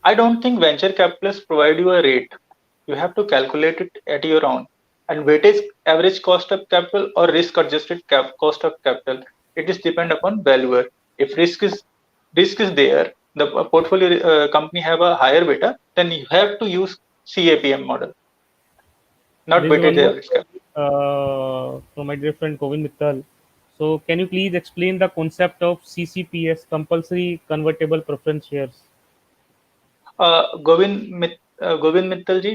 I don't think venture capitalists provide you a rate. You have to calculate it at your own. And weightage average cost of capital or risk adjusted cost of capital, it is depend upon valuer. If risk is there, the portfolio company have a higher beta, then you have to use CAPM model, not There is one weighted more average capital. query from my dear friend Govind Mittal. So, can you please explain the concept of CCPS, compulsory convertible preference shares? Govind Mittal ji,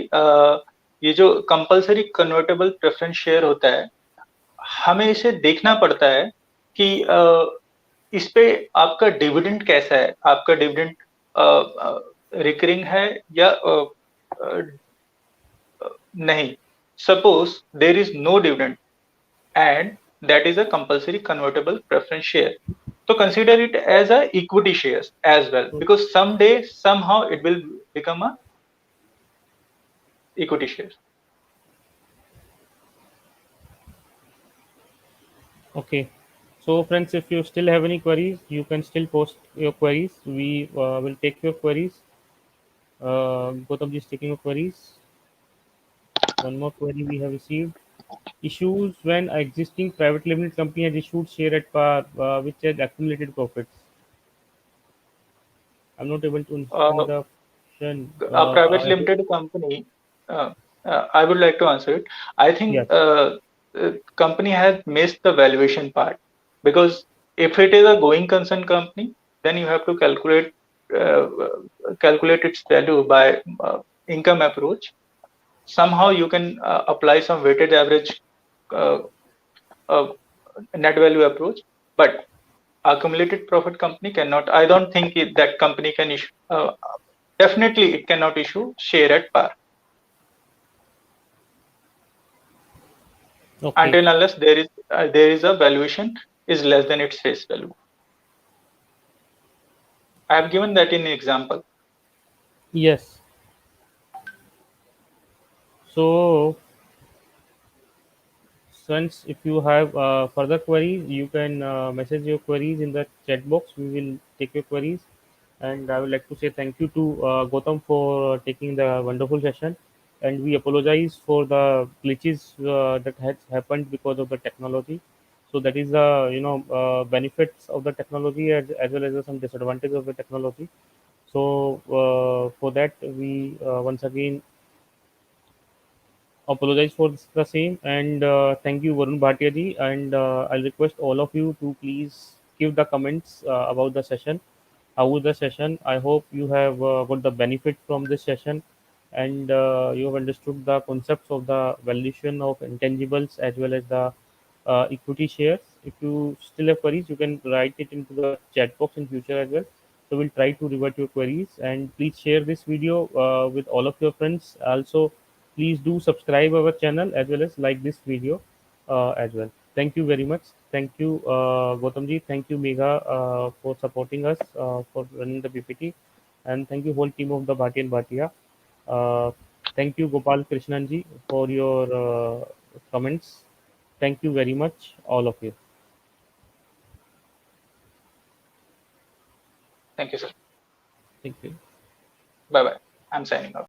ये जो compulsory convertible preference share होता है, हमें इसे देखना पड़ता है कि इस पे आपका डिविडेंड कैसा है, आपका डिविडेंड रिकरिंग है या नहीं. Suppose there is no dividend and that is a compulsory convertible preference share, so consider it as a equity shares as well, because someday somehow it will become a equity shares. Okay. So, friends, if you still have any queries, you can still post your queries. We will take your queries. Gautam ji is taking your queries. One more query we have received. Issues when an existing private limited company has issued share at par, which has accumulated profits. I'm not able to understand uh, the question. a private limited company, uh, I would like to answer it. I think Yes. company has missed the valuation part, because if it is a going concern company, then you have to uh, calculate its value by income approach. Somehow you can apply some weighted average uh, uh, net value approach, but accumulated profit company cannot. I don't think that company can issue. Definitely, it cannot issue share at par Okay. until unless there is a valuation is less than its face value. I have given that in example. Yes. So, since if you have further queries, you can message your queries in the chat box. We will take your queries. And I would like to say thank you to Gautam for taking the wonderful session. And we apologize for the glitches that has happened because of the technology. So that is the benefits of the technology, as well as some disadvantages of the technology. So for that we once again apologize for the same, and thank you Varun Bhatia ji, and I'll request all of you to please give the comments about the session. How was the session? I hope you have got the benefit from this session, and you have understood the concepts of the valuation of intangibles as well as the equity shares. If you still have queries, you can write it into the chat box in future as well. So we'll try to revert your queries, and please share this video with all of your friends. Also, please do subscribe our channel as well as like this video as well. Thank you very much. Thank you, Gautam ji. Thank you, Megha, for supporting us for running the PPT, and thank you whole team of the Bhatia and Bhatia. Uh, Thank you, Gopal Krishnan ji, for your comments. Thank you very much, all of you. Thank you, sir. Thank you. Bye bye. I'm signing off.